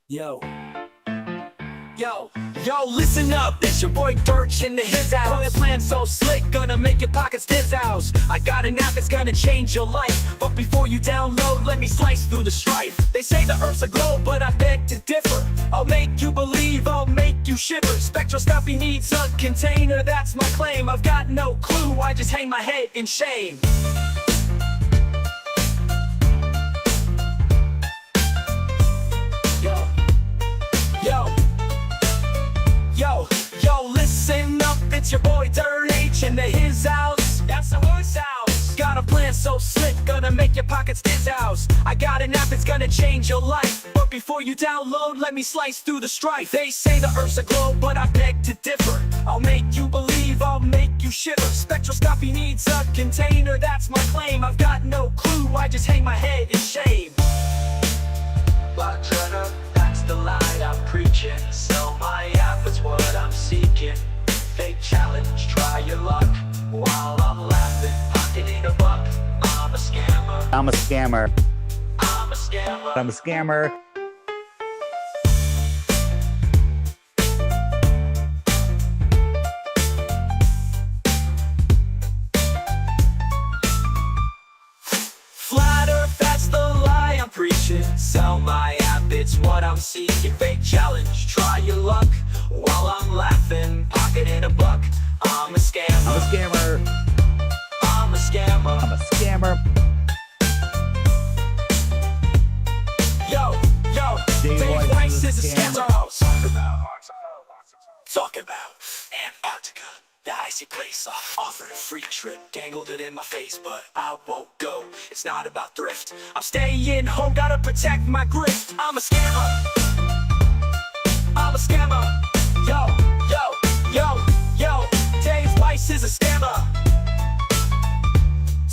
Yo, yo, listen up, it's your boy Birch in the his house. The plan so slick, gonna make your pockets dizzouse. I got an app that's gonna change your life, but before you download, let me slice through the strife. They say the earth's a globe, but I beg to differ. I'll make you believe, I'll make you shiver. Spectroscopy needs a container, that's my claim. I've got no clue, I just hang my head in shame. Yo, listen up, it's your boy Dirt H in the his house. That's the horse house. Got a plan so slick, gonna make your pockets dizzouse. I got an app that's gonna change your life, but before you download, let me slice through the strife. They say the earth's a globe, but I beg to differ. I'll make you believe, I'll make you shiver. Spectroscopy needs a container, that's my claim. I've got no clue, I just hang my head in shame. Bartender, that's the line I'm preaching. Sell my app, it's what I'm seeking. Fake challenge, try your luck. While I'm laughing, pocketing a buck. I'm a scammer. I'm a scammer. I'm a scammer. I'm a scammer. Flat Earth, that's the lie I'm preaching. Sell my app, it's what I'm seeking. Fake challenge, try your luck. While I'm laughing, pocketing a buck. I'm a scammer. I'm a scammer. I'm a scammer. I'm a scammer. Yo, Dave Weiss is a scammer. Talk about Antarctica, the icy place. Offered a free trip, dangled it in my face, but I won't go. It's not about thrift. I'm staying home, gotta protect my grift. I'm a scammer. I'm a scammer. Yo, Dave Weiss is a scammer.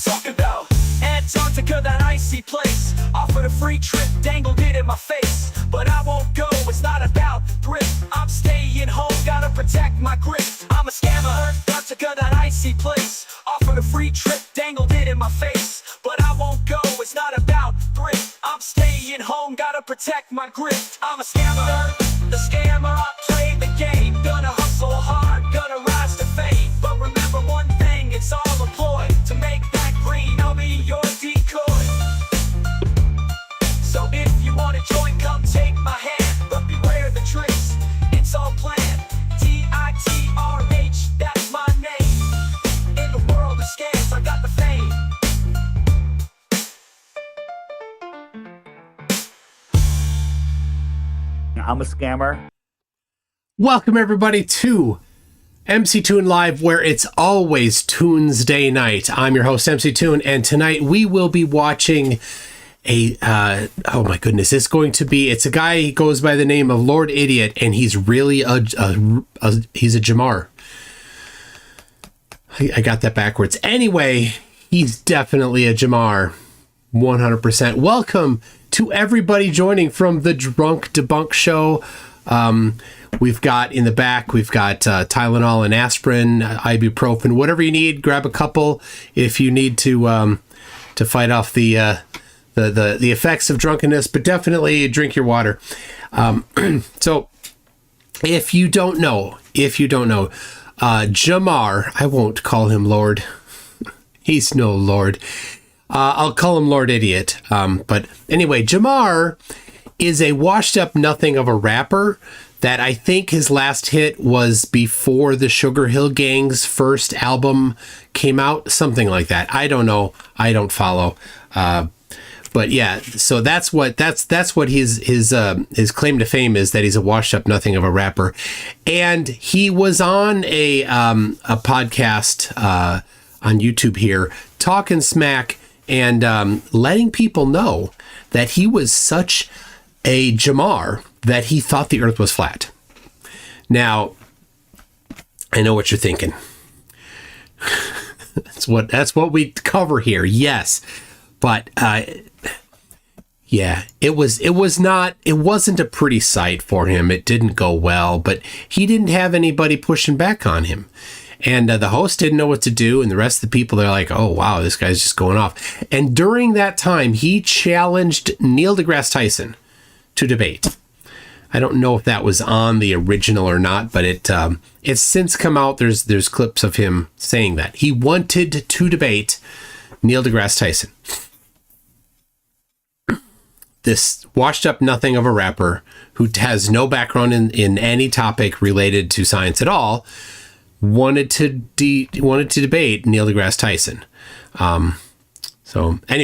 Talk about Antarctica, that icy place. Offered a free trip, dangled it in my face, but I won't go, it's not about thrift. I'm staying home, gotta protect my grift. I'm a scammer. Antarctica, that icy place. Offered a free trip, dangled it in my face, but I won't go, it's not about thrift. I'm staying home, gotta protect my grift. I'm a scammer. The scammer, I play the game. Gonna hustle hard, gonna rise to fame. But remember one thing, it's all a ploy. To make that green, I'll be your decoy. So if you wanna join, come take my hand. But beware the tricks, it's all planned. T-I-T-R-H, that's my name. In the world of scams, I got the fame. I'm a scammer. Welcome everybody to MCToon Live, where it's always Tuesday night. I'm your host MCToon, and tonight we will be watching a oh my goodness, it's a guy. He goes by the name of Lord Idiot, and he's really he's a Jamar. I got that backwards. Anyway, he's definitely a Jamar, 100%. Welcome to everybody joining from the Drunk Debunk Show. We've got in the back, we've got Tylenol and aspirin, ibuprofen, whatever you need. Grab a couple if you need to fight off the effects of drunkenness, but definitely drink your water. So if you don't know, Jamar, I won't call him Lord. He's no Lord. I'll call him Lord Idiot. But anyway, Jamar is a washed up nothing of a rapper that I think his last hit was before the Sugar Hill Gang's first album came out, something like that. I don't know. I don't follow. But yeah, so that's what his claim to fame is, that he's a washed up nothing of a rapper. And he was on a podcast on YouTube here, talking smack and letting people know that he was such a Jamar that he thought the earth was flat. Now, I know what you're thinking. That's what we cover here. Yes. But yeah, it wasn't a pretty sight for him. It didn't go well, but he didn't have anybody pushing back on him. And the host didn't know what to do, and the rest of the people, they're like, oh, wow, this guy's just going off. And during that time, he challenged Neil deGrasse Tyson to debate. I don't know if that was on the original or not, but it's since come out. There's clips of him saying that he wanted to debate Neil deGrasse Tyson. This washed up nothing of a rapper who has no background in any topic related to science at all wanted to debate Neil deGrasse Tyson. And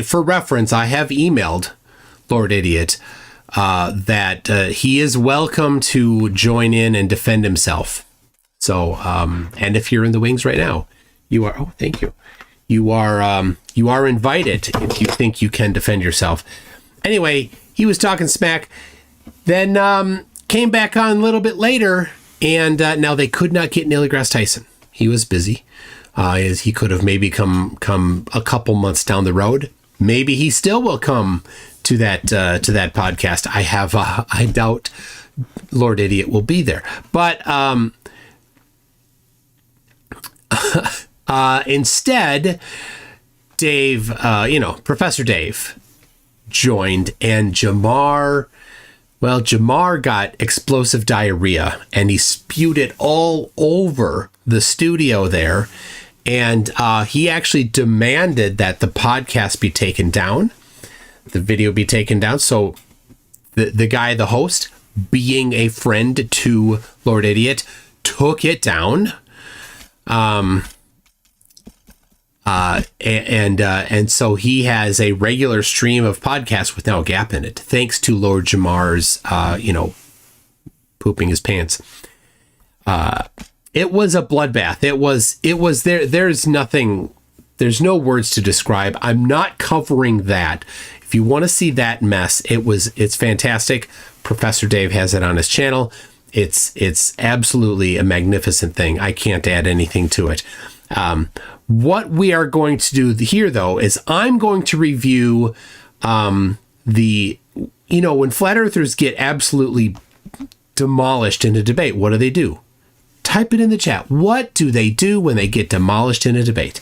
for reference, I have emailed Lord Idiot that he is welcome to join in and defend himself. So, and if you're in the wings right now, you are. Oh, thank you. You are invited if you think you can defend yourself. Anyway, he was talking smack, then came back on a little bit later, and now they could not get Neil deGrasse Tyson. He was busy. As he could have maybe come a couple months down the road. Maybe he still will come to that podcast. I doubt Lord Idiot will be there, but instead, Dave, Professor Dave joined, and Jamar got explosive diarrhea and he spewed it all over the studio there. And he actually demanded that the podcast be taken down, the video be taken down. So the guy, the host, being a friend to Lord Idiot, took it down. And so he has a regular stream of podcasts with no gap in it, thanks to Lord Jamar's, pooping his pants. It was a bloodbath. It was there's no words to describe. I'm not covering that. If you want to see that mess, it's fantastic. Professor Dave has it on his channel. It's absolutely a magnificent thing. I can't add anything to it. What we are going to do here, though, is I'm going to review when flat earthers get absolutely demolished in a debate, what do? Type it in the chat. What do they do when they get demolished in a debate?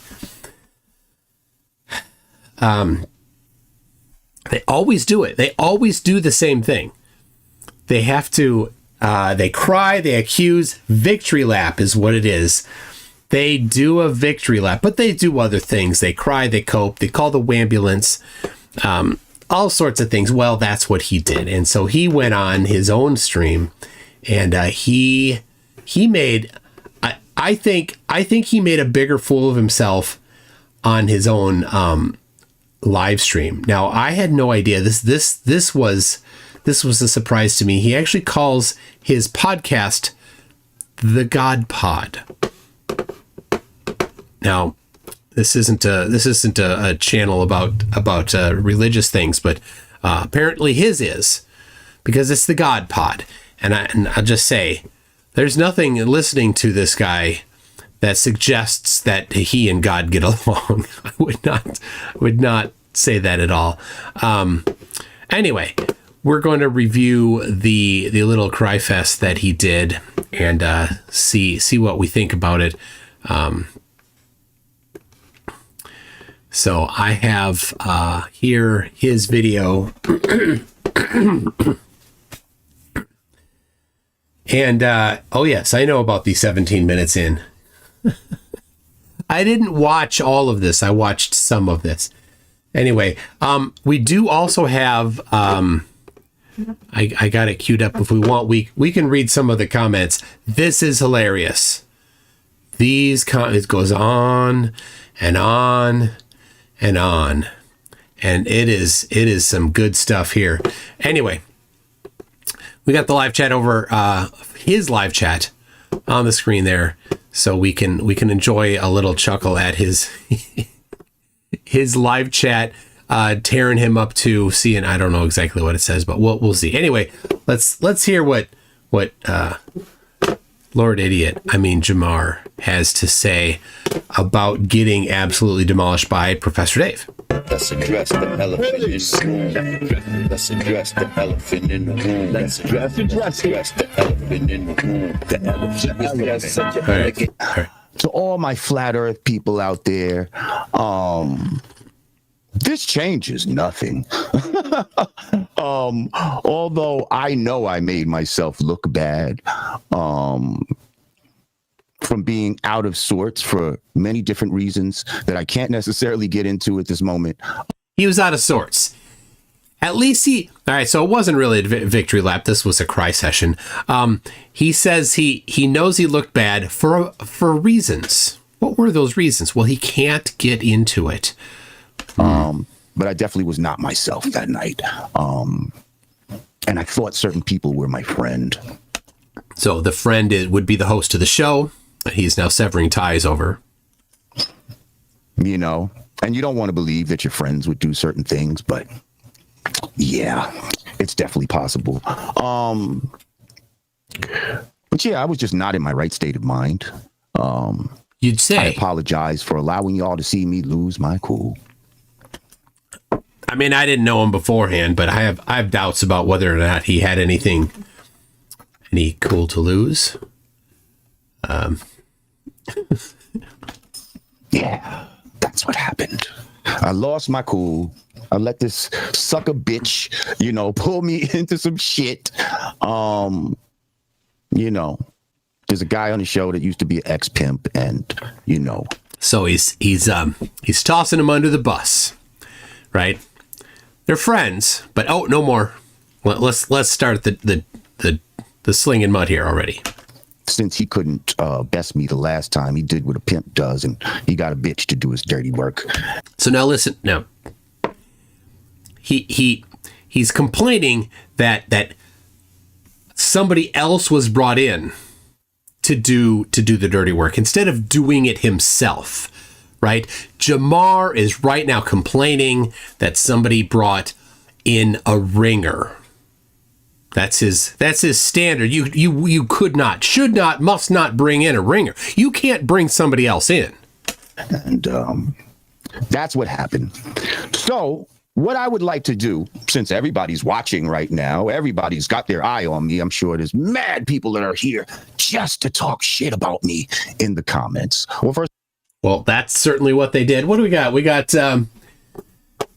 They always do it. They always do the same thing. They have to, they cry, they accuse. Victory lap is what it is. They do a victory lap, but they do other things. They cry, they cope, they call the wambulance, all sorts of things. Well, that's what he did. And so he went on his own stream and he made, I think he made a bigger fool of himself on his own live stream. Now, I had no idea. This was a surprise to me. He actually calls his podcast the God Pod. Now, this isn't a channel about religious things, but apparently his is, because it's the God Pod. And I'll just say, there's nothing listening to this guy that suggests that he and God get along. I would not say that at all. Anyway, we're going to review the little cry fest that he did and see what we think about it. So I have here his video. And, oh yes, I know about the 17 minutes in. I didn't watch all of this. I watched some of this. Anyway, we do also have, I got it queued up if we want. We can read some of the comments. This is hilarious. It goes on and on and on. And it is some good stuff here. Anyway, we got the live chat over, his live chat on the screen there, so we can enjoy a little chuckle at his live chat, tearing him up to seeing. I don't know exactly what it says, but we'll see. Anyway, let's hear what Lord Idiot, Jamar, has to say about getting absolutely demolished by Professor Dave. Let's address the elephant in the room. Let's address the elephant in the room. Let's address the elephant in the room. The elephant is such a elegant. To all my flat earth people out there, This changes nothing. Although I know I made myself look bad from being out of sorts for many different reasons that I can't necessarily get into at this moment. He was out of sorts. At least all right, so it wasn't really a victory lap. This was a cry session. He says he knows he looked bad for reasons. What were those reasons? Well, he can't get into it. But I definitely was not myself that night. And I thought certain people were my friend. So the friend would be the host of the show. He's now severing ties over. You know, and you don't want to believe that your friends would do certain things, but yeah, it's definitely possible. But yeah, I was just not in my right state of mind. You'd say. I apologize for allowing y'all to see me lose my cool. I mean, I didn't know him beforehand, but I have doubts about whether or not he had any cool to lose. Yeah, that's what happened. I lost my cool. I let this sucker bitch, pull me into some shit. There's a guy on the show that used to be an ex-pimp, and So he's tossing him under the bus, right? They're friends, but no more. Let's start the slinging mud here already. Since he couldn't best me the last time, he did what a pimp does, and he got a bitch to do his dirty work. So now listen, he's complaining that somebody else was brought in to do the dirty work instead of doing it himself, right? Jamar is right now complaining that somebody brought in a ringer. That's his standard. You could not, should not, must not bring in a ringer. You can't bring somebody else in. And that's what happened. So what I would like to do, since everybody's watching right now, everybody's got their eye on me. I'm sure there's mad people that are here just to talk shit about me in the comments. Well, that's certainly what they did. What do we got? We got that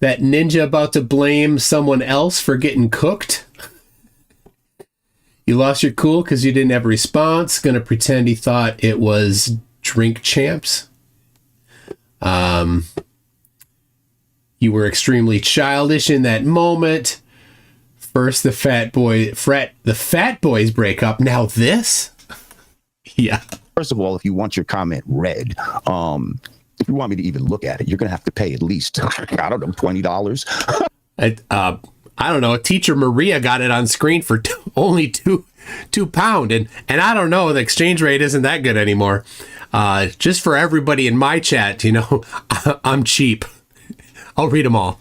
ninja about to blame someone else for getting cooked. You lost your cool because you didn't have a response. Gonna pretend he thought it was Drink Champs. You were extremely childish in that moment. First, the fat boys break up. Now this? Yeah. First of all, if you want your comment read, if you want me to even look at it, you're gonna have to pay at least, I don't know, $20. I don't know. Teacher Maria got it on screen for only £2, and I don't know. The exchange rate isn't that good anymore. Just for everybody in my chat, I'm cheap. I'll read them all.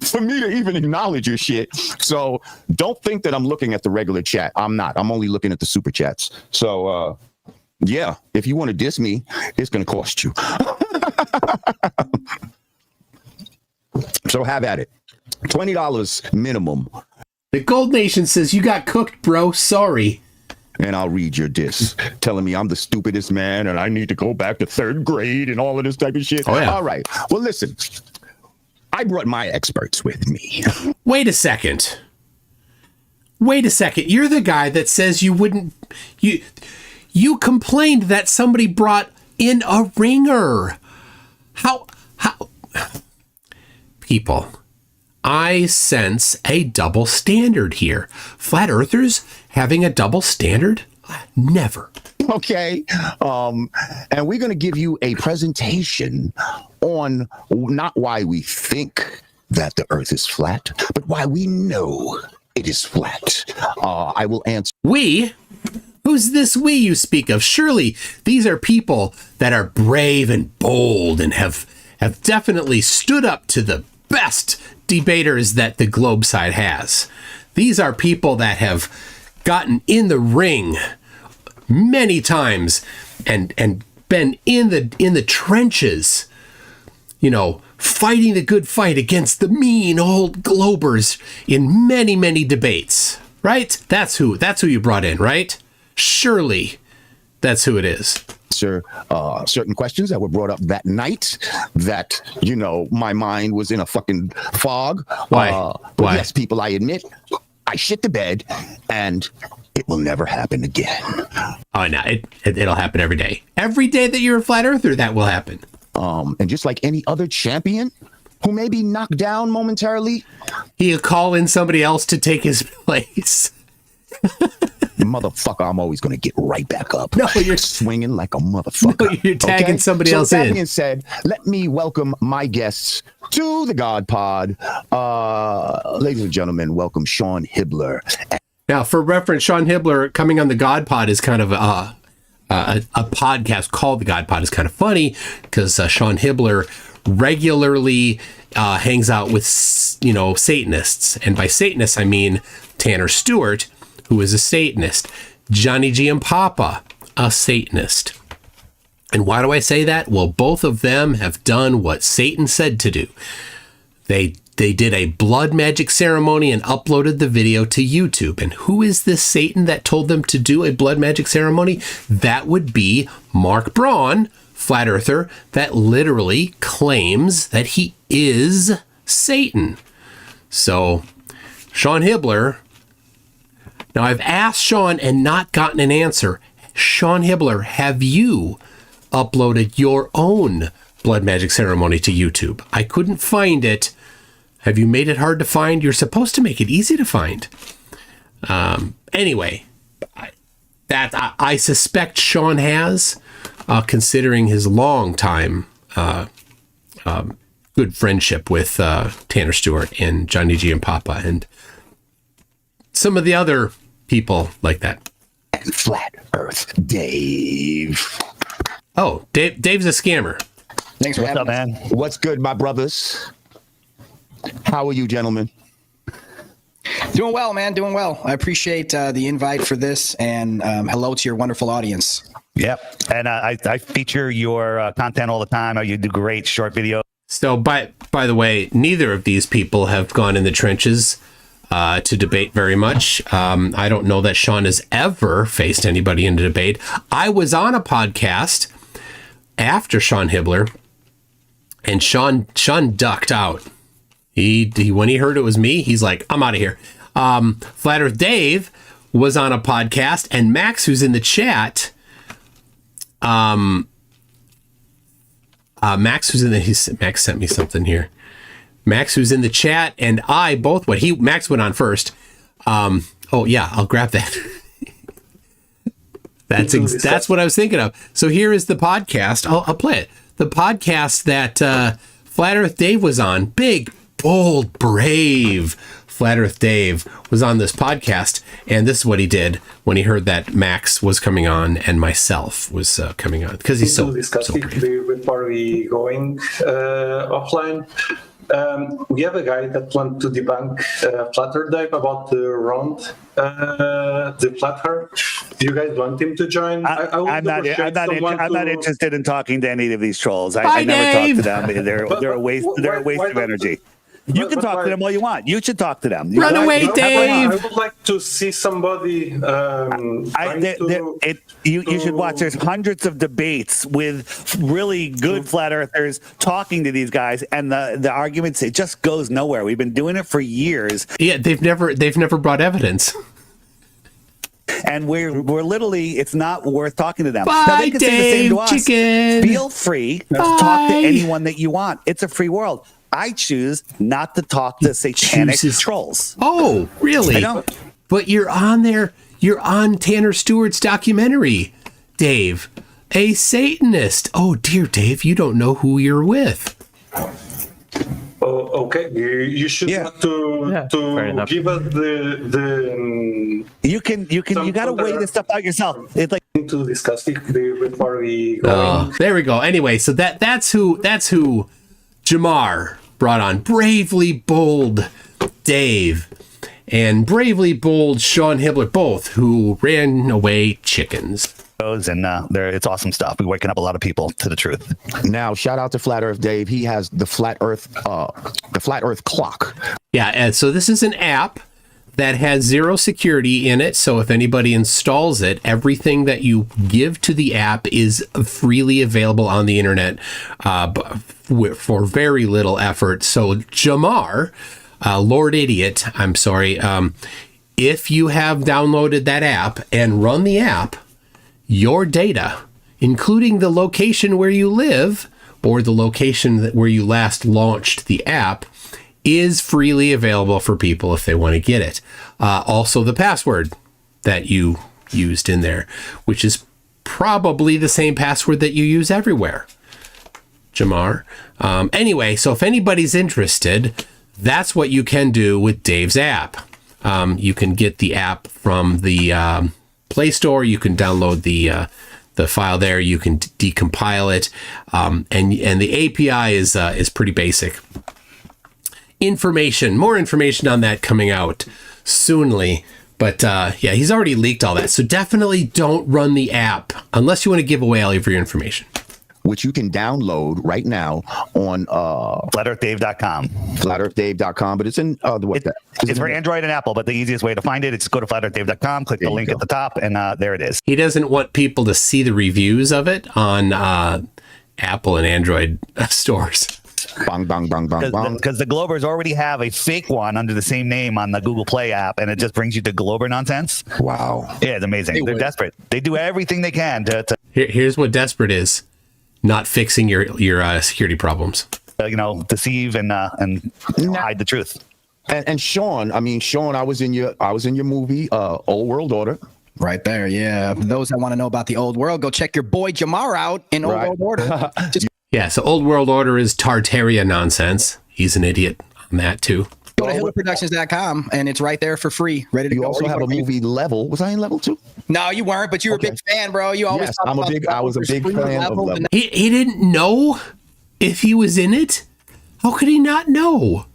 For me to even acknowledge your shit. So don't think that I'm looking at the regular chat. I'm not. I'm only looking at the super chats. So yeah, if you want to diss me, it's going to cost you. So have at it. $20 minimum. The Gold Nation says you got cooked, bro. Sorry. And I'll read your diss, telling me I'm the stupidest man and I need to go back to 3rd grade and all of this type of shit. Oh, yeah. All right. Well, listen, I brought my experts with me. Wait a second. You're the guy that says you wouldn't. You complained that somebody brought in a ringer. How? People, I sense a double standard here. Flat earthers having a double standard? Never. Okay. And we're going to give you a presentation on not why we think that the earth is flat, but why we know it is flat. I will answer. We? Who's this we you speak of? Surely these are people that are brave and bold and have definitely stood up to the best debaters that the globe side has. These are people that have gotten in the ring many times and been in the trenches, fighting the good fight against the mean old globers in many debates, right? That's who you brought in, right? Surely that's who it is. answer certain questions that were brought up that night that, my mind was in a fucking fog. Why? But yes, people, I admit, I shit the bed, and it will never happen again. Oh, no, it'll happen every day. Every day that you're a flat earther, that will happen. And just like any other champion who may be knocked down momentarily, he'll call in somebody else to take his place. Motherfucker, I'm always going to get right back up. No, you're swinging like a motherfucker. No, you're tagging somebody else in. That being said, let me welcome my guests to the God Pod. Ladies and gentlemen, welcome Sean Hibbler. Now, for reference, Sean Hibbler coming on the God Pod is kind of a podcast called the God Pod is kind of funny because Sean Hibbler regularly hangs out with, Satanists. And by Satanists, I mean Tanner Stewart, who is a Satanist, Johnny Giampapa, a Satanist. And why do I say that? Well, both of them have done what Satan said to do. They did a blood magic ceremony and uploaded the video to YouTube. And who is this Satan that told them to do a blood magic ceremony? That would be Mark Braun, flat earther, that literally claims that he is Satan. So, Sean Hibbler. Now, I've asked Sean and not gotten an answer. Sean Hibbler, have you uploaded your own blood magic ceremony to YouTube? I couldn't find it. Have you made it hard to find? You're supposed to make it easy to find. Anyway, I suspect Sean has, considering his long time good friendship with Tanner Stewart and Johnny Giampapa and some of the other people like that. And Flat Earth Dave. Oh, Dave's a scammer. Thanks for having up, man? What's good, my brothers? How are you, gentlemen? Doing well, man. Doing well. I appreciate the invite for this, and hello to your wonderful audience. Yep. And I feature your content all the time. You do great short videos. So, by the way, neither of these people have gone in the trenches to debate very much. I don't know that Sean has ever faced anybody in a debate. I was on a podcast after Sean Hibbler, and Sean ducked out. He when he heard it was me, he's like, I'm out of here. Flat Earth Dave was on a podcast, and Max, who's in the chat, Max sent me something here. Max, who's in the chat, and I both went. Max went on first. Oh yeah, I'll grab that. That's what I was thinking of. So here is the podcast. I'll play it. The podcast that Flat Earth Dave was on. Big, bold, brave Flat Earth Dave was on this podcast, and this is what he did when he heard that Max was coming on and myself was coming on, because he's so brave. Before we going offline, we have a guy that wants to debunk Flat Earth Dave about the round, the Flat Earth. Do you guys want him to join? I'm not interested in talking to any of these trolls. Bye, I never Dave. talk to them. They're a waste. They're a waste of energy. You can talk to them all you want. You should talk to them. Run away, Dave. I would like to see somebody. You should watch. There's hundreds of debates with really good flat earthers talking to these guys, and the arguments, it just goes nowhere. We've been doing it for years. Yeah, they've never brought evidence. And we're literally, it's not worth talking to them. Bye, now, they can say the same to us. Chicken. Feel free to talk to anyone that you want. It's a free world. I choose not to talk to satanic trolls. Oh, really? I don't. But you're on there. You're on Tanner Stewart's documentary, Dave. A Satanist. Oh, dear Dave, you don't know who you're with. Oh, okay. You should want to give us the. You got to weigh this stuff out yourself. It's like to discuss it before we go. There we go. Anyway, so that's who Jamar brought on. Bravely bold Dave and bravely bold Sean Hibbler, both who ran away chickens. and it's awesome stuff. We're waking up a lot of people to the truth. Now, shout out to Flat Earth Dave. He has the Flat Earth clock. Yeah, and so this is an app that has zero security in it. So if anybody installs it, everything that you give to the app is freely available on the internet for very little effort. So Jamar, Lord Idiot, I'm sorry, if you have downloaded that app and run the app, your data, including the location where you live or the location where you last launched the app, is freely available for people if they want to get it. Also, the password that you used in there, which is probably the same password that you use everywhere, Jamar. Anyway, so if anybody's interested, that's what you can do with Dave's app. You can get the app from the Play Store. You can download the file there. You can decompile it, and the API is pretty basic. More information on that coming out soonly. But yeah, he's already leaked all that. So definitely don't run the app unless you want to give away all of your information. Which you can download right now on FlatEarthDave.com. FlatEarthDave.com, but it's in it's for Android and Apple, but the easiest way to find it is go to FlatEarthDave.com, click the link at the top, and there it is. He doesn't want people to see the reviews of it on Apple and Android stores. Bang, bang, bang, bang, bang. Because the Globers already have a fake one under the same name on the Google Play app, and it just brings you to Glober nonsense. Wow. Yeah, it's amazing. They're desperate. They do everything they can to Here's what desperate is: not fixing your security problems. Deceive and hide the truth. And Sean, I was in your movie, Old World Order. Right there, yeah. For those that want to know about the Old World, go check your boy Jamar out in Old World Order. Yeah, so Old World Order is Tartaria nonsense. He's an idiot on that, too. Go to HillerProductions.com, and it's right there for free, ready to go. You also have a movie Level. Was I in Level 2? No, you weren't, but you were a big fan, bro. You always I was a big fan of Level. He didn't know if he was in it? How could he not know?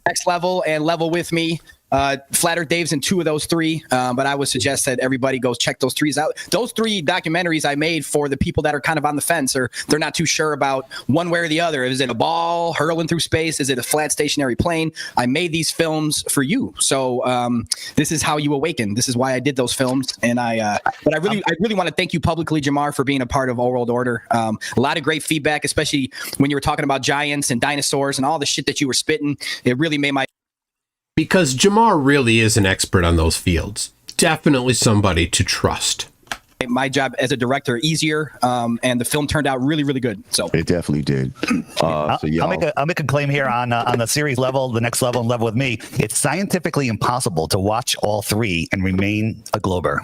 Next Level and Level With Me. Flat Earth Dave's in 2 of those 3, but I would suggest that everybody goes check those 3s out. Those 3 documentaries I made for the people that are kind of on the fence, or they're not too sure about one way or the other. Is it a ball hurling through space? Is it a flat stationary plane? I made these films for you. So this is how you awaken. This is why I did those films. And I really want to thank you publicly, Jamar, for being a part of Old World Order. A lot of great feedback, especially when you were talking about giants and dinosaurs and all the shit that you were spitting. It really made my... Because Jamar really is an expert on those fields. Definitely somebody to trust. My job as a director easier, and the film turned out really, really good. So it definitely did. I'll make a claim here on the series Level, the next level, and Level With Me. It's scientifically impossible to watch all 3 and remain a Glober.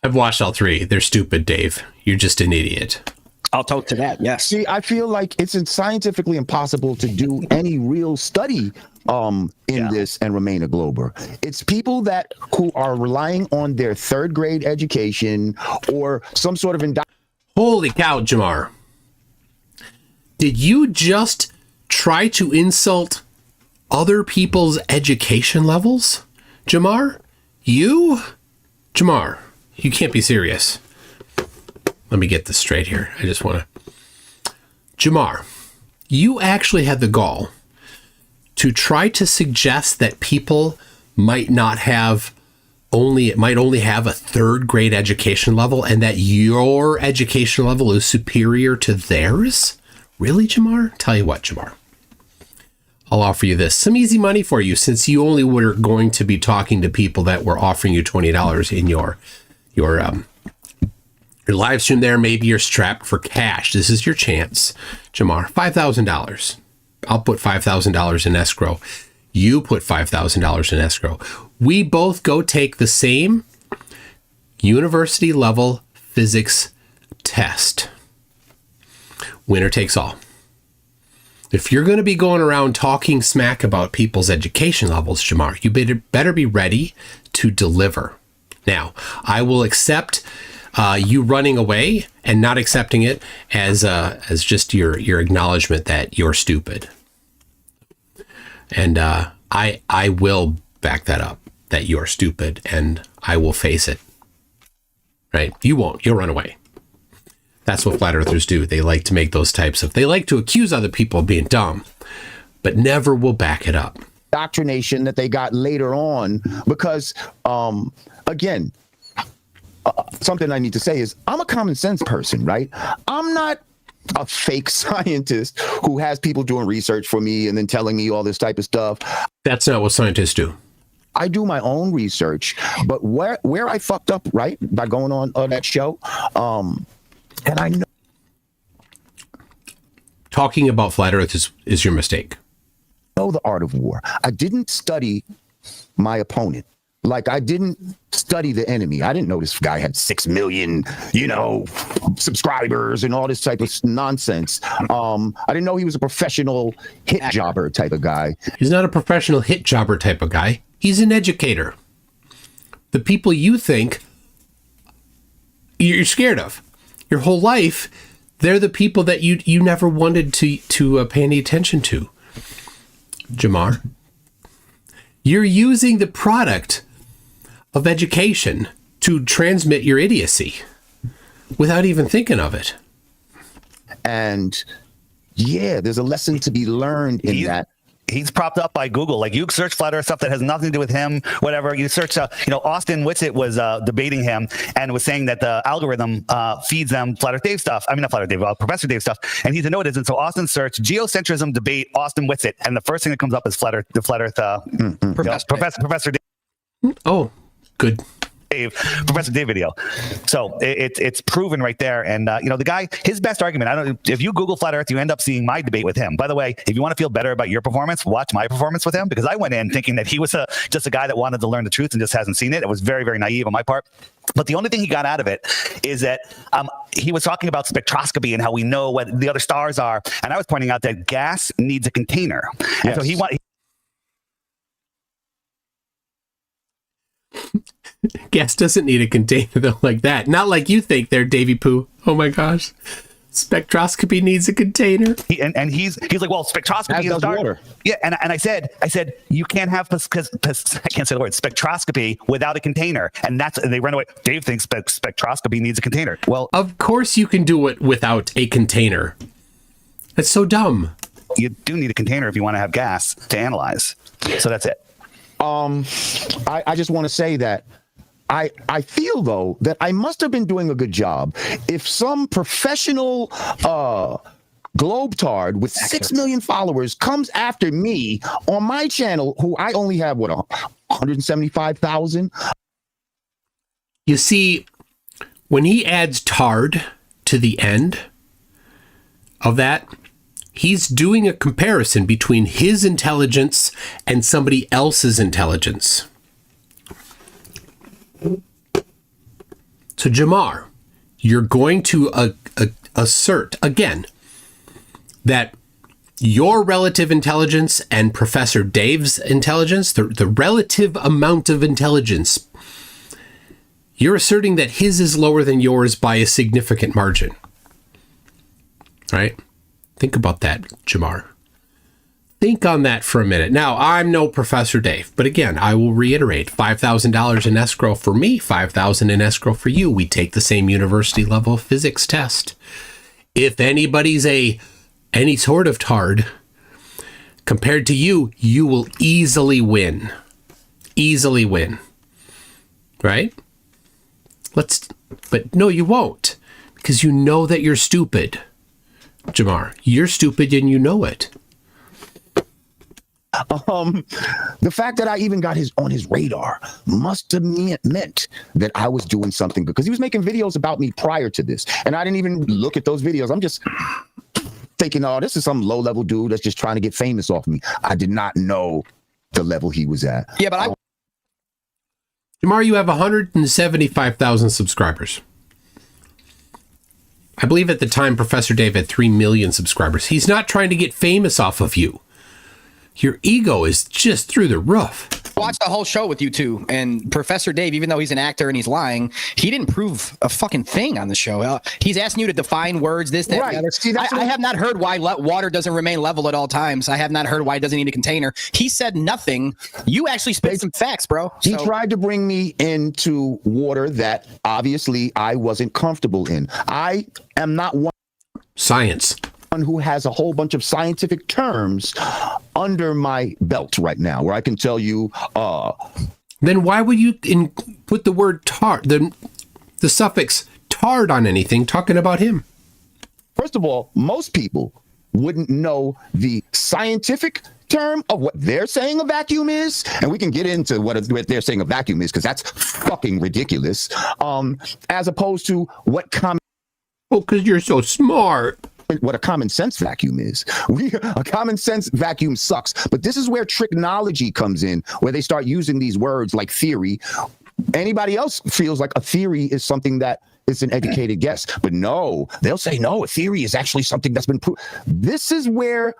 I've watched all 3. They're stupid, Dave. You're just an idiot. I'll talk to that. Yes. See, I feel like it's scientifically impossible to do any real study in this and remain a Glober. It's people who are relying on their 3rd grade education or some sort of Holy cow, Jamar. Did you just try to insult other people's education levels? Jamar, you can't be serious. Let me get this straight here. I just want to... Jamar, you actually had the gall to try to suggest that people might only have a 3rd grade education level and that your education level is superior to theirs? Really, Jamar? Tell you what, Jamar. I'll offer you this. Some easy money for you, since you only were going to be talking to people that were offering you $20 in your live stream there. Maybe you're strapped for cash. This is your chance, Jamar. $5,000. I'll put $5,000 in escrow. You put $5,000 in escrow. We both go take the same university level physics test. Winner takes all. If you're going to be going around talking smack about people's education levels, Jamar, you better be ready to deliver. Now, I will accept you running away and not accepting it as just your acknowledgement that you're stupid. And I will back that up, that you're stupid, and I will face it. Right? You won't. You'll run away. That's what flat earthers do. They like to make they like to accuse other people of being dumb, but never will back it up. indoctrination that they got later on. Because, again, something I need to say is I'm a common sense person, right? I'm not a fake scientist who has people doing research for me and then telling me all this type of stuff. That's not what scientists do. I do my own research, but where I fucked up, right, by going on that show, and I know Talking about flat Earth is your mistake. The art of war. I didn't study my opponent. Like, I didn't study the enemy. I didn't know this guy had 6 million, subscribers and all this type of nonsense. I didn't know he was a professional hit jobber type of guy. He's not a professional hit jobber type of guy. He's an educator. The people you think you're scared of your whole life, they're the people that you never wanted to pay any attention to. Jamar, you're using the product of education to transmit your idiocy without even thinking of it. And yeah, there's a lesson to be learned in that. He's propped up by Google. Like, you search flat Earth stuff that has nothing to do with him, whatever. You search, Austin Whitsitt was debating him and was saying that the algorithm feeds them Flat Earth Dave stuff. I mean, not Flat Earth Dave, Professor Dave stuff. And he said, no, it isn't. So Austin searched geocentrism debate Austin Whitsitt. And the first thing that comes up is the Flat Earth Professor Dave. Oh, good. Professor Dave video. So it's proven right there. And the guy, his best argument, if you Google flat Earth, you end up seeing my debate with him. By the way, if you want to feel better about your performance, watch my performance with him, because I went in thinking that he was just a guy that wanted to learn the truth and just hasn't seen it. It was very, very naive on my part. But the only thing he got out of it is that he was talking about spectroscopy and how we know what the other stars are. And I was pointing out that gas needs a container. Yes. And so he wanted. Gas doesn't need a container though, like that. Not like you think there, Davy Pooh. Oh my gosh. Spectroscopy needs a container. He's like, well, spectroscopy is water. Yeah, and I said you can't have I can't say the word spectroscopy without a container, and they run away. Dave thinks spectroscopy needs a container. Well, of course you can do it without a container. That's so dumb. You do need a container if you want to have gas to analyze. So that's it. I just want to say that I feel, though, that I must have been doing a good job. If some professional globetard with 6 million followers comes after me on my channel, who I only have, 175,000? You see, when he adds tard to the end of that, he's doing a comparison between his intelligence and somebody else's intelligence. So, Jamar, you're going to assert, again, that your relative intelligence and Professor Dave's intelligence, the relative amount of intelligence, you're asserting that his is lower than yours by a significant margin. Right? Think about that, Jamar. Think on that for a minute. Now, I'm no Professor Dave, but again, I will reiterate, $5,000 in escrow for me, $5,000 in escrow for you. We take the same university level physics test. If anybody's any sort of tard compared to you, you will easily win. Easily win. Right? But no, you won't, because you know that you're stupid. Jamar, you're stupid and you know it. The fact that I even got on his radar must have meant that I was doing something good, because he was making videos about me prior to this, and I didn't even look at those videos. I'm just thinking, oh, this is some low-level dude that's just trying to get famous off me. I did not know the level he was at. Yeah, but Jamar, you have 175,000 subscribers. I believe at the time Professor Dave had 3 million subscribers. He's not trying to get famous off of you. Your ego is just through the roof. Watch the whole show with you two, and Professor Dave, even though he's an actor and he's lying, he didn't prove a fucking thing on the show. He's asking you to define words, this, that, right. The other. See, I have not heard why water doesn't remain level at all times. I have not heard why it doesn't need a container. He said nothing. You actually spit some facts, bro. He tried to bring me into water that obviously I wasn't comfortable in. I am not one. Science. who has a whole bunch of scientific terms under my belt right now, where I can tell you. Then why would you put the word tard, the suffix tard on anything talking about him? First of all, most people wouldn't know the scientific term of what they're saying a vacuum is, and we can get into what they're saying a vacuum is, because that's fucking ridiculous. As opposed to what because you're so smart. What a common sense vacuum is. A common sense vacuum sucks. But this is where tricknology comes in, where they start using these words like theory. Anybody else feels like a theory is something that is an educated guess. But no, they'll say, no, a theory is actually something that's been proved. This is where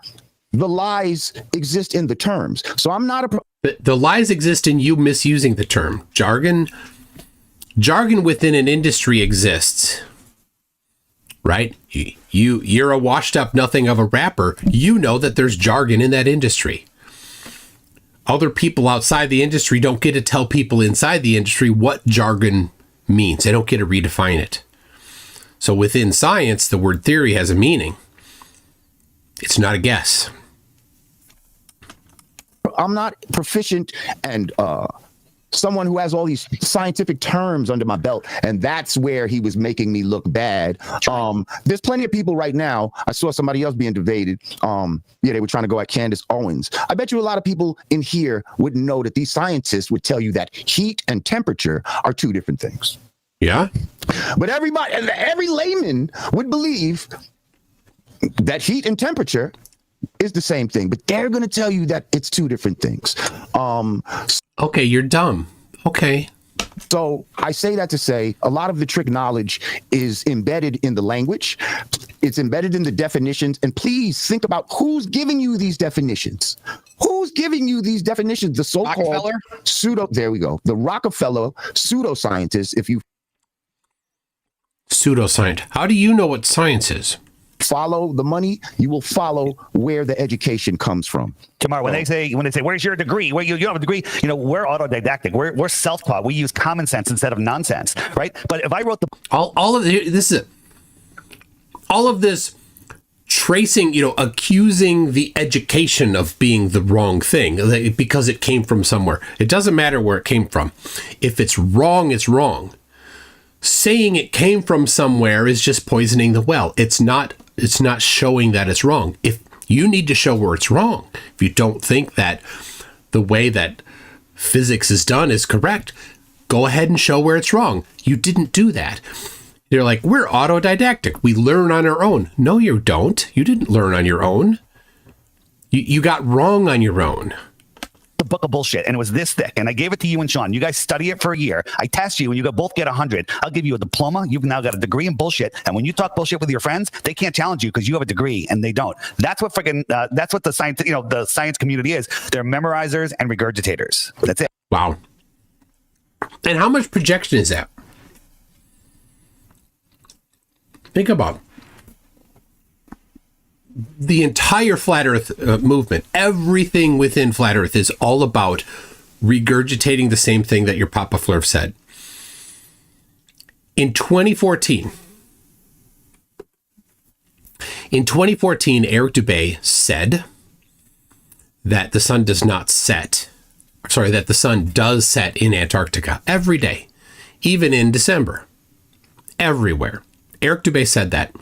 the lies exist in the terms. So I'm not The lies exist in you misusing the term. Jargon within an industry exists. Right? You're a washed up nothing of a rapper. You know that there's jargon in that industry. Other people outside the industry don't get to tell people inside the industry what jargon means. They don't get to redefine it. So within science, the word theory has a meaning. It's not a guess. I'm not proficient and someone who has all these scientific terms under my belt, and that's where he was making me look bad. There's plenty of people right now. I saw somebody else being debated. They were trying to go at Candace Owens. I bet you a lot of people in here wouldn't know that these scientists would tell you that heat and temperature are two different things. Yeah. But every layman would believe that heat and temperature is the same thing, but they're going to tell you that it's two different things. Okay, you're dumb. Okay. So I say that to say a lot of the trick knowledge is embedded in the language. It's embedded in the definitions. And please think about who's giving you these definitions. Who's giving you these definitions? The so-called there we go. The Rockefeller pseudoscientists. If you pseudoscience, how do you know what science is? Follow the money, you will follow where the education comes from. Jamar, when they say, where's your degree? Where you don't have a degree, we're autodidactic. We're self-taught. We use common sense instead of nonsense, right? But if I wrote all of this tracing, accusing the education of being the wrong thing because it came from somewhere. It doesn't matter where it came from. If it's wrong, it's wrong. Saying it came from somewhere is just poisoning the well. It's not showing that it's wrong. If you need to show where it's wrong, if you don't think that the way that physics is done is correct, go ahead and show where it's wrong. You didn't do that. You're like, we're autodidactic. We learn on our own. No, you don't. You didn't learn on your own. You got wrong on your own. A book of bullshit, and it was this thick, and I gave it to you and Sean. You guys study it for a year. I test you, and you both get 100. I'll give you a diploma. You've now got a degree in bullshit, and when you talk bullshit with your friends, they can't challenge you because you have a degree and they don't. That's what that's what the science, the science community is. They're memorizers and regurgitators. That's it. Wow. And how much projection is that? Think about it. The entire Flat Earth movement, everything within Flat Earth is all about regurgitating the same thing that your Papa Flurf said. In 2014, Eric Dubay said that the sun does set in Antarctica every day, even in December, everywhere. Eric Dubay said that.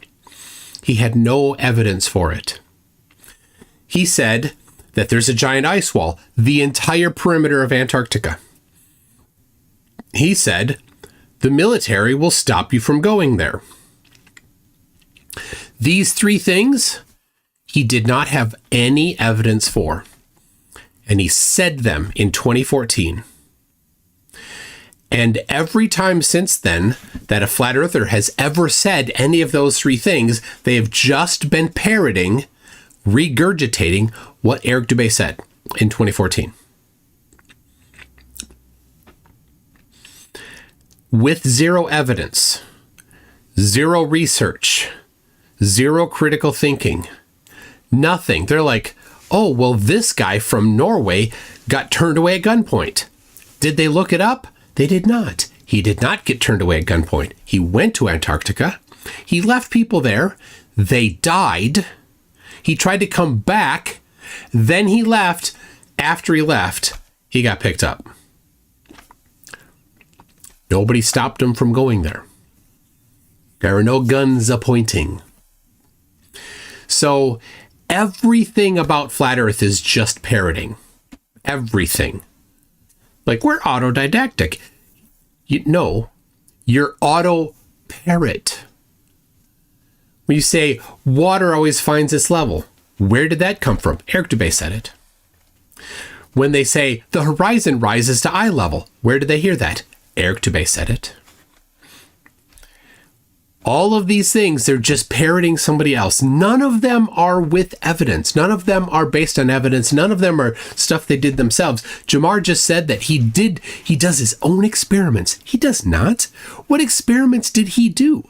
He had no evidence for it. He said that there's a giant ice wall, the entire perimeter of Antarctica. He said the military will stop you from going there. These three things he did not have any evidence for. And he said them in 2014. And every time since then that a flat earther has ever said any of those three things, they have just been parroting, regurgitating what Eric Dubay said in 2014. With zero evidence, zero research, zero critical thinking, nothing. They're like, oh, well, this guy from Norway got turned away at gunpoint. Did they look it up? They did not. He did not get turned away at gunpoint. He went to Antarctica. He left people there. They died. He tried to come back. Then he left. After he left, he got picked up. Nobody stopped him from going there. There are no guns a-pointing. So everything about Flat Earth is just parroting. Everything. Like, we're autodidactic. You're auto-parrot. When you say, water always finds its level, where did that come from? Eric Dubay said it. When they say, the horizon rises to eye level, where did they hear that? Eric Dubay said it. All of these things, they're just parroting somebody else. None of them are with evidence. None of them are based on evidence. None of them are stuff they did themselves. Jamar just said that he does his own experiments. He does not. What experiments did he do?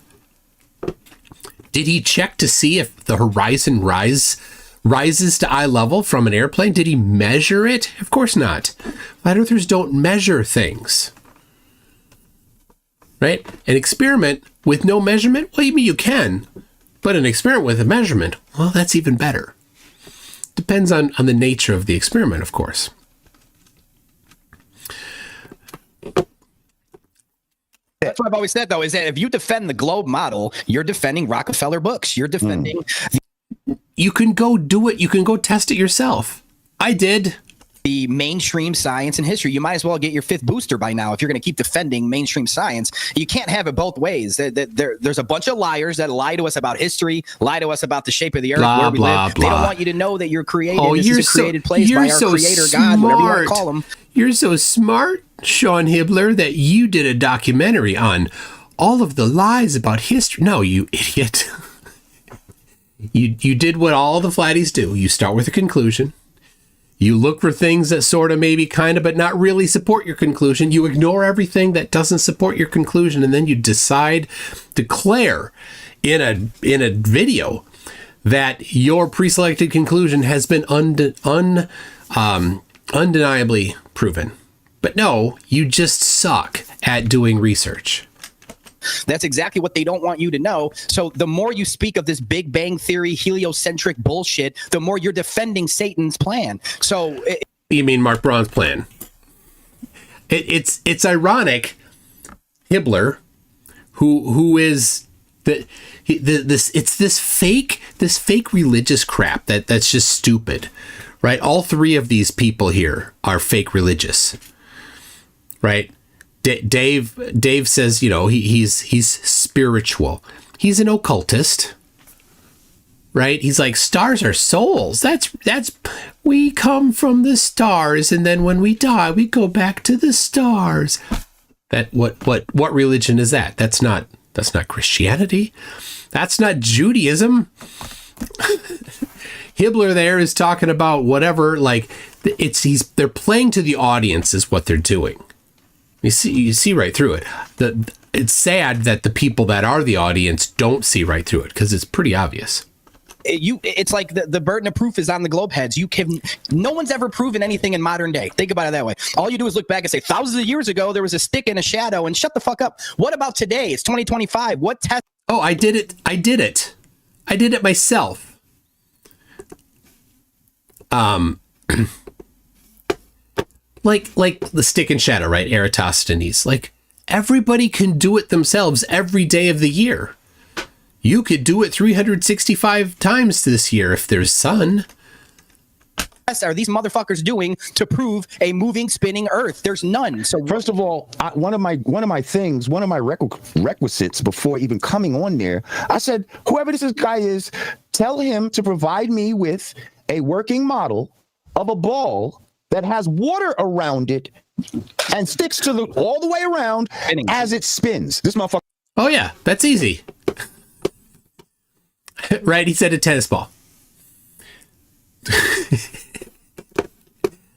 Did he check to see if the horizon rises to eye level from an airplane? Did he measure it? Of course not. Flat earthers don't measure things. Right? An experiment with no measurement? Well, you can. But an experiment with a measurement, well, that's even better. Depends on the nature of the experiment, of course. That's what I've always said, though, is that if you defend the globe model, you're defending Rockefeller books. You're defending... You can go do it. You can go test it yourself. I did. The mainstream science and history. You might as well get your 5th booster by now if you're going to keep defending mainstream science. You can't have it both ways. There's a bunch of liars that lie to us about history, lie to us about the shape of the earth, where we live. They don't want you to know that you're created. This is a created place by our creator, God, whatever you want to call him. You're so smart, Sean Hibbler, that you did a documentary on all of the lies about history. No, you idiot. You did what all the flatties do. You start with a conclusion. You look for things that sort of maybe kind of but not really support your conclusion. You ignore everything that doesn't support your conclusion, and then you declare in a video that your pre-selected conclusion has been undeniably proven. But no, you just suck at doing research. That's exactly what they don't want you to know. So the more you speak of this Big Bang Theory heliocentric bullshit, the more you're defending Satan's plan. So you mean Mark Braun's plan? It's ironic. Hibbler, who is this fake religious crap that's just stupid, right? All 3 of these people here are fake religious, right? Dave says, he's spiritual. He's an occultist, right? He's like, stars are souls. That's we come from the stars, and then when we die, we go back to the stars. That what religion is that? That's not Christianity. That's not Judaism. Hibbler there is talking about whatever, like they're playing to the audience is what they're doing. You see right through it. It's sad that the people that are the audience don't see right through it, because it's pretty obvious. It's like the burden of proof is on the globe heads. No one's ever proven anything in modern day. Think about it that way. All you do is look back and say, thousands of years ago, there was a stick in a shadow, and shut the fuck up. What about today? It's 2025. What test? Oh, I did it. I did it myself. Like the stick and shadow, right? Eratosthenes. Like, everybody can do it themselves every day of the year. You could do it 365 times this year if there's sun. What are these motherfuckers doing to prove a moving, spinning Earth? There's none. So first of all, one of my requisites before even coming on there, I said, whoever this guy is, tell him to provide me with a working model of a ball that has water around it and sticks all the way around as it spins. This motherfucker. Oh yeah, that's easy. Right? He said a tennis ball.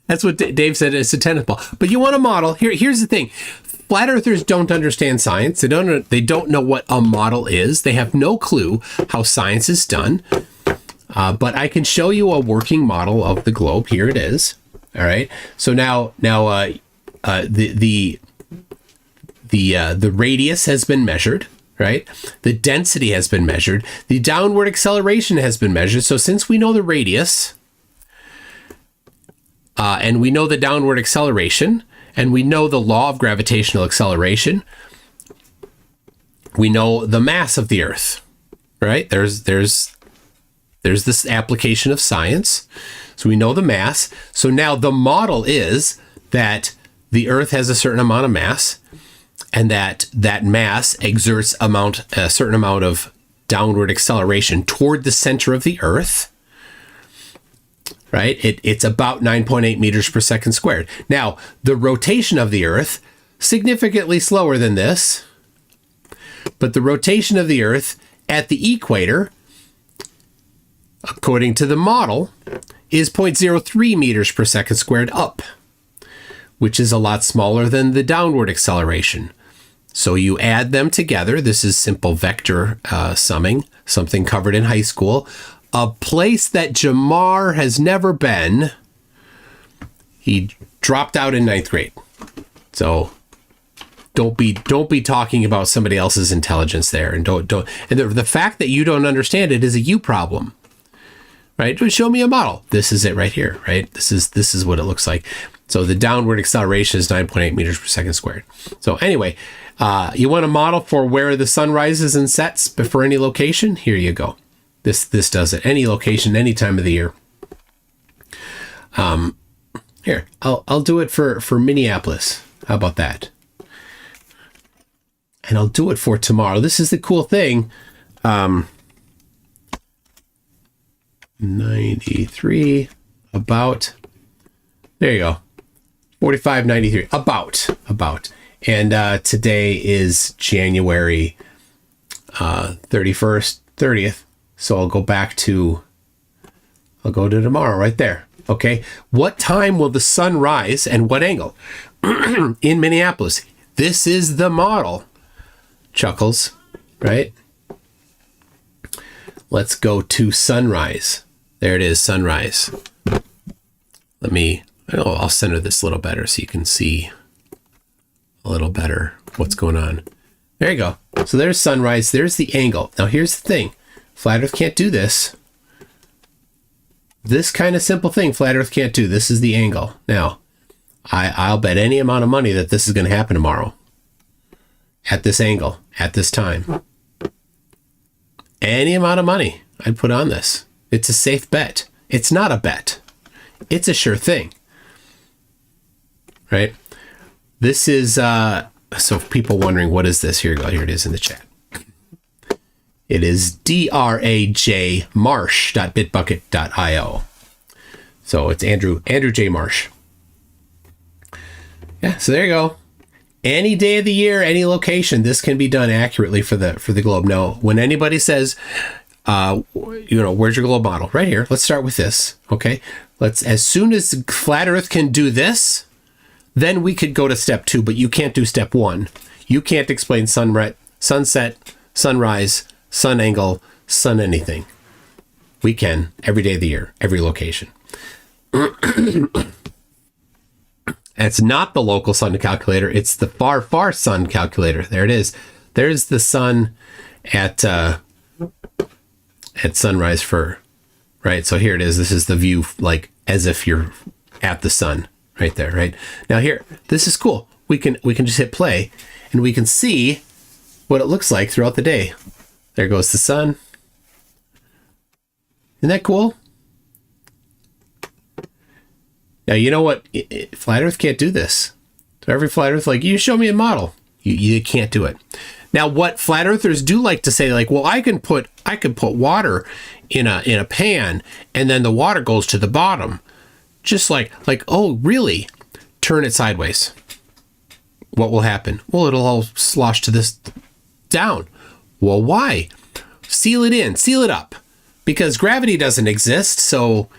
That's what Dave said. It's a tennis ball. But you want a model. Here's the thing. Flat earthers don't understand science. They don't know what a model is. They have no clue how science is done. But I can show you a working model of the globe. Here it is. All right. So now the radius has been measured. right? The density has been measured. The downward acceleration has been measured. So since we know the radius, and we know the downward acceleration, and we know the law of gravitational acceleration, we know the mass of the Earth, right? There's this application of science. So we know the mass. So now the model is that the Earth has a certain amount of mass, and that mass exerts a certain amount of downward acceleration toward the center of the Earth, right? It's about 9.8 meters per second squared. Now, the rotation of the Earth, significantly slower than this, but the rotation of the Earth at the equator, according to the model, is 0.03 meters per second squared up, which is a lot smaller than the downward acceleration. So you add them together. This is simple vector summing, something covered in high school. A place that Jamar has never been. He dropped out in 9th grade. So don't be talking about somebody else's intelligence there, and don't. And the fact that you don't understand it is a you problem, right? Just show me a model. This is it right here, right? This is what it looks like. So the downward acceleration is 9.8 meters per second squared. So anyway, you want a model for where the sun rises and sets before any location? Here you go. This does it. Any location, any time of the year. Here, I'll do it for Minneapolis. How about that? And I'll do it for tomorrow. This is the cool thing. 93 about. There you go. 45.93 about. And today is January 31st, 30th. So I'll go to tomorrow right there. Okay. What time will the sun rise and what angle? In Minneapolis. This is the model. Chuckles, right? Let's go to sunrise. There it is, sunrise. I'll center this a little better so you can see a little better what's going on. There you go. So there's sunrise. There's the angle. Now here's the thing. Flat Earth can't do this. This kind of simple thing, Flat Earth can't do. This is the angle. Now, I'll bet any amount of money that this is going to happen tomorrow. At this angle, at this time. Any amount of money I'd put on this. It's a safe bet. It's not a bet. It's a sure thing. Right? This is, so people wondering, what is this? Here you go. Here it is in the chat. It is drajmarsh.bitbucket.io. So it's Andrew J. Marsh. Yeah, so there you go. Any day of the year, any location, this can be done accurately for the globe. Now, when anybody says, where's your globe model? Right here. Let's start with this. Okay. As soon as Flat Earth can do this, then we could go to step 2, but you can't do step 1. You can't explain sunset, sunrise, sun angle, sun anything. We can every day of the year, every location. It's not the local sun calculator. It's the far, far sun calculator. There it is. There's the sun at sunrise right? So here it is. This is the view, like as if you're at the sun right there, right? Now here, this is cool. We can just hit play and we can see what it looks like throughout the day. There goes the sun. Isn't that cool? Now, you know what? Flat Earth can't do this. So every Flat Earth, like, you show me a model. You can't do it. Now, what Flat Earthers do like to say, like, well, I can put water in a pan, and then the water goes to the bottom. Just like, oh, really? Turn it sideways. What will happen? Well, it'll all slosh to this down. Well, why? Seal it in. Seal it up. Because gravity doesn't exist, so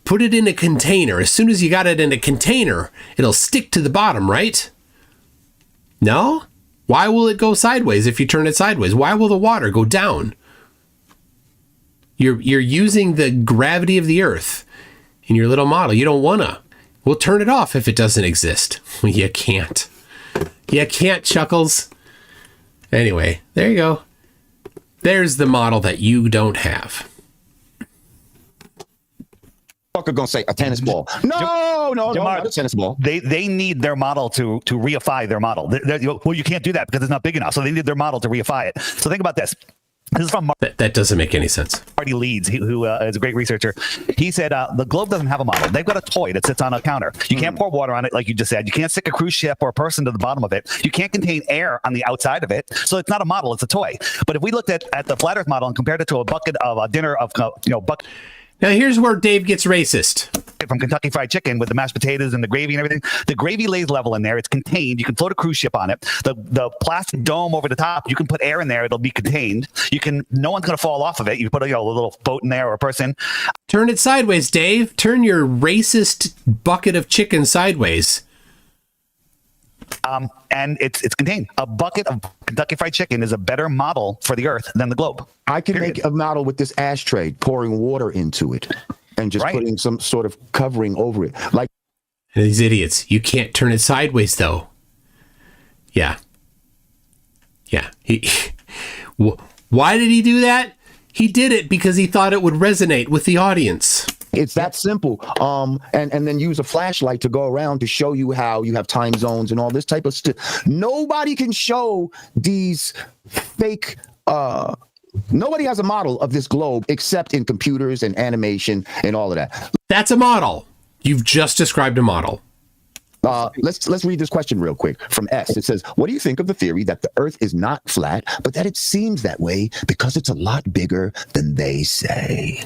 put it in a container. As soon as you got it in a container, it'll stick to the bottom, right? No? Why will it go sideways if you turn it sideways? Why will the water go down? You're using the gravity of the Earth in your little model. You don't wanna. We'll turn it off if it doesn't exist. Well, you can't. You can't, Chuckles. Anyway, there you go. There's the model that you don't have. Fucker gonna say a tennis ball. No, not a tennis ball. They need their model to reify their model. Well, you can't do that because it's not big enough. So they need their model to reify it. So think about this. This is from That doesn't make any sense. Marty Leeds, who is a great researcher. He said the globe doesn't have a model. They've got a toy that sits on a counter. You can't pour water on it, like you just said. You can't stick a cruise ship or a person to the bottom of it. You can't contain air on the outside of it. So it's not a model. It's a toy. But if we looked at the flat Earth model and compared it to a bucket of a dinner of bucket. Now here's where Dave gets racist. From Kentucky Fried Chicken with the mashed potatoes and the gravy and everything. The gravy lays level in there. It's contained. You can float a cruise ship on it. The plastic dome over the top, you can put air in there. It'll be contained. No one's going to fall off of it. You put a little boat in there or a person. Turn it sideways, Dave. Turn your racist bucket of chicken sideways. And it's contained. A bucket of Kentucky Fried Chicken is a better model for the Earth than the globe. I can make a model with this ashtray, pouring water into it and just putting some sort of covering over it. Like these idiots. You can't turn it sideways, though. Yeah. Why did he do that? He did it because he thought it would resonate with the audience. It's that simple. And then use a flashlight to go around to show you how you have time zones and all this type of stuff. Nobody can show these fake. Nobody has a model of this globe except in computers and animation and all of that. That's a model. You've just described a model. Let's read this question real quick from S. It says, what do you think of the theory that the Earth is not flat, but that it seems that way because it's a lot bigger than they say?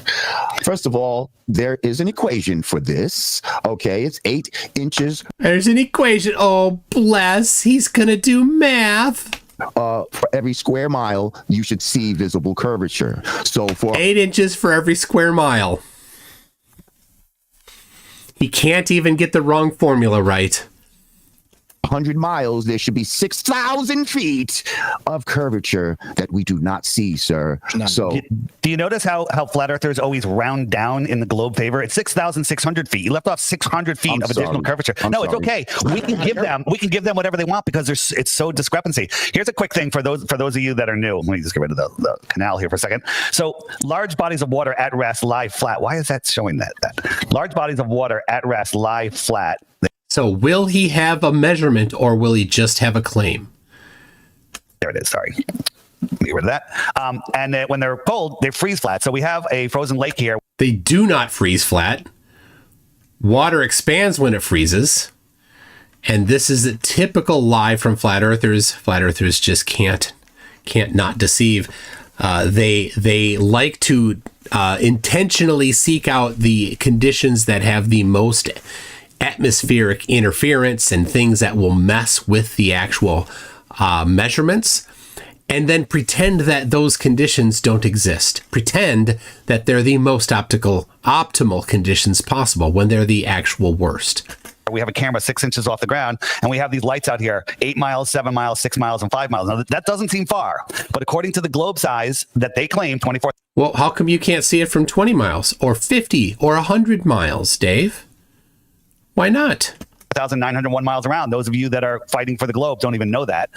First of all, there is an equation for this. Okay, it's 8 inches. There's an equation. Oh, bless. He's going to do math. For every square mile, you should see visible curvature. So for 8 inches for every square mile. He can't even get the wrong formula right. 100 miles, there should be 6,000 feet of curvature that we do not see, sir. So, do you notice how flat earthers always round down in the globe favor? It's 6,600 feet. You left off 600 feet of additional curvature. It's okay. We can give them whatever they want because it's so discrepancy. Here's a quick thing for those of you that are new. Let me just get rid of the canal here for a second. So large bodies of water at rest lie flat. Why is that showing that? Large bodies of water at rest lie flat. So will he have a measurement or will he just have a claim? There it is. Sorry. Get rid of that. And when they're cold, they freeze flat. So we have a frozen lake here. They do not freeze flat. Water expands when it freezes. And this is a typical lie from flat earthers. Flat earthers just can't not deceive. They like to intentionally seek out the conditions that have the most atmospheric interference and things that will mess with the actual measurements, and then pretend that those conditions don't exist. Pretend that they're the most optimal conditions possible when they're the actual worst. We have a camera 6 inches off the ground, and we have these lights out here, 8 miles, 7 miles, 6 miles, and 5 miles. Now, that doesn't seem far, but according to the globe size that they claim, 24... Well, how come you can't see it from 20 miles or 50 or 100 miles, Dave? Why not? 1,901 miles around. Those of you that are fighting for the globe don't even know that.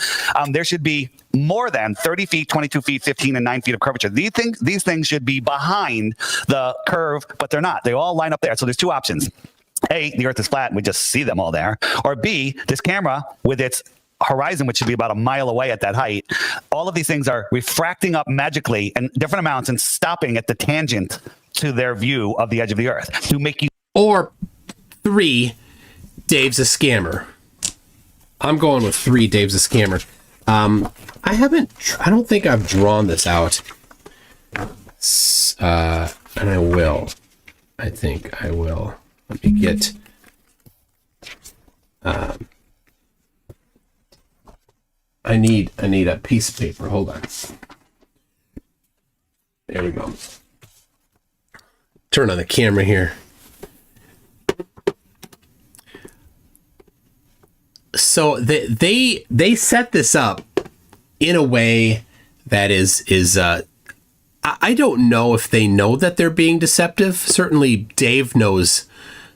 There should be more than 30 feet, 22 feet, 15, and 9 feet of curvature. These things should be behind the curve, but they're not. They all line up there. So there's two options. A, the Earth is flat and we just see them all there. Or B, this camera with its horizon, which should be about a mile away at that height, all of these things are refracting up magically in different amounts and stopping at the tangent to their view of the edge of the Earth to make you... Or 3, Dave's a scammer. I'm going with 3, Dave's a scammer. I don't think I've drawn this out. And I will. I think I will. Let me get... I need a piece of paper. Hold on. There we go. Turn on the camera here. So they set this up in a way that is I don't know if they know that they're being deceptive. Certainly Dave knows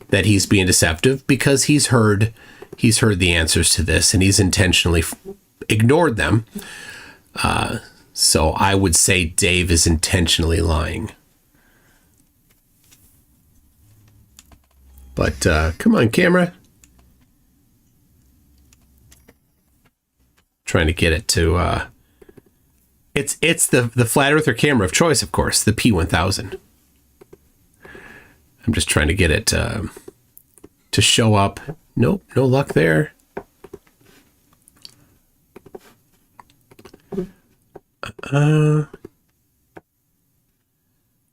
that he's being deceptive because he's heard the answers to this and he's intentionally ignored them. So I would say Dave is intentionally lying. But come on, camera. Trying to get it to... It's the flat earther camera of choice, of course, the P1000. I'm just trying to get it to show up. Nope, no luck there.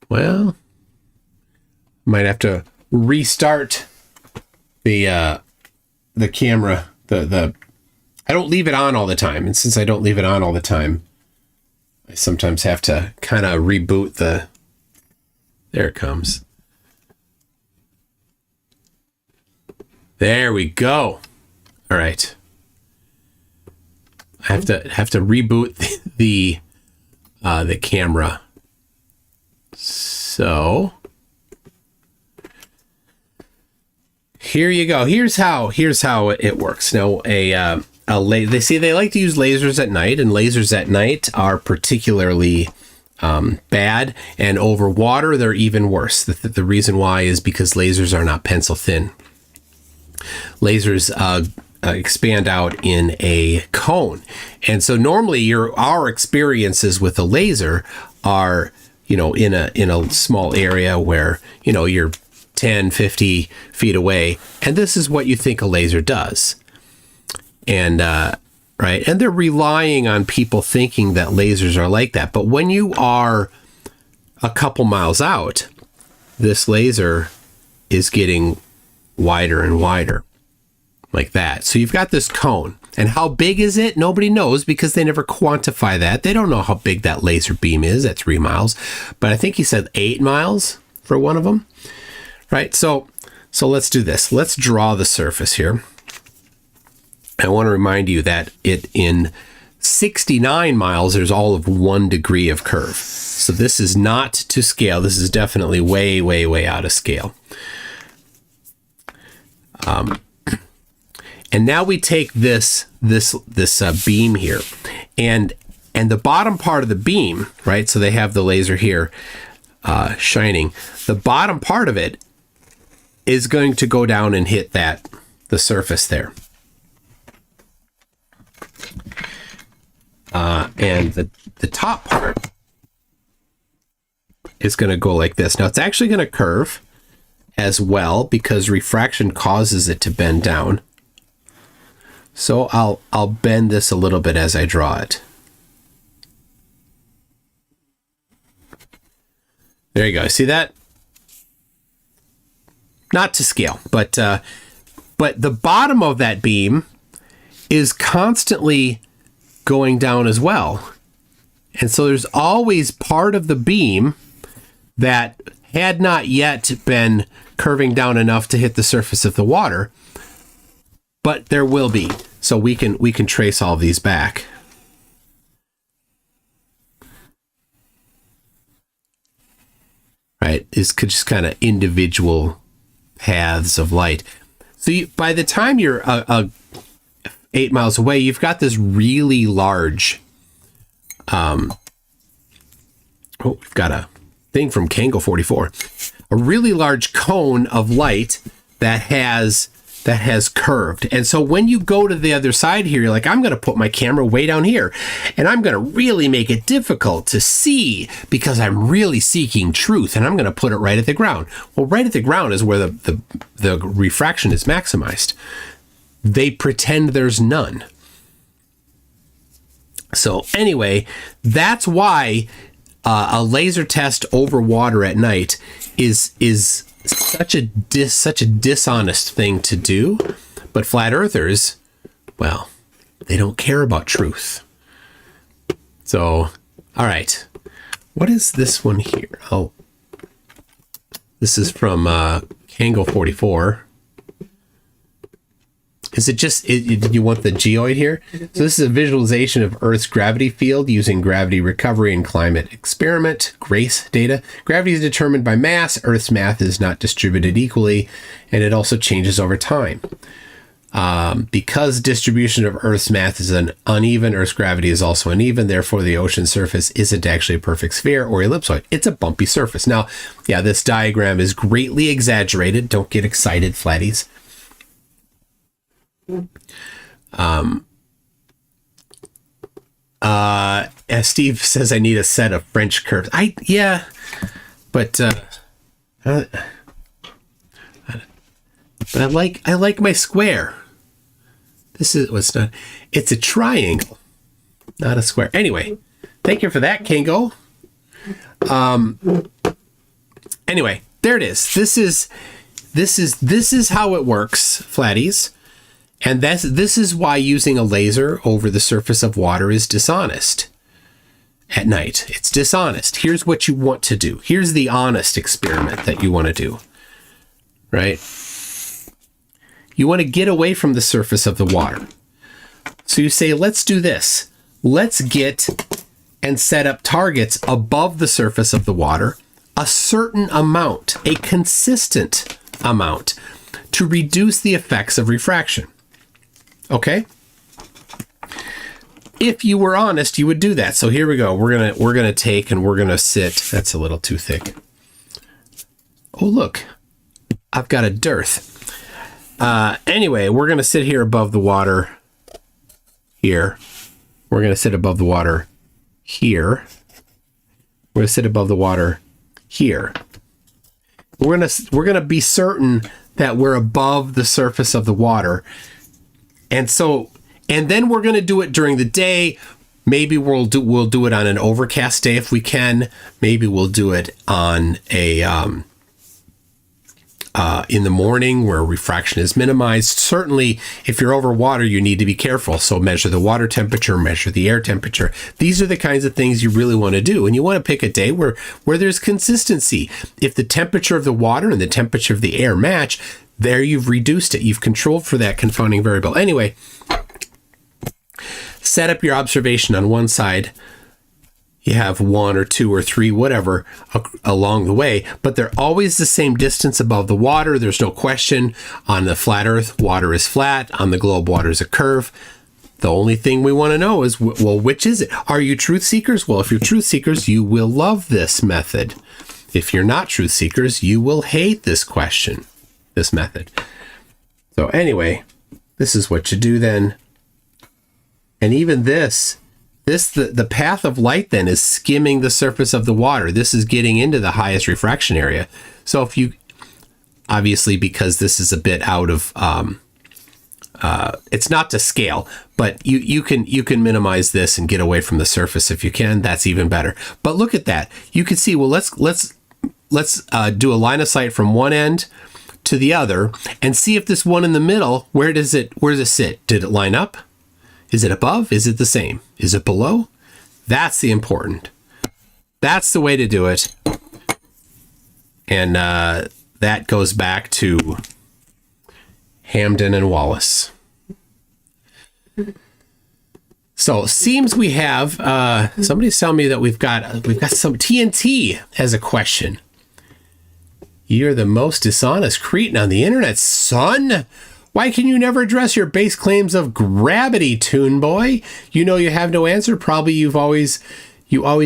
Well, might have to restart the camera. I don't leave it on all the time, and since I don't leave it on all the time, I sometimes have to kind of reboot the... There it comes. There we go. All right. I have to reboot the camera. So here you go. Here's how it works. Now they say they like to use lasers at night, and lasers at night are particularly bad, and over water they're even worse. The reason why is because lasers are not pencil thin. Lasers expand out in a cone, and so normally our experiences with a laser are, in a small area where you're 10, 50 feet away, and this is what you think a laser does. And right, and they're relying on people thinking that lasers are like that. But when you are a couple miles out, this laser is getting wider and wider, like that. So you've got this cone, and how big is it? Nobody knows, because they never quantify that. They don't know how big that laser beam is at 3 miles, but I think he said 8 miles for one of them, right? So let's do this. Let's draw the surface here. I want to remind you that in 69 miles, there's all of 1 degree of curve. So this is not to scale. This is definitely way, way, way out of scale. And now we take this beam here, and the bottom part of the beam, right? So they have the laser here shining. The bottom part of it is going to go down and hit the surface there. And the top part is going to go like this. Now it's actually going to curve as well, because refraction causes it to bend down. So I'll bend this a little bit as I draw it. There you go. See that? Not to scale, but the bottom of that beam is constantly going down as well. And so there's always part of the beam that had not yet been curving down enough to hit the surface of the water, but there will be. So we can trace all of these back. Right? It's just kind of individual paths of light. So by the time you're 8 miles away, you've got this really large... we've got a thing from Kango 44. A really large cone of light that has curved. And so when you go to the other side here, you're like, I'm going to put my camera way down here, and I'm going to really make it difficult to see, because I'm really seeking truth, and I'm going to put it right at the ground. Well, right at the ground is where the refraction is maximized. They pretend there's none. So anyway, that's why a laser test over water at night is such a dishonest thing to do. But flat earthers, well, they don't care about truth. So, all right, what is this one here? Oh, this is from Kango 44. Is it just, did you want the geoid here? So this is a visualization of Earth's gravity field using gravity recovery and climate experiment, GRACE data. Gravity is determined by mass. Earth's mass is not distributed equally, and it also changes over time. Because distribution of Earth's mass is uneven, Earth's gravity is also uneven. Therefore, the ocean surface isn't actually a perfect sphere or ellipsoid. It's a bumpy surface. Now, yeah, this diagram is greatly exaggerated. Don't get excited, flatties. As Steve says, I need a set of French curves. But I like my square. This is what's not. It's a triangle, not a square. Anyway, thank you for that, Kingo. Anyway, there it is. This is how it works, flatties. And this is why using a laser over the surface of water is dishonest at night. It's dishonest. Here's what you want to do. Here's the honest experiment that you want to do, right? You want to get away from the surface of the water. So you say, let's do this. Let's get and set up targets above the surface of the water, a certain amount, a consistent amount, to reduce the effects of refraction. Okay? If you were honest, you would do that. So here we go. We're gonna take and we're gonna sit. That's a little too thick. Oh look, I've got a dearth. Anyway, we're gonna sit here above the water. Here, we're gonna sit above the water. Here, we're gonna sit above the water. Here, we're gonna be certain that we're above the surface of the water. And then we're going to do it during the day. Maybe we'll do it on an overcast day if we can. Maybe we'll do it on a in the morning where refraction is minimized. Certainly, if you're over water, you need to be careful. So measure the water temperature, measure the air temperature. These are the kinds of things you really want to do. And you want to pick a day where there's consistency. If the temperature of the water and the temperature of the air match, there you've reduced it. You've controlled for that confounding variable. Anyway, set up your observation on one side. You have 1 or 2 or 3, whatever, along the way, but they're always the same distance above the water. There's no question. On the flat Earth, water is flat. On the globe, water is a curve. The only thing we want to know is, well, which is it? Are you truth seekers? Well, if you're truth seekers, you will love this method. If you're not truth seekers, you will hate this question, this method. So anyway, this is what you do then. And even the path of light then is skimming the surface of the water. This is getting into the highest refraction area. So if you, obviously, because this is a bit out of, it's not to scale, but you can minimize this and get away from the surface if you can. That's even better. But look at that. You can see, well, let's do a line of sight from one end to the other and see if this one in the middle, where does it sit? Did it line up? Is it above? Is it the same? Is it below? That's the important. That's the way to do it. And that goes back to Hamden and Wallace. So seems we have somebody's telling me that we've got some TNT as a question. You're the most dishonest cretin on the internet, son. Why can you never address your base claims of gravity, Toon Boy? You know you have no answer. Probably you always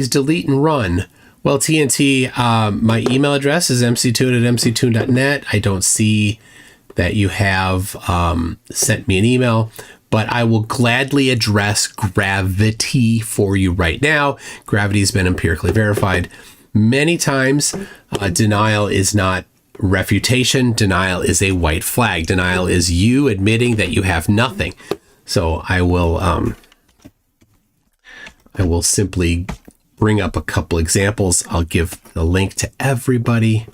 delete and run. Well, TNT, my email address is mctoon@mctoon.net. I don't see that you have sent me an email, but I will gladly address gravity for you right now. Gravity has been empirically verified many times. Denial is not refutation. Denial is a white flag. Denial is you admitting that you have nothing. So I will simply bring up a couple examples. I'll give the link to everybody.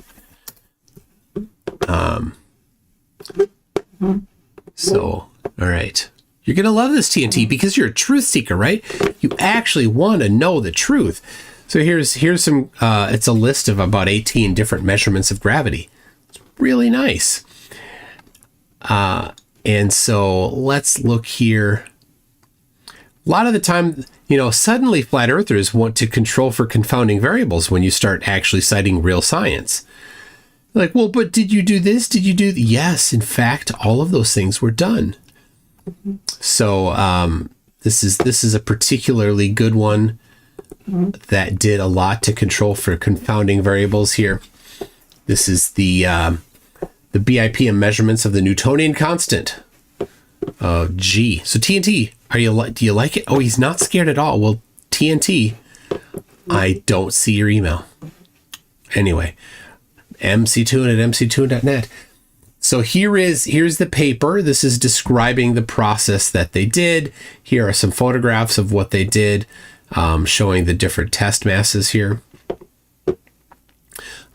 So, all right. You're going to love this, TNT, because you're a truth seeker, right? You actually want to know the truth. So here's some, it's a list of about 18 different measurements of gravity. It's really nice. And so let's look here. A lot of the time, suddenly flat earthers want to control for confounding variables when you start actually citing real science. Like, well, but did you do this? Did you do? Yes, in fact, all of those things were done. So this is a particularly good one that did a lot to control for confounding variables here. This is the BIPM measurements of the Newtonian constant of G. So TNT, do you like it? Oh, he's not scared at all. Well, TNT, I don't see your email. Anyway, MCToon at mctoon.net. So here's the paper. This is describing the process that they did. Here are some photographs of what they did, showing the different test masses here.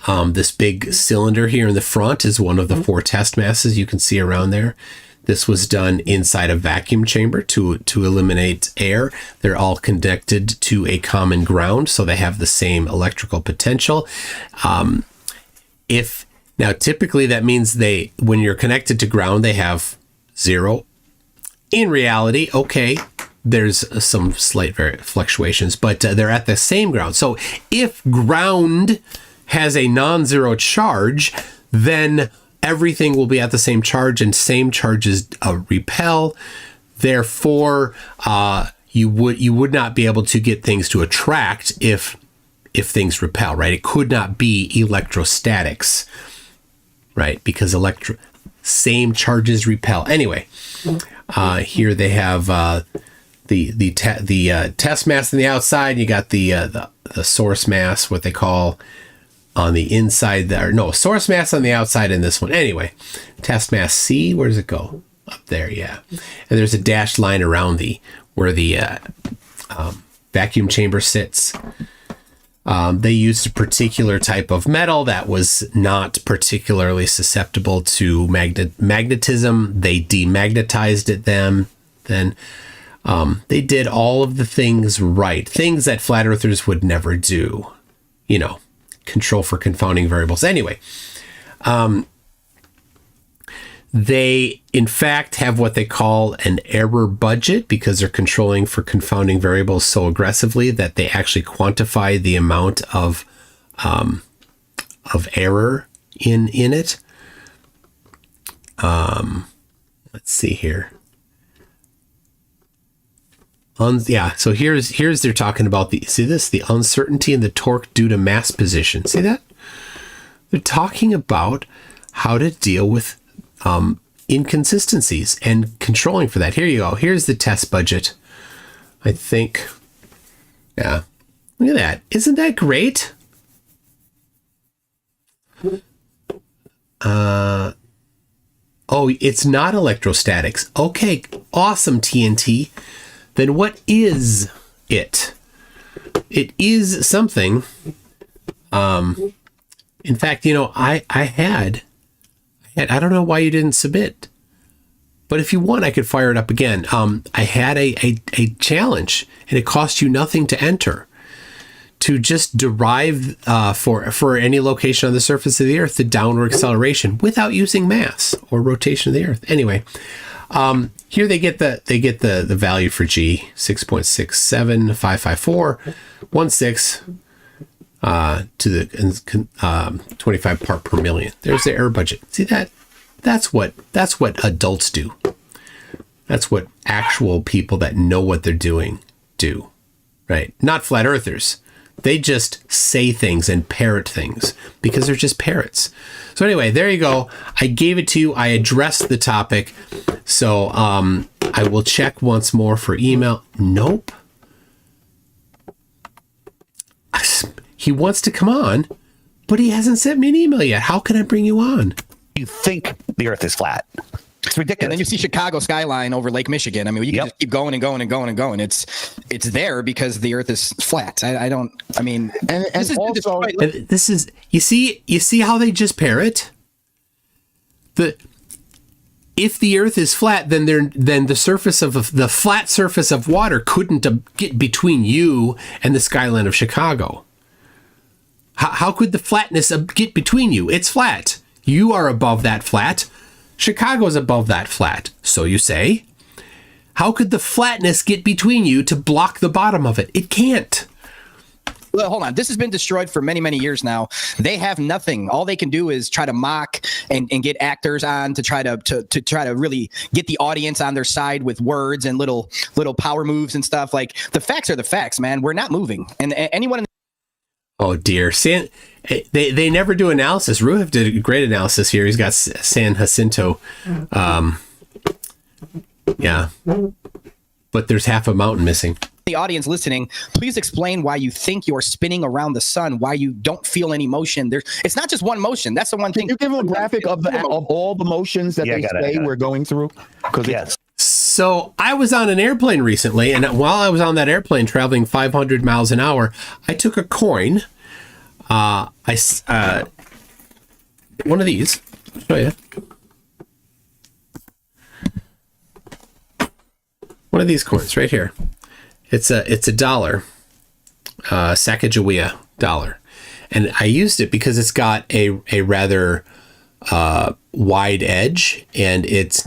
This big cylinder here in the front is one of the 4 test masses you can see around there. This was done inside a vacuum chamber to eliminate air. They're all connected to a common ground, so they have the same electrical potential. Now, typically that means when you're connected to ground, they have 0. In reality, okay, there's some slight fluctuations, but they're at the same ground. So if ground has a non-zero charge, then everything will be at the same charge, and same charges repel. Therefore, you would not be able to get things to attract if things repel, right? It could not be electrostatics, right? Because same charges repel. Anyway, here they have the test mass on the outside. You got the source mass, what they call, on the inside there. No, source mass on the outside in this one. Anyway, test mass C, where does it go? Up there, yeah. And there's a dashed line around where the vacuum chamber sits. They used a particular type of metal that was not particularly susceptible to magnetism. They demagnetized it then. They did all of the things right. Things that flat earthers would never do. Control for confounding variables. Anyway, they in fact have what they call an error budget, because they're controlling for confounding variables so aggressively that they actually quantify the amount of error in it. Let's see here. So here's they're talking about the uncertainty in the torque due to mass position. See that? They're talking about how to deal with inconsistencies and controlling for that. Here you go. Here's the test budget. I think. Yeah. Look at that. Isn't that great? Oh, it's not electrostatics. Okay, awesome, TNT. Then what is it? It is something. In fact, I don't know why you didn't submit, but if you want, I could fire it up again. I had a challenge, and it cost you nothing to enter, to just derive for any location on the surface of the Earth the downward acceleration without using mass or rotation of the Earth. Anyway. Here they get the value for G, 6.6755416 to the 25 part per million. There's the error budget. See that? That's what adults do. That's what actual people that know what they're doing do, right? Not flat earthers. They just say things and parrot things because they're just parrots. So anyway, there you go. I gave it to you. I addressed the topic. So I will check once more for email. Nope. He wants to come on, but he hasn't sent me an email yet. How can I bring you on? You think the Earth is flat. It's ridiculous. And then you see Chicago skyline over Lake Michigan. I mean, you can just keep going and going and going and going. It's there because the Earth is flat. You see how they just parrot? If the Earth is flat, then the surface of the flat surface of water couldn't get between you and the skyline of Chicago. How could the flatness get between you? It's flat. You are above that flat. Chicago's above that flat. So you say, how could the flatness get between you to block the bottom of it? It can't. Well, hold on. This has been destroyed for many, many years now. They have nothing. All they can do is try to mock and get actors on to try to really get the audience on their side with words and little power moves and stuff. Like, the facts are the facts, man. We're not moving. And anyone. Oh dear, they never do analysis. Ruhiv did a great analysis here. He's got San Jacinto. Yeah, but there's half a mountain missing. The audience listening, please explain why you think you're spinning around the sun, why you don't feel any motion. It's not just one motion. That's the one thing. Can you give them a graphic of all the motions that they say we're going through? Yes. So I was on an airplane recently, and while I was on that airplane traveling 500 miles an hour, I took a coin. One of these. I'll show you. One of these coins right here. It's a dollar, Sacagawea dollar, and I used it because it's got a rather wide edge, and it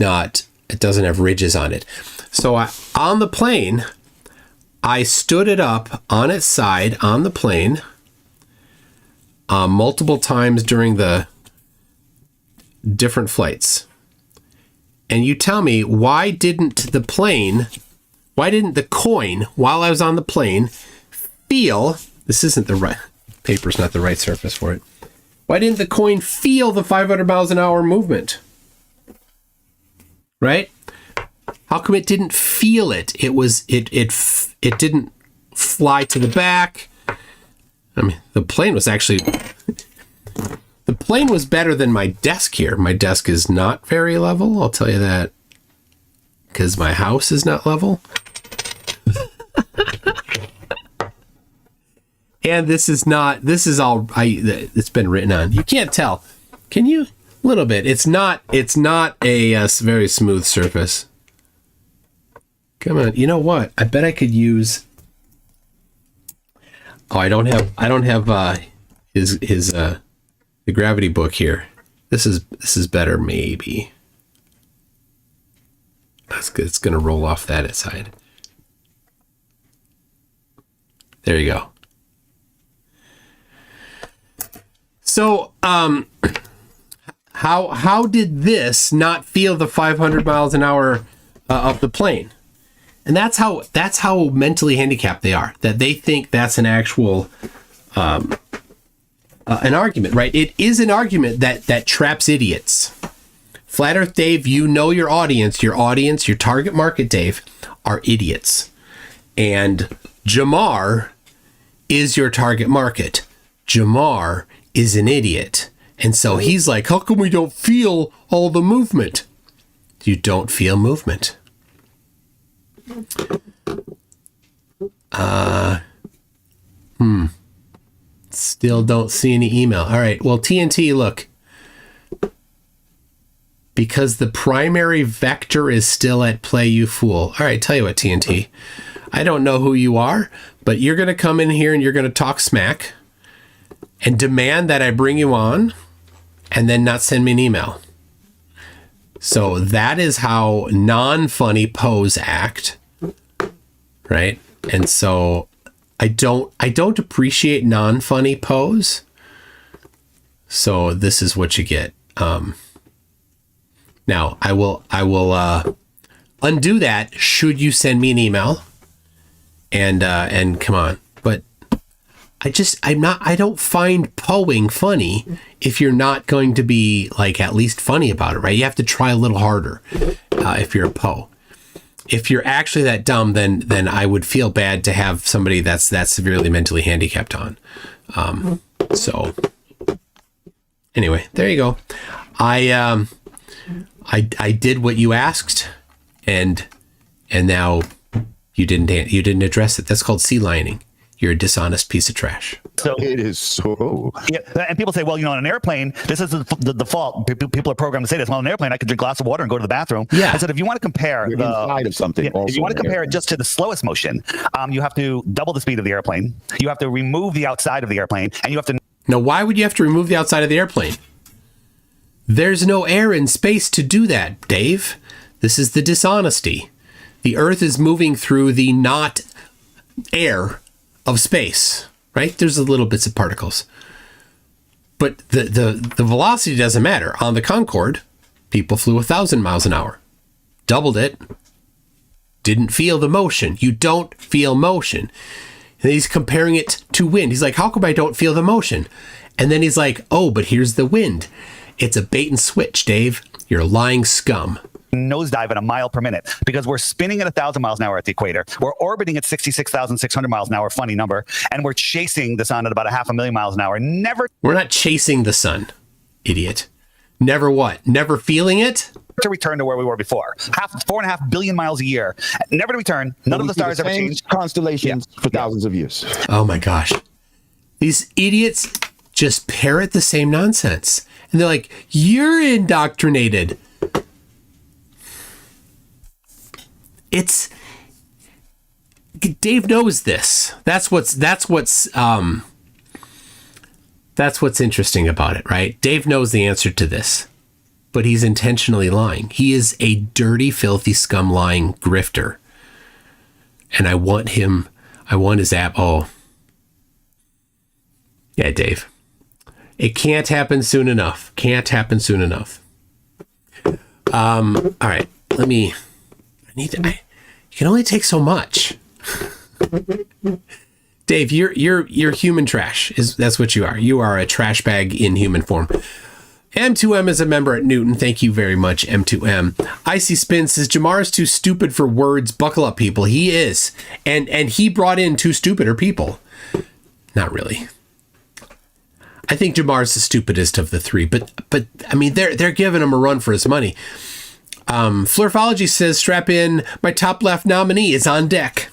doesn't have ridges on it. So on the plane, I stood it up on its side on the plane multiple times during the different flights. And you tell me, why didn't the coin, while I was on the plane, feel, this isn't the right, paper's not the right surface for it. Why didn't the coin feel the 500 miles an hour movement? Right? How come it didn't feel it? It didn't fly to the back. I mean, the plane was better than my desk here. My desk is not very level, I'll tell you that, because my house is not level. And it's been written on. You can't tell. Can you? A little bit. It's not a very smooth surface. Come on. You know what? I bet I could use. Oh, I don't have his the gravity book here. This is better, maybe. That's good. It's gonna roll off that side. There you go. So, how did this not feel the 500 miles an hour of the plane? And that's how mentally handicapped they are. That they think that's an actual an argument, right? It is an argument that traps idiots. Flat Earth Dave, you know your audience, your target market, Dave, are idiots. And Jamar is your target market. Jamar is an idiot. And so he's like, how come we don't feel all the movement? You don't feel movement. Still don't see any email. All right. Well, TNT, look. Because the primary vector is still at play, you fool. All right, tell you what, TNT. I don't know who you are, but you're going to come in here and you're going to talk smack and demand that I bring you on and then not send me an email. So that is how non-funny Poes act, right? And so I don't appreciate non-funny Poes. So this is what you get. Now I will undo that should you send me an email and come on. But I don't find poing funny if you're not going to be like at least funny about it, right? You have to try a little harder if you're a Poe. If you're actually that dumb, then I would feel bad to have somebody that's that severely mentally handicapped on. So anyway, there you go. I did what you asked, and now you didn't address it. That's called sea lining. You're a dishonest piece of trash. So It is so. yeah, and people say, well, on an airplane, this is the default. People are programmed to say this. Well, on an airplane, I could drink a glass of water and go to the bathroom. Yeah. I said, if you want to compare You're inside of something. if you want to compare it just to the slowest motion, you have to double the speed of the airplane. You have to remove the outside of the airplane, and you have to. Now, why would you have to remove the outside of the airplane? There's no air in space to do that, Dave. This is the dishonesty. The Earth is moving through the not air of space, right? There's a little bits of particles. But the velocity doesn't matter. On the Concorde, people flew 1,000 miles an hour. Doubled it. Didn't feel the motion. You don't feel motion. And he's comparing it to wind. He's like, how come I don't feel the motion? And then he's like, oh, but here's the wind. It's a bait and switch, Dave. You're lying scum. Nosedive at a mile per minute because we're spinning at 1,000 miles an hour at the equator. We're orbiting at 66,600 miles an hour, funny number, and we're chasing the sun at about 500,000 miles an hour. We're not chasing the sun, idiot. Never what? Never feeling it? To return to where we were before. 4.5 billion miles a year. Never to return. None of the stars ever changed. Constellations for thousands of years. Oh my gosh. These idiots just parrot the same nonsense. And they're like, you're indoctrinated. Dave knows this. That's what's interesting about it, right? Dave knows the answer to this, but he's intentionally lying. He is a dirty, filthy, scum lying grifter. And I want his app. Oh. Yeah, Dave. It can't happen soon enough. Can't happen soon enough. All right. You can only take so much. Dave, you're human trash. That's what you are. You are a trash bag in human form. M2M is a member at Newton. Thank you very much, M2M. Icy Spin says Jamar is too stupid for words. Buckle up, people. He is, and he brought in two stupider people. Not really. I think Jamar's the stupidest of the three, but I mean they're giving him a run for his money. Flurfology says, strap in, my top left nominee is on deck.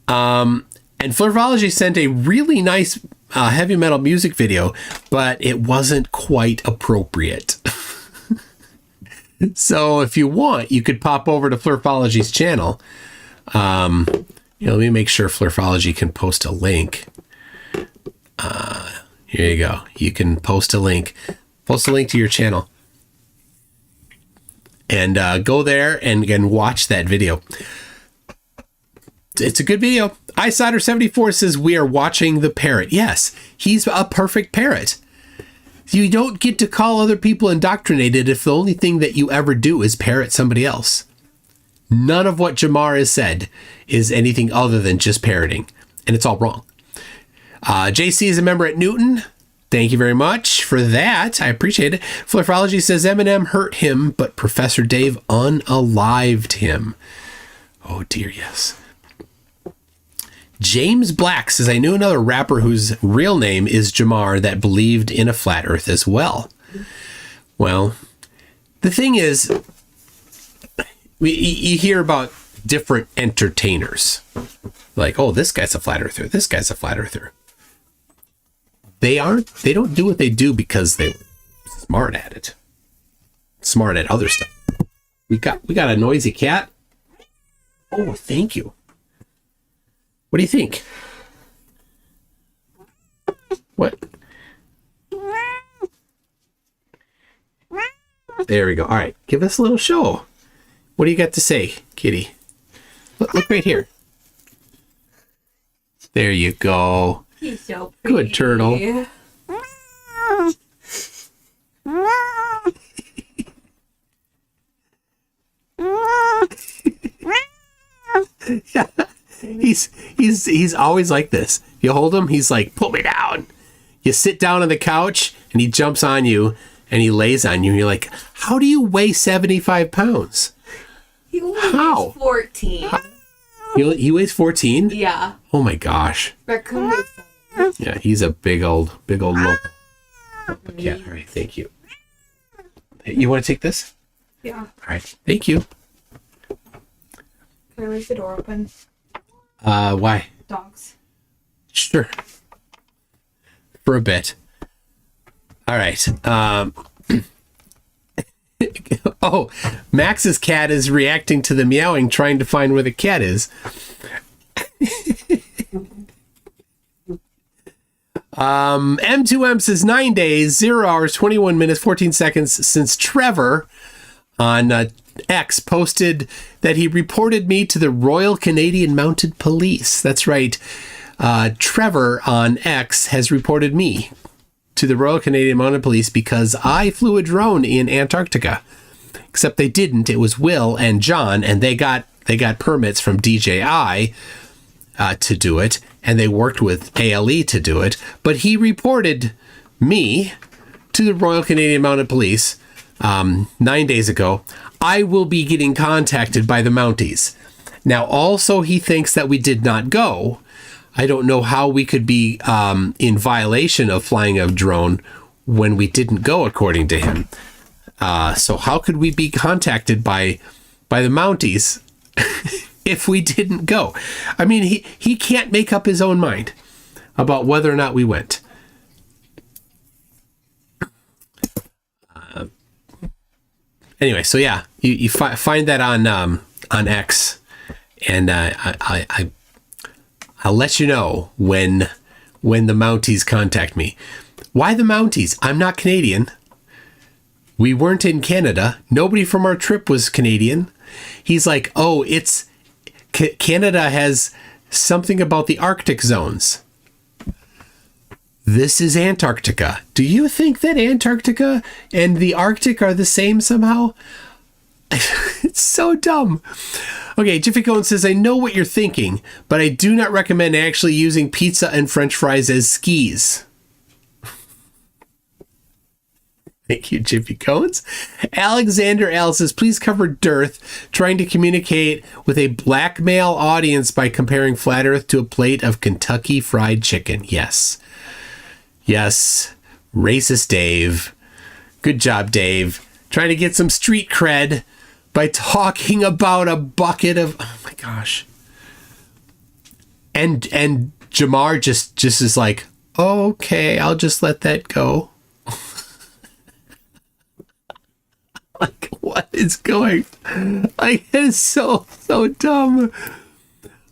And Flurfology sent a really nice heavy metal music video, but it wasn't quite appropriate. So if you want, you could pop over to Flurfology's channel. Let me make sure Flurfology can post a link. Here you go. You can post a link to your channel. And go there and watch that video. It's a good video. iSolder74 says we are watching the parrot. Yes, he's a perfect parrot. You don't get to call other people indoctrinated if the only thing that you ever do is parrot somebody else. None of what Jamar has said is anything other than just parroting. And it's all wrong. JC is a member at Newton. Thank you very much for that. I appreciate it. Flurfology says Eminem hurt him, but Professor Dave unalived him. Oh dear, yes. James Black says, I knew another rapper whose real name is Jamar that believed in a flat earth as well. Well, the thing is, you hear about different entertainers. Like, oh, this guy's a flat earther. This guy's a flat earther. They don't do what they do because they're smart at it. Smart at other stuff. We got a noisy cat. Oh, thank you. What do you think? What? There we go. All right. Give us a little show. What do you got to say, kitty? Look right here. There you go. He's so pretty. Good turtle. Yeah, he's always like this. You hold him, he's like, put me down. You sit down on the couch and he jumps on you and he lays on you. And you're like, how do you weigh 75 pounds? He only weighs 14. He weighs 14? Yeah. Oh my gosh. Raccoon weighs 7. Yeah, he's a big old local cat. All right, thank you. You want to take this? Yeah. All right, thank you. Can I leave the door open? Why? Dogs. Sure. For a bit. All right. Oh, Max's cat is reacting to the meowing, trying to find where the cat is. M2M says 9 days, 0 hours, 21 minutes, 14 seconds since Trevor on X posted that he reported me to the Royal Canadian Mounted Police. That's right. Trevor on X has reported me to the Royal Canadian Mounted Police because I flew a drone in Antarctica. Except they didn't. It was Will and John, and they got permits from DJI to do it, and they worked with ALE to do it. But he reported me to the Royal Canadian Mounted Police 9 days ago. I will be getting contacted by the Mounties. Now, also, he thinks that we did not go. I don't know how we could be in violation of flying a drone when we didn't go, according to him. So how could we be contacted by the Mounties if we didn't go? I mean, he can't make up his own mind about whether or not we went. Anyway, so yeah, you find that on X, and I'll let you know when the Mounties contact me. Why the Mounties? I'm not Canadian. We weren't in Canada. Nobody from our trip was Canadian. He's like, oh, it's Canada has something about the Arctic zones. This is Antarctica. Do you think that Antarctica and the Arctic are the same somehow? It's so dumb. Okay, Jiffy Cone says, I know what you're thinking, but I do not recommend actually using pizza and French fries as skis. Thank you, Jiffy Cones. Alexander L says, please cover Dearth, trying to communicate with a blackmail audience by comparing Flat Earth to a plate of Kentucky Fried Chicken. Yes. Yes. Racist Dave. Good job, Dave. Trying to get some street cred by talking about a bucket of... Oh, my gosh. And Jamar just is like, okay, I'll just let that go. Like, what is going? Like, it's so dumb.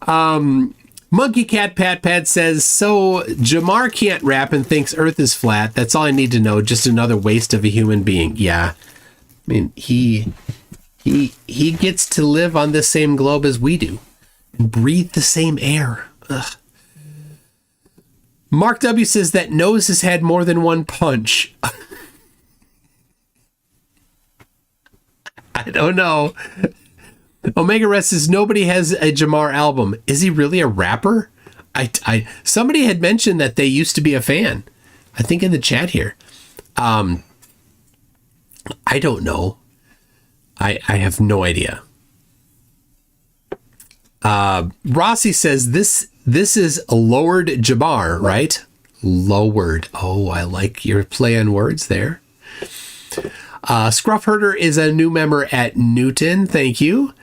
Monkey Cat Pat Pat says, so Jamar can't rap and thinks Earth is flat. That's all I need to know. Just another waste of a human being. Yeah. I mean, he gets to live on the same globe as we do and breathe the same air. Ugh. Mark W says that nose has had more than one punch. I don't know. Omega Rest says nobody has a Jamar album. Is he really a rapper? Somebody had mentioned that they used to be a fan. I think in the chat here. I don't know. I have no idea. Rossi says this is a lowered Jamar, right? Lowered. Oh, I like your play on words there. Scruff Herder is a new member at Newton. Thank you.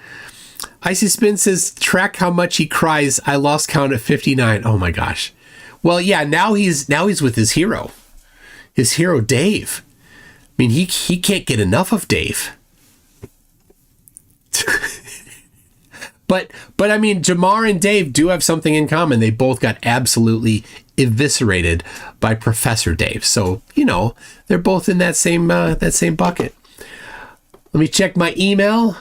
Icy Spin says, track how much he cries. I lost count at 59. Oh my gosh. Well, yeah, now he's with his hero Dave. I mean, he can't get enough of Dave. But I mean, Jamar and Dave do have something in common. They both got absolutely eviscerated by Professor Dave. So, you know, they're both in that same bucket. Let me check my email.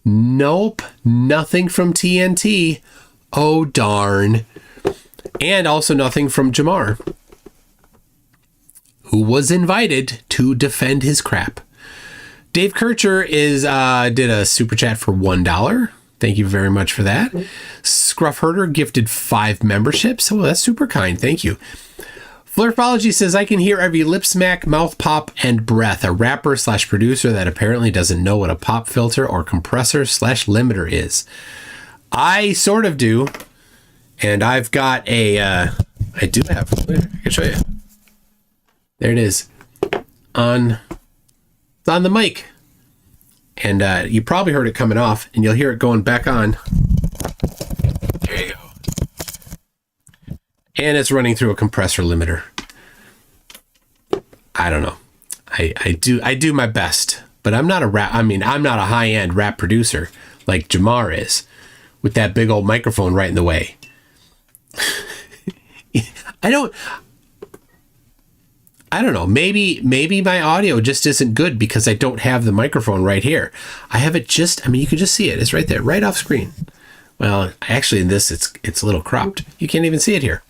Nope, nothing from TNT. Oh, darn. And also nothing from Jamar, who was invited to defend his crap. Dave Kircher did a super chat for $1. Thank you very much for that. Scruff Herder gifted 5 memberships. Oh, that's super kind. Thank you. Flirtology says, I can hear every lip smack, mouth pop, and breath. A rapper / producer that apparently doesn't know what a pop filter or compressor / limiter is. I sort of do. And I've got I do have, I can show you. There it is. It's on the mic. And you probably heard it coming off, and you'll hear it going back on. There you go. And it's running through a compressor limiter. I don't know. I do my best, but I'm not I'm not a high-end rap producer like Jamar is, with that big old microphone right in the way. I don't know. Maybe my audio just isn't good because I don't have the microphone right here. I have it you can just see it. It's right there, right off screen. Well, actually in this, it's a little cropped. You can't even see it here.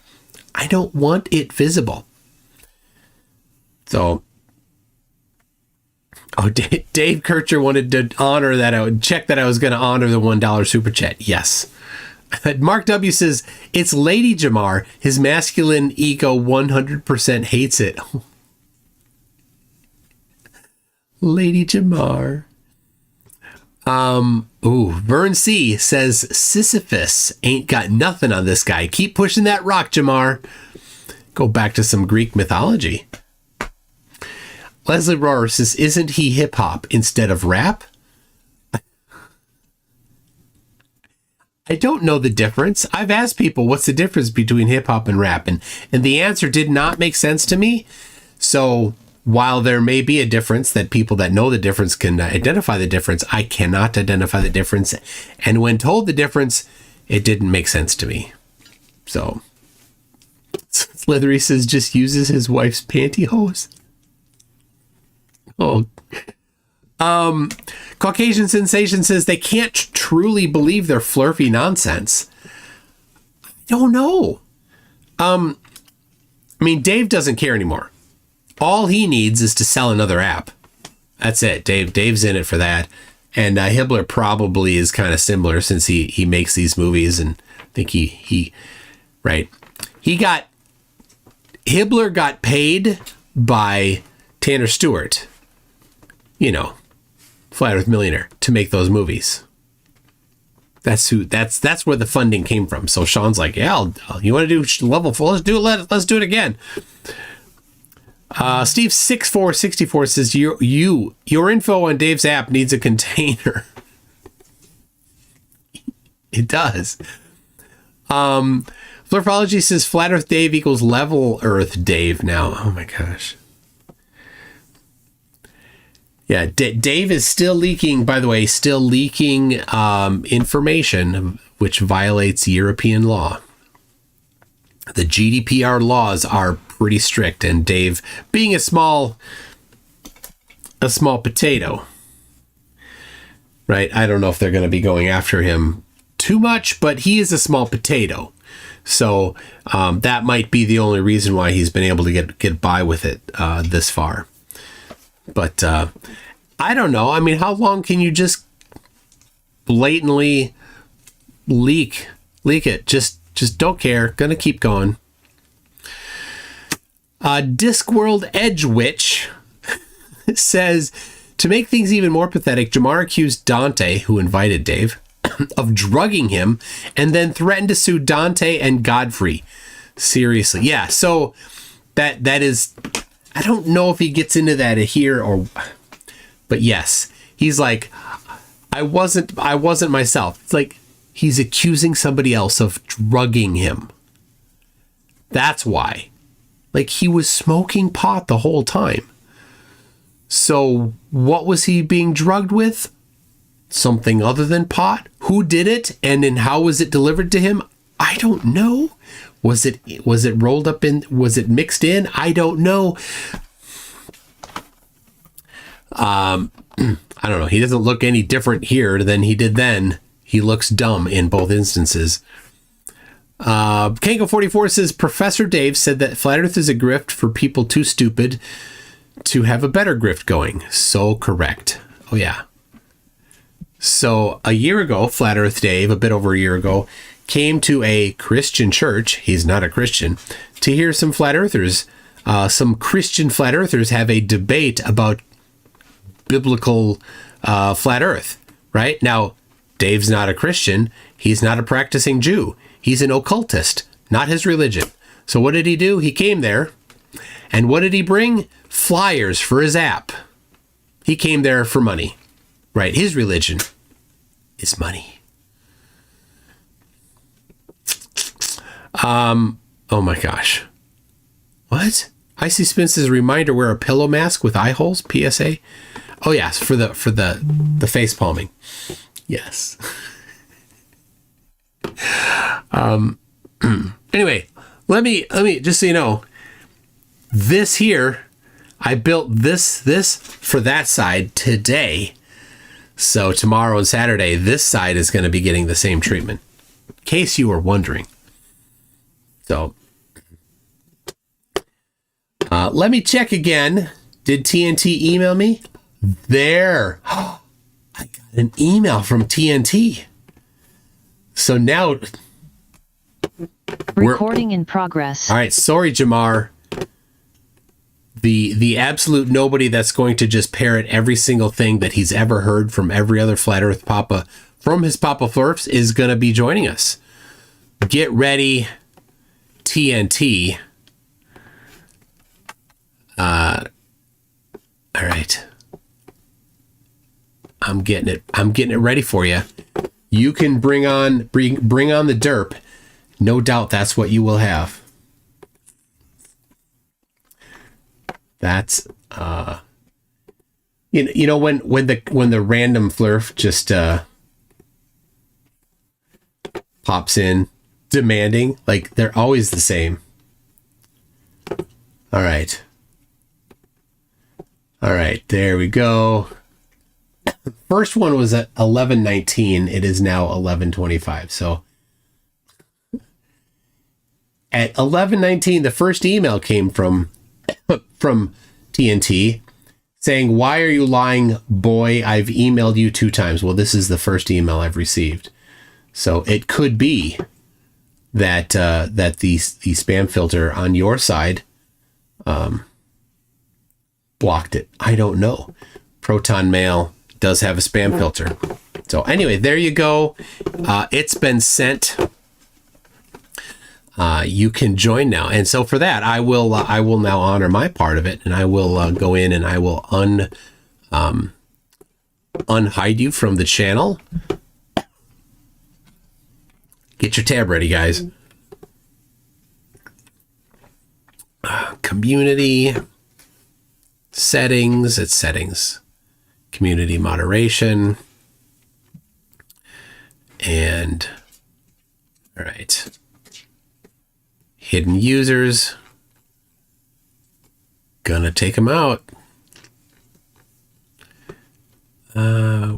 I don't want it visible. So, Dave Kircher wanted to honor that. I would check that I was going to honor the $1 super chat. Yes. Mark W says, it's Lady Jamar. His masculine ego 100% hates it. Lady Jamar. Vern C says Sisyphus ain't got nothing on this guy. Keep pushing that rock, Jamar. Go back to some Greek mythology. Leslie Rohrer says, isn't he hip hop instead of rap? I don't know the difference. I've asked people what's the difference between hip hop and rap, and the answer did not make sense to me. So while there may be a difference that people that know the difference can identify the difference, I cannot identify the difference. And when told the difference, it didn't make sense to me. So Slithery says just uses his wife's pantyhose. Oh. Caucasian Sensation says they can't truly believe their flurfy nonsense. I don't know. I mean, Dave doesn't care anymore. All he needs is to sell another app. That's it. Dave's in it for that. And Hibbler probably is kind of similar since he makes these movies, and I think Hibbler got paid by Tanner Stewart, Flat Earth Millionaire, to make those movies. That's where the funding came from. So Sean's like, yeah, you want to do level 4? Let's do it. Let's do it again. Steve 6464 says your info on Dave's app needs a container. It does. Flurfology says Flat Earth Dave equals Level Earth Dave now. Oh my gosh. Yeah, Dave is still leaking, by the way, information which violates European law. The GDPR laws are pretty strict, and Dave, being a small potato, right? I don't know if they're going to be going after him too much, but he is a small potato. So that might be the only reason why he's been able to get by with it this far. But I don't know. I mean, how long can you just blatantly leak it? Just don't care. Gonna keep going. Discworld Edge Witch says, to make things even more pathetic, Jamar accused Dante, who invited Dave, of drugging him, and then threatened to sue Dante and Godfrey. Seriously. Yeah, so that is, I don't know if he gets into that here but yes, he's like, I wasn't myself. It's like he's accusing somebody else of drugging him. That's why. Like, he was smoking pot the whole time. So what was he being drugged with? Something other than pot? Who did it? And then how was it delivered to him? I don't know. Was it rolled up in? Was it mixed in? I don't know. I don't know. He doesn't look any different here than he did then. He looks dumb in both instances. Kango44 says, Professor Dave said that Flat Earth is a grift for people too stupid to have a better grift going. So correct. Oh, yeah. So a year ago, Flat Earth Dave, a bit over a year ago, came to a Christian church. He's not a Christian. To hear some Flat Earthers, some Christian Flat Earthers have a debate about biblical Flat Earth, right? Now, Dave's not a Christian. He's not a practicing Jew. He's an occultist, not his religion. So what did he do? He came there, and what did he bring? Flyers for his app. He came there for money, right? His religion is money. Oh my gosh. What? Icy Spin says, reminder, wear a pillow mask with eye holes, PSA. Oh yes, for the face palming. Yes. Anyway, let me just so you know, this here, I built this for that side today. So tomorrow and Saturday, this side is going to be getting the same treatment. case you were wondering. So, let me check again. Did TNT email me? There. I got an email from TNT. So now... Recording in progress. All right, sorry, Jamar. The absolute nobody that's going to just parrot every single thing that he's ever heard from every other Flat Earth Papa from his Papa Flurfs is going to be joining us. Get ready, TNT. All right. I'm getting it ready for you. You can bring on the derp. No doubt that's what you will have. That's you know when the random flurf just pops in demanding, like they're always the same. All right, there we go. First one was at 11:19. It is now 11:25. So at 11:19, the first email came from TNT saying, "Why are you lying, boy? I've emailed you 2 times." Well, this is the first email I've received, so it could be that that the spam filter on your side blocked it. I don't know. Proton Mail does have a spam filter. So anyway, there you go. It's been sent. You can join now. And so for that, I will now honor my part of it, and I will go in and I will unhide you from the channel. Get your tab ready, guys. Community settings. It's settings. Community moderation. And all right. Hidden users. Gonna take them out.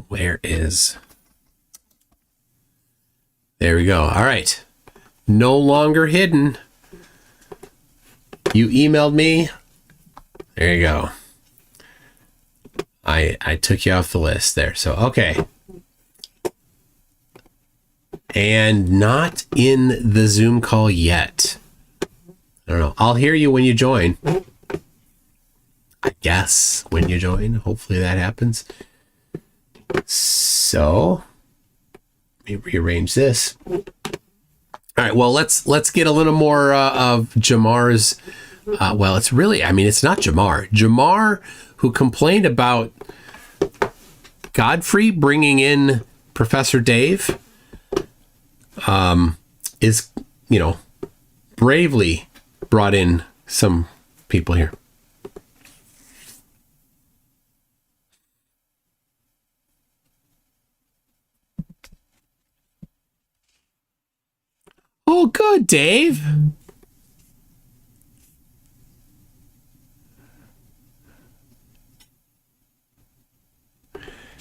Where is... There we go. All right. No longer hidden. You emailed me. There you go. I took you off the list there. So, okay. And not in the Zoom call yet. I don't know. I'll hear you when you join. I guess when you join. Hopefully that happens. So, let me rearrange this. All right. Well, let's get a little more of Jamar's. Well, it's really, I mean, it's not Jamar. Jamar, who complained about Godfrey bringing in Professor Dave, is, you know, bravely brought in some people here. Oh, good, Dave.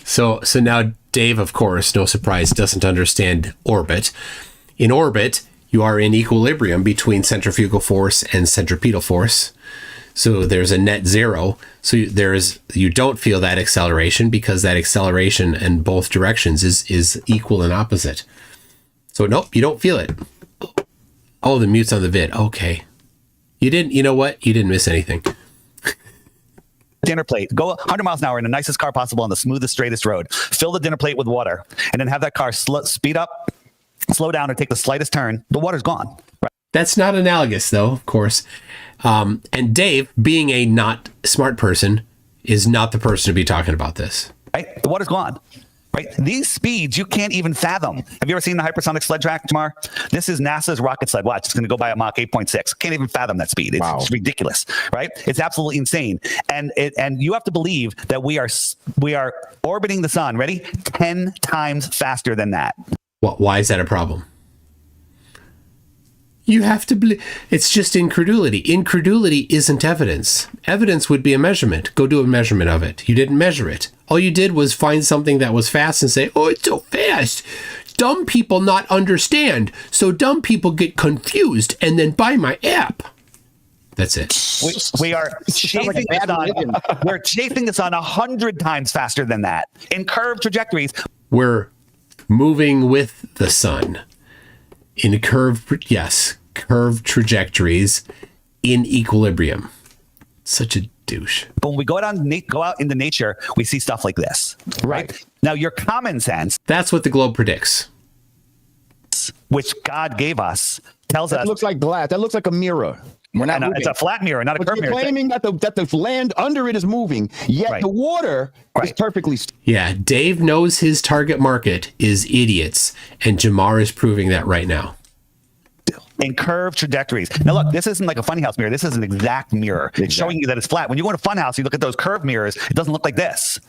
So now Dave, of course, no surprise, doesn't understand orbit. In orbit, you are in equilibrium between centrifugal force and centripetal force. So there's a net zero. So you don't feel that acceleration because that acceleration in both directions is equal and opposite. So nope, you don't feel it. Oh, the mute's on the vid. Okay. You know what? You didn't miss anything. Dinner plate. Go 100 miles an hour in the nicest car possible on the smoothest, straightest road. Fill the dinner plate with water, and then have that car speed up, slow down, or take the slightest turn. The water's gone. Right? That's not analogous, though, of course. And Dave, being a not smart person, is not the person to be talking about this. Right? The water's gone. Right? These speeds you can't even fathom. Have you ever seen the hypersonic sled track, Jamar? This is NASA's rocket sled. Watch, it's going to go by a Mach 8.6. Can't even fathom that speed. It's ridiculous, right? It's absolutely insane. And you have to believe that we are orbiting the sun. Ready? 10 times faster than that. Why is that a problem? You have to believe. It's just incredulity. Incredulity isn't evidence. Evidence would be a measurement. Go do a measurement of it. You didn't measure it. All you did was find something that was fast and say, "Oh, it's so fast. dumb people not understand. So dumb people get confused and then buy my app. That's it. We are chasing like a bad religion. we're chasing this on 100 times faster than that in curved trajectories. We're moving with the sun in curved trajectories in equilibrium. Such a douche. But when we go out into nature, we see stuff like this. Right. Now, your common sense, That's what the globe predicts. which God gave us, tells That us looks like glass. That looks like a mirror. We're not it's a flat mirror, not a But curved you're mirror. claiming that the land under it is moving, yet Right. the water is Right. perfectly Yeah, Dave knows his target market is idiots, and Jamar is proving that right now. In curved trajectories. Now, look, this isn't like a funhouse mirror. This is an exact mirror. It's showing you that it's flat. When you go to funhouse, you look at those curved mirrors. It doesn't look like this.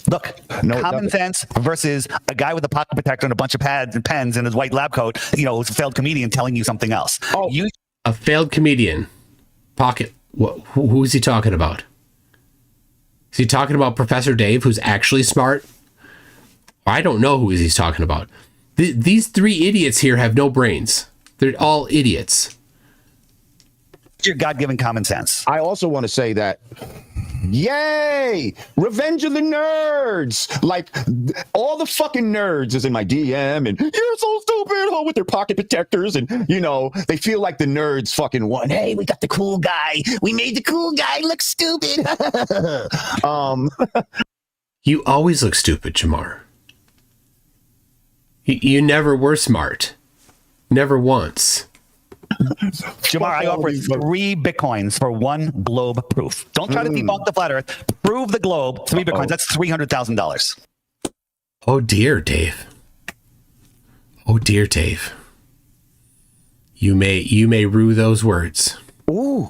Look, No, it common doesn't. sense versus a guy with a pocket protector and a bunch of pads and pens and his white lab coat, who's a failed comedian telling you something else. Oh. A failed comedian. Pocket. Who's he talking about? Is he talking about Professor Dave, who's actually smart? I don't know who he's talking about. These three idiots here have no brains. They're all idiots. Your God-given common sense. I also want to say that, yay! Revenge of the Nerds! Like, all the fucking nerds is in my DM, and you're so stupid, with their pocket protectors, and, they feel like the nerds fucking won. Hey, we got the cool guy. We made the cool guy look stupid. You always look stupid, Jamar. You never were smart. Never once. Jamar, I offer 3 Bitcoins for 1 globe proof. Don't try to debunk the flat earth. Prove the globe. 3 Bitcoins. That's $300,000. Oh dear, Dave. Oh dear, Dave. You may rue those words. Ooh,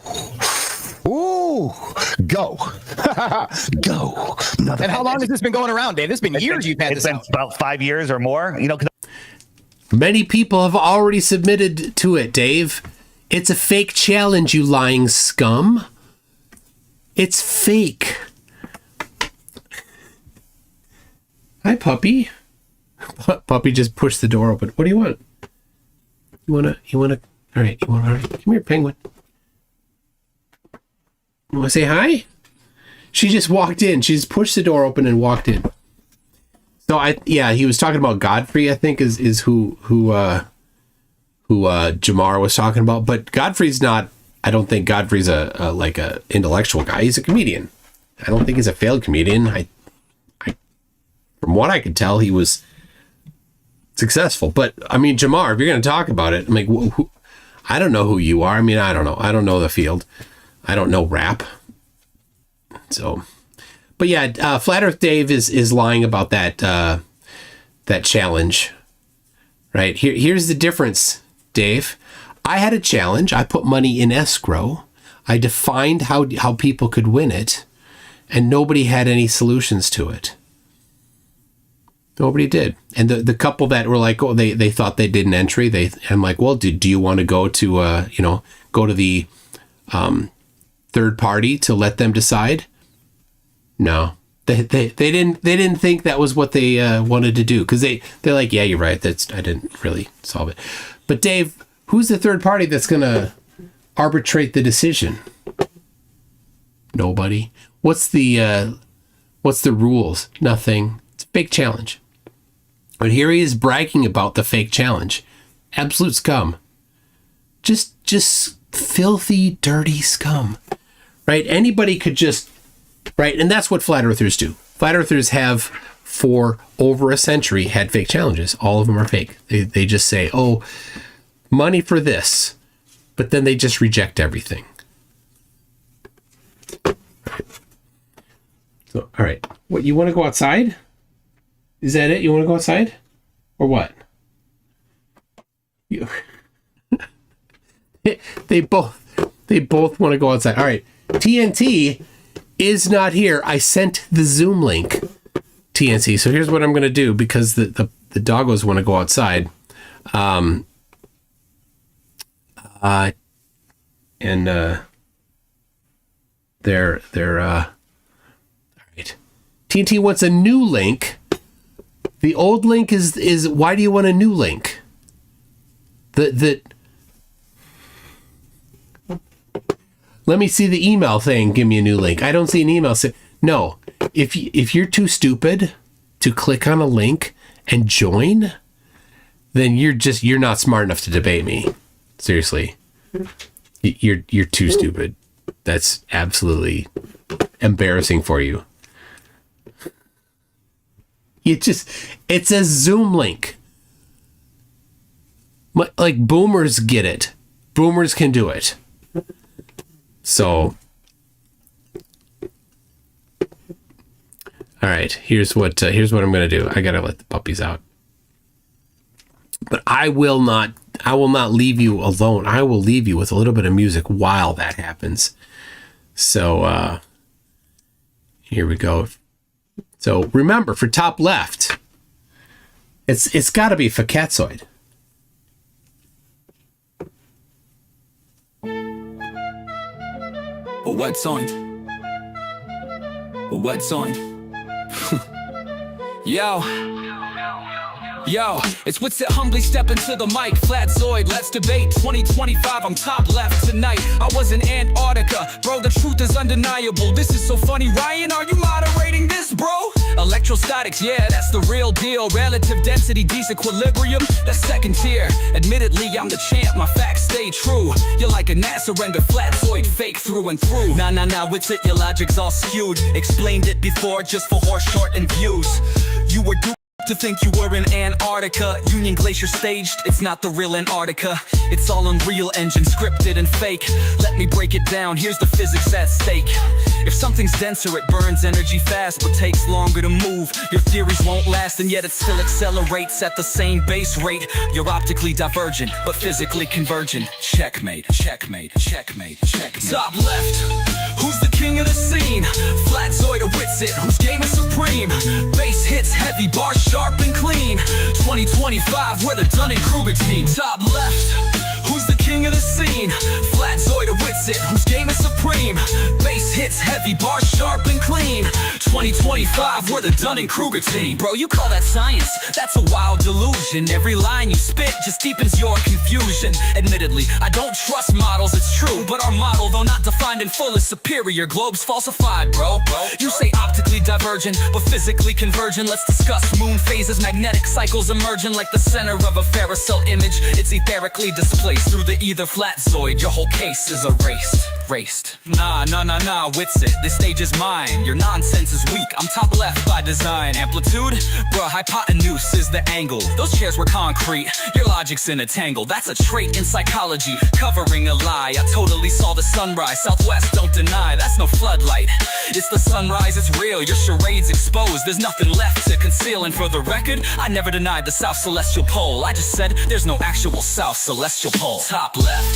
go. Go. And how long has this been going around, Dave? This has been years you've had It's this been out. about 5 years or more. Many people have already submitted to it, Dave. It's a fake challenge, you lying scum. It's fake. Hi, puppy. Puppy just pushed the door open. What do you want? You wanna, all right, come here, penguin. You wanna say hi? She just walked in. She just pushed the door open and walked in. So he was talking about Godfrey, I think is who Jamar was talking about. But Godfrey's not. I don't think Godfrey's a intellectual guy. He's a comedian. I don't think he's a failed comedian. I from what I could tell, he was successful. But I mean, Jamar, if you're going to talk about it, I'm like, I don't know who you are. I mean, I don't know. I don't know the field. I don't know rap. So. But yeah, Flat Earth Dave is lying about that challenge, right? Here's the difference, Dave. I had a challenge. I put money in escrow. I defined how people could win it, and nobody had any solutions to it. Nobody did. And the couple that were like, oh, they thought they did an entry. I'm like, well, do you want to go to go to the third party to let them decide? No, they didn't think that was what they wanted to do, because they're like, yeah, you're right. I didn't really solve it. But Dave, who's the third party that's gonna arbitrate the decision? Nobody. What's the rules? Nothing. It's a fake challenge. But here he is bragging about the fake challenge. Absolute scum. Just filthy, dirty scum. Right? Anybody could just. Right, and that's what flat earthers do. Flat earthers have, for over a century, had fake challenges. All of them are fake. They just say, oh, money for this. But then they just reject everything. So, all right. What, you want to go outside? Is that it? You want to go outside? Or what? They both want to go outside. All right. TNT is not here. I sent the Zoom link, TNT. So here's what I'm going to do, because the doggos want to go outside. They're all right. TNT wants a new link The old link is why do you want a new link? Let me see the email thing. Give me a new link. I don't see an email. No, if you're too stupid to click on a link and join, then you're not smart enough to debate me. Seriously, you're too stupid. That's absolutely embarrassing for you. It's a Zoom link. Like boomers get it. Boomers can do it. So, all right. Here's what I'm gonna do. I gotta let the puppies out. But I will not leave you alone. I will leave you with a little bit of music while that happens. So here we go. So remember, for top left, it's got to be Fakatzoid. What's on? What's on? Yo, it's what's it humbly step into the mic. Flatzoid, let's debate 2025. I'm top left tonight. I was in Antarctica, bro. The truth is undeniable. This is so funny, Ryan. Are you moderating this, bro? Electrostatics, yeah, that's the real deal. Relative density, disequilibrium, that's second tier. Admittedly, I'm the champ. My facts stay true. You're like a NASA render flatzoid, fake through and through. Nah, what's it? Your logic's all skewed. Explained it before, just for horse shortened views. You were to think you were in Antarctica. Union Glacier staged, it's not the real Antarctica. It's all Unreal Engine, scripted and fake. Let me break it down, here's the physics at stake. If something's denser, it burns energy fast, but takes longer to move. Your theories won't last, and yet it still accelerates at the same base rate. You're optically divergent, but physically convergent. Checkmate, checkmate, checkmate, checkmate. Top left, who's the king of the scene? Flatzoid or Witsit, whose game is supreme? Bass hits heavy, bars sharp and clean. 2025, we're the Dunning-Kruger team. Top left, who's the king of the scene? Flatzoid or Witsit, whose game is supreme? Bass hits heavy, bars sharp and clean. 2025, we're the Dunning-Kruger team. Bro, you call that science? That's a wild delusion. Every line you spit just deepens your confusion. Admittedly, I don't trust models, it's true. But our model, though not defined in full, is superior. Globes falsified, bro. You say optically divergent, but physically convergent. Let's discuss moon phases, magnetic cycles emerging like the center of a Ferrocell image. It's etherically displaced through the ether flatzoid. Your whole case is erased. Nah, Witsit, this stage is mine. Your nonsense is weak, I'm top left by design. Amplitude? Bruh, hypotenuse is the angle. Those chairs were concrete, your logic's in a tangle. That's a trait in psychology, covering a lie. I totally saw the sunrise, Southwest don't deny. That's no floodlight, it's the sunrise, it's real. Your charade's exposed, there's nothing left to conceal. And for the record, I never denied the South Celestial Pole. I just said there's no actual South Celestial Pole. Top left,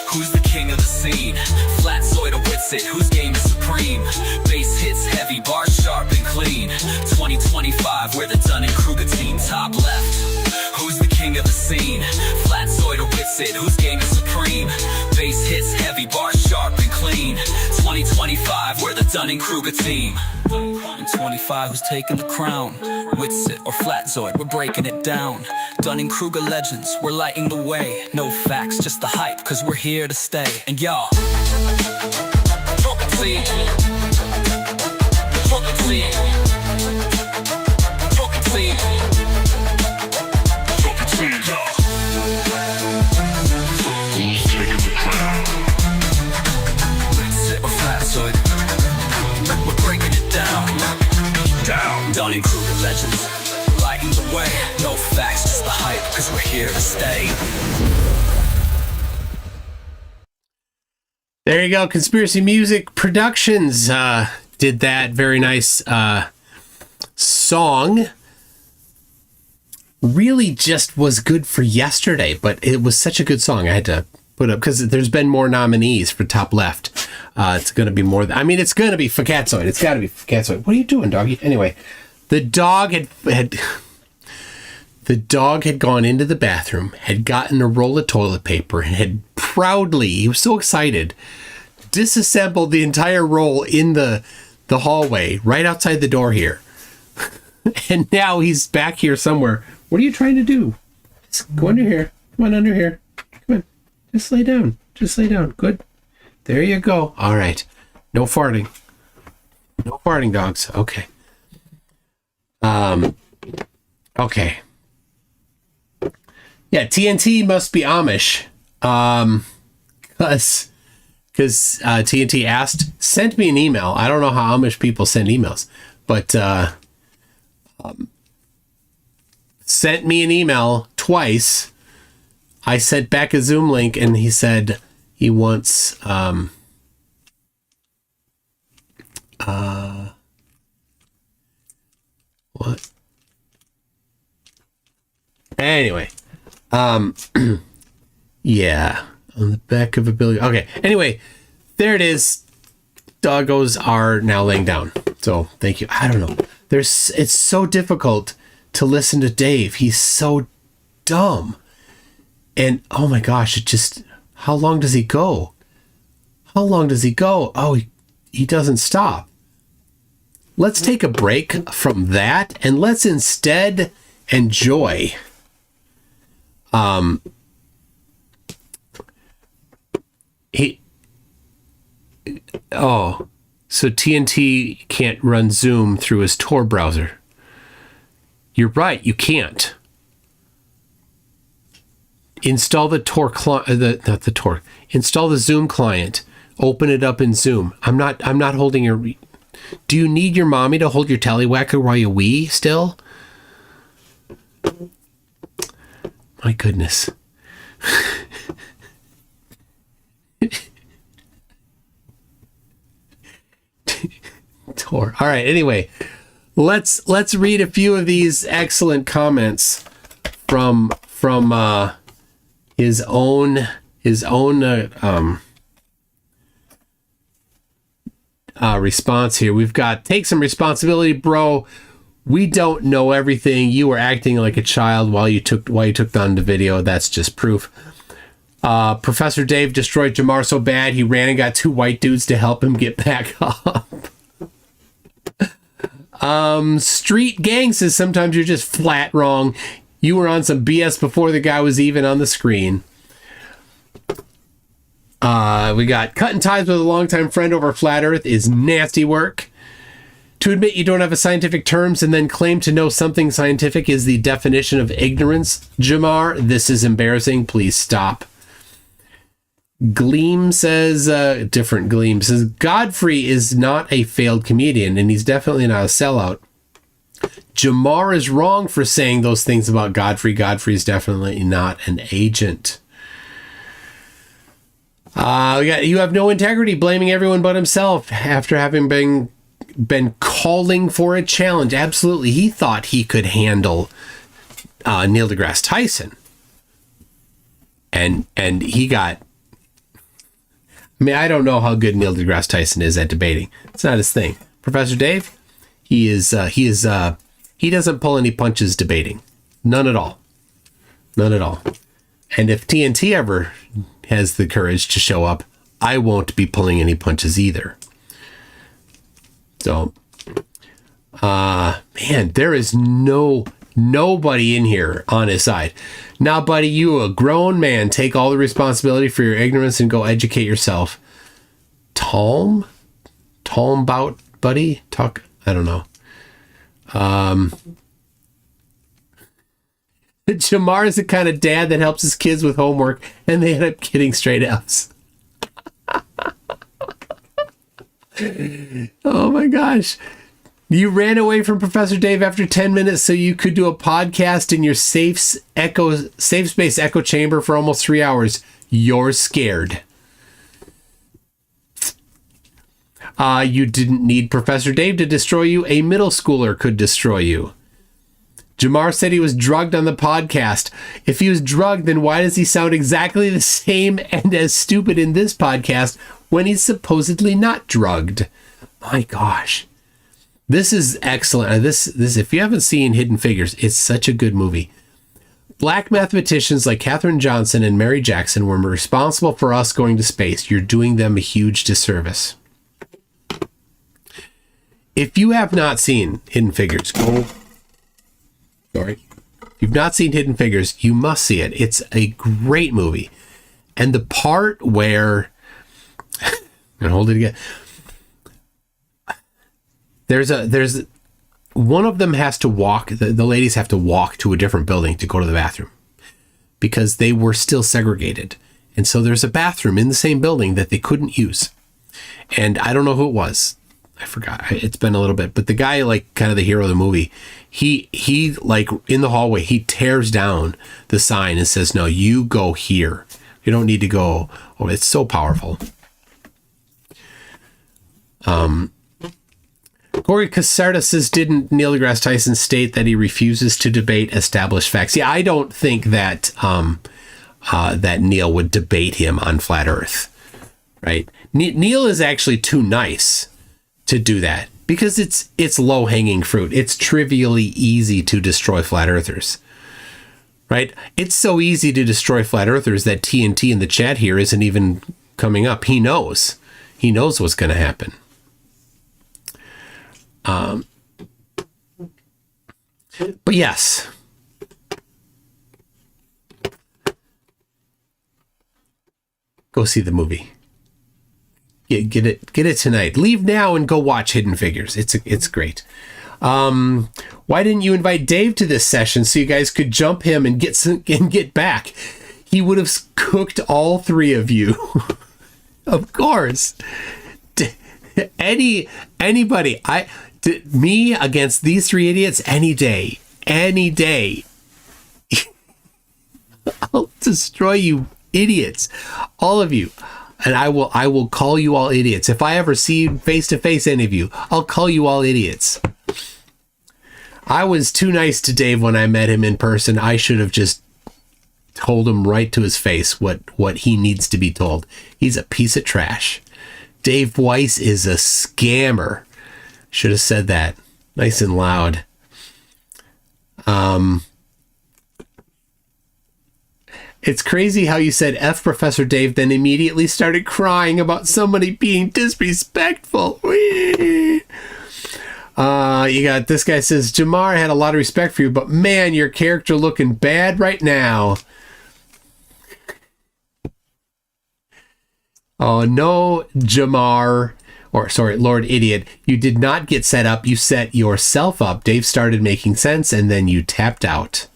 who's the king of the scene? Flatzoid or Witsit, whose game is supreme? Bass hits heavy, bars sharp and clean. 2025, we're the Dunning-Kruger team. Top left, who's the king of the scene? Flatzoid or Witsit, whose game is supreme? Bass hits heavy, bars sharp and clean. 2025, we're the Dunning-Kruger team. And 25, who's taking the crown? Witsit or Flatzoid, we're breaking it down. Dunning-Kruger legends, we're lighting the way. No facts, just the hype, cause we're here to stay. And y'all, see, we're breaking it down. Dunning-Kruger legends, lighting the way. No facts, just the hype, cause we're here to stay. There you go. Conspiracy Music Productions did that very nice song. Really just was good for yesterday, but it was such a good song. I had to put up because there's been more nominees for top left. It's going to be more. It's going to be Fakatzoid. It's got to be Fakatzoid. What are you doing, doggy? Anyway, the dog had gone into the bathroom, had gotten a roll of toilet paper, and had proudly, he was so excited, disassembled the entire roll in the hallway right outside the door here. And now he's back here somewhere. What are you trying to do? Just go under here. Come on, under here. Come on. Just lay down. Just lay down. Good. There you go. All right. No farting. No farting, dogs. Okay. Okay. Yeah, TNT must be Amish. Because TNT sent me an email. I don't know how Amish people send emails, but sent me an email twice. I sent back a Zoom link, and he said he wants what? Anyway, yeah, on the back of a building. Okay, anyway, there it is. Doggos are now laying down. So thank you. I don't know. It's so difficult to listen to Dave. He's so dumb. And oh my gosh, how long does he go? How long does he go? Oh, he doesn't stop. Let's take a break from that and let's instead enjoy so TNT can't run Zoom through his Tor browser. You're right, you can't. Install the Tor install the Zoom client. Open it up in Zoom. I'm not holding your. Do you need your mommy to hold your tallywhacker while you wee still? My goodness. Tor. All right. Anyway, let's read a few of these excellent comments from his own response here. We've got, take some responsibility, bro. We don't know everything. You were acting like a child while you took down the video. That's just proof. Professor Dave destroyed Jamar so bad he ran and got two white dudes to help him get back up. Street Gang says sometimes you're just flat wrong. You were on some BS before the guy was even on the screen. We got cutting ties with a longtime friend over flat earth is nasty work. To admit you don't have a scientific terms and then claim to know something scientific is the definition of ignorance. Jamar, this is embarrassing. Please stop. Gleam says, different Gleam says, Godfrey is not a failed comedian and he's definitely not a sellout. Jamar is wrong for saying those things about Godfrey. Godfrey is definitely not an agent. You have no integrity, blaming everyone but himself after having been calling for a challenge. Absolutely. He thought he could handle Neil deGrasse Tyson. And he got, I mean, I don't know how good Neil deGrasse Tyson is at debating. It's not his thing. Professor Dave, he doesn't pull any punches debating. None at all. None at all. And if TNT ever has the courage to show up, I won't be pulling any punches either. So, man, there is nobody in here on his side. Now, buddy, you a grown man. Take all the responsibility for your ignorance and go educate yourself. Talm bout, buddy? Talk, I don't know. Jamar is the kind of dad that helps his kids with homework and they end up getting straight F's. Oh my gosh. You ran away from Professor Dave after 10 minutes so you could do a podcast in your safe space echo chamber for almost 3 hours. You're scared. You didn't need Professor Dave to destroy you. A middle schooler could destroy you. Jamar said he was drugged on the podcast. If he was drugged, then why does he sound exactly the same and as stupid in this podcast when he's supposedly not drugged? My gosh. This is excellent. This if you haven't seen Hidden Figures, it's such a good movie. Black mathematicians like Katherine Johnson and Mary Jackson were responsible for us going to space. You're doing them a huge disservice. If you have not seen Hidden Figures, Sorry. If you've not seen Hidden Figures, you must see it. It's a great movie. And the part where, and hold it again. There's one of them has to walk. The ladies have to walk to a different building to go to the bathroom because they were still segregated. And so there's a bathroom in the same building that they couldn't use. And I don't know who it was. I forgot. It's been a little bit, but the guy, like kind of the hero of the movie, he like in the hallway, he tears down the sign and says, "No, you go here. You don't need to go." Oh, it's so powerful. Corey Caserta says, didn't Neil deGrasse Tyson state that he refuses to debate established facts? Yeah, I don't think that that Neil would debate him on flat Earth, right? Neil is actually too nice to do that because it's low-hanging fruit. It's trivially easy to destroy flat earthers, right? It's so easy to destroy flat earthers that TNT in the chat here isn't even coming up. He knows what's going to happen. But yes, go see the movie. Get it tonight. Leave now and go watch Hidden Figures. It's great. Why didn't you invite Dave to this session so you guys could jump him and get back? He would have cooked all three of you. Of course. Anybody. Me against these three idiots any day. I'll destroy you idiots, all of you. And I will call you all idiots. If I ever see you face to face, any of you, I'll call you all idiots. I was too nice to Dave when I met him in person. I should have just told him right to his face what he needs to be told. He's a piece of trash. Dave Weiss is a scammer. Should have said that nice and loud. It's crazy how you said F Professor Dave, then immediately started crying about somebody being disrespectful. You got this guy says, Jamar, had a lot of respect for you, but man, your character looking bad right now. Oh, no, Jamar. Or, sorry, Lord Idiot. You did not get set up. You set yourself up. Dave started making sense, and then you tapped out.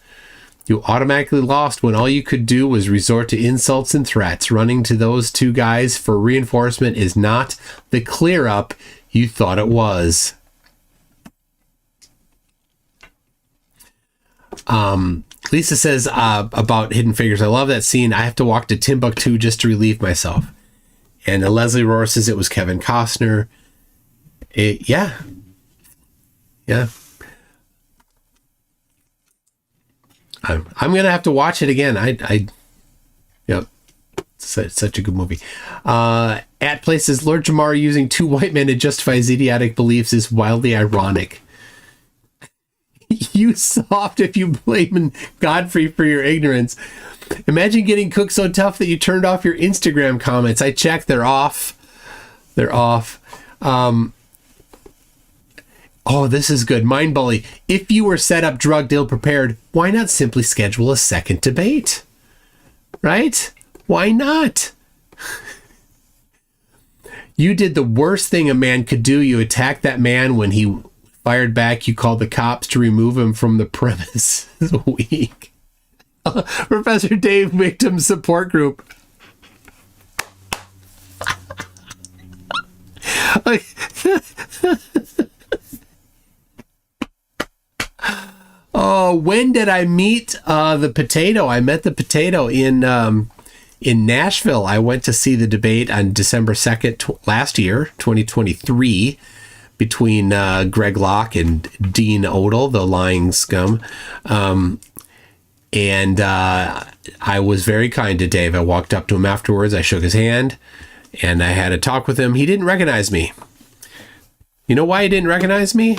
You automatically lost when all you could do was resort to insults and threats. Running to those two guys for reinforcement is not the clear up you thought it was. Lisa says about Hidden Figures, I love that scene. I have to walk to Timbuktu just to relieve myself. And Leslie Rohr says it was Kevin Costner. Yeah. I'm gonna have to watch it again. Yep, it's such a good movie. At places, Lord Jamar using two white men to justify his idiotic beliefs is wildly ironic. You soft if you blame Godfrey for your ignorance. Imagine getting cooked so tough that you turned off your Instagram comments. I checked; they're off. Oh, this is good. Mind Bully. If you were set up, drugged, ill-prepared, why not simply schedule a second debate? Right? Why not? You did the worst thing a man could do. You attacked that man when he fired back. You called the cops to remove him from the premise. Weak. Professor Dave Victim Support Group. Oh, when did I meet the potato? I met the potato in Nashville. I went to see the debate on December 2nd last year, 2023, between Greg Locke and Dean Odell, the lying scum. And I was very kind to Dave. I walked up to him afterwards. I shook his hand, and I had a talk with him. He didn't recognize me. You know why he didn't recognize me?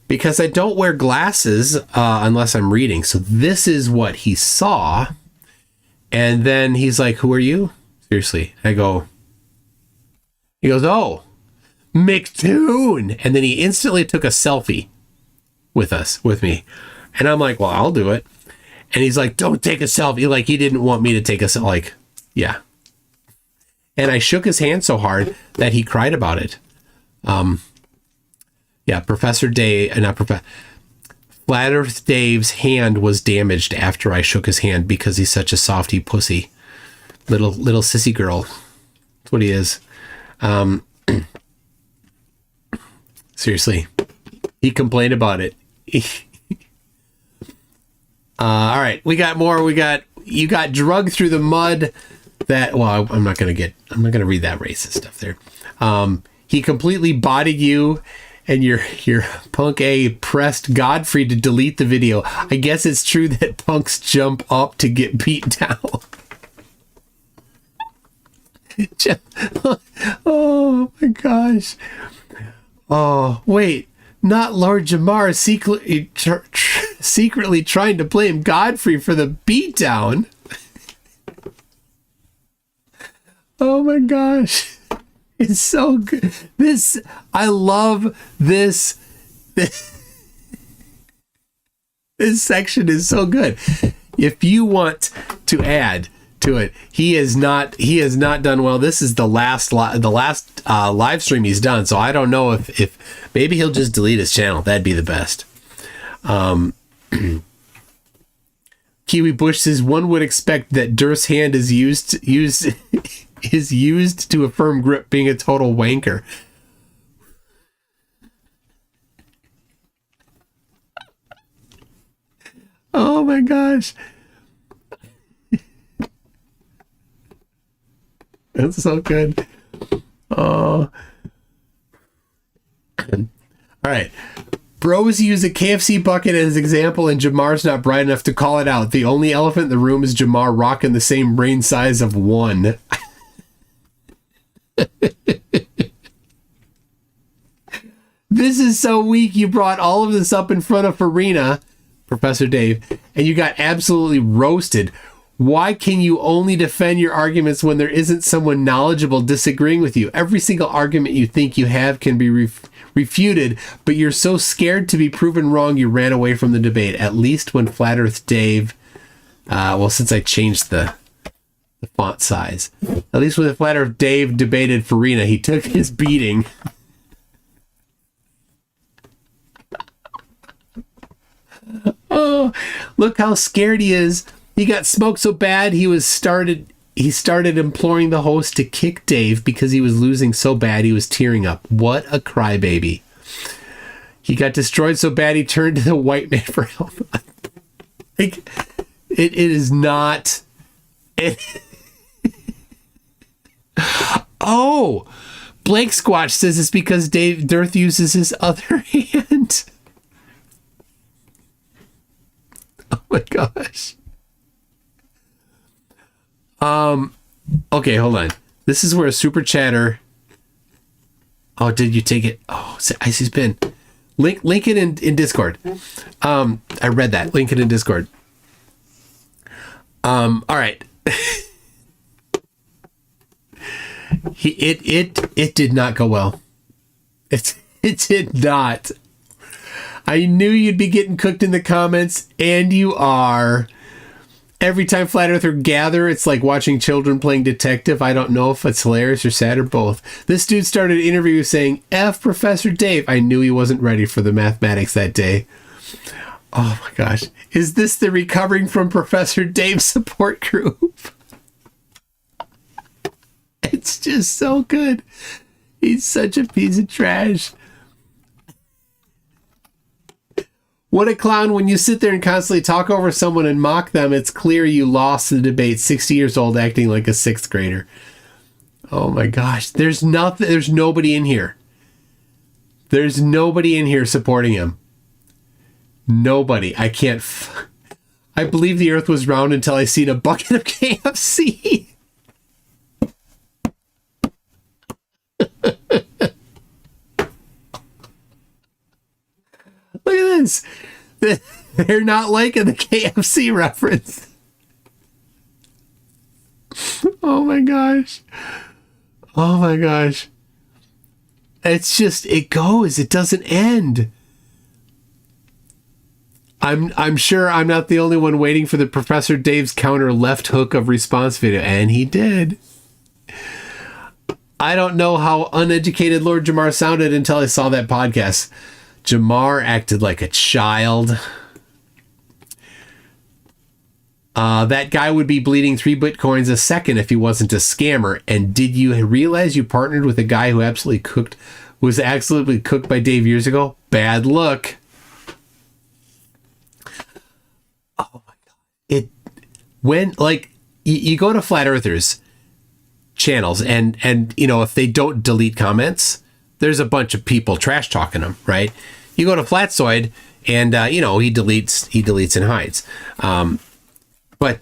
Because I don't wear glasses unless I'm reading. So this is what he saw. And then he's like, who are you? Seriously. He goes, oh, MCToon. And then he instantly took a selfie. with me. And I'm like, well, I'll do it. And he's like, don't take a selfie. Like, he didn't want me to take a selfie. Like, yeah. And I shook his hand so hard that he cried about it. Yeah, Professor Dave, Flat Earth Dave's hand was damaged after I shook his hand because he's such a softy pussy. Little sissy girl. That's what he is. Seriously. He complained about it. All right, we got more. You got drugged through the mud. I'm not gonna read that racist stuff there. He completely bodied you, and your Punk A pressed Godfrey to delete the video. I guess it's true that punks jump up to get beat down. Oh my gosh. Oh wait. Not Lord Jamar secretly trying to blame Godfrey for the beatdown. Oh my gosh. It's so good. I love this. This section is so good. If you want to add to it, he has not done well. This is the last live stream he's done, so I don't know if maybe he'll just delete his channel. That'd be the best. Kiwi Bush says one would expect that Durst's hand is used to affirm grip being a total wanker. Oh my gosh. That's so good. Oh. All right. Bros use a KFC bucket as an example, and Jamar's not bright enough to call it out. The only elephant in the room is Jamar rocking the same brain size of one. This is so weak. You brought all of this up in front of Farina, Professor Dave, and you got absolutely roasted. Why can you only defend your arguments when there isn't someone knowledgeable disagreeing with you? Every single argument you think you have can be refuted, but you're so scared to be proven wrong you ran away from the debate. At least when Flat Earth Dave, since I changed the font size, at least when Flat Earth Dave debated Farina, he took his beating. Oh, look how scared he is. He got smoked so bad he started imploring the host to kick Dave because he was losing so bad he was tearing up. What a crybaby. He got destroyed so bad he turned to the white man for help. Like, it is not. Oh, Blake Squatch says it's because Dave Dirth uses his other hand. Oh my gosh. Okay, hold on. This is where a super chatter. Oh, did you take it? Oh, I see spin. Link it in Discord. I read that. Link it in Discord. All right. It did not go well. It did not. I knew you'd be getting cooked in the comments, and you are. Every time Flat Earther gather, it's like watching children playing detective. I don't know if it's hilarious or sad or both. This dude started an interview saying, F Professor Dave. I knew he wasn't ready for the mathematics that day. Oh my gosh. Is this the recovering from Professor Dave support group? It's just so good. He's such a piece of trash. What a clown. When you sit there and constantly talk over someone and mock them, it's clear you lost the debate. 60 years old acting like a sixth grader. Oh my gosh. There's nobody in here. There's nobody in here supporting him. Nobody. I can't. I believe the earth was round until I seen a bucket of KFC. Look at this. They're not liking the KFC reference. Oh my gosh. Oh my gosh. It's just, it goes. It doesn't end. I'm sure I'm not the only one waiting for the Professor Dave's counter left hook of response video, and he did. I don't know how uneducated Lord Jamar sounded until I saw that podcast. Jamar acted like a child. That guy would be bleeding 3 Bitcoins a second if he wasn't a scammer. And did you realize you partnered with a guy who was absolutely cooked by Dave years ago? Bad look. Oh my God. You go to Flat Earthers channels and if they don't delete comments, there's a bunch of people trash talking them, right? You go to Flatzoid and he deletes and hides. But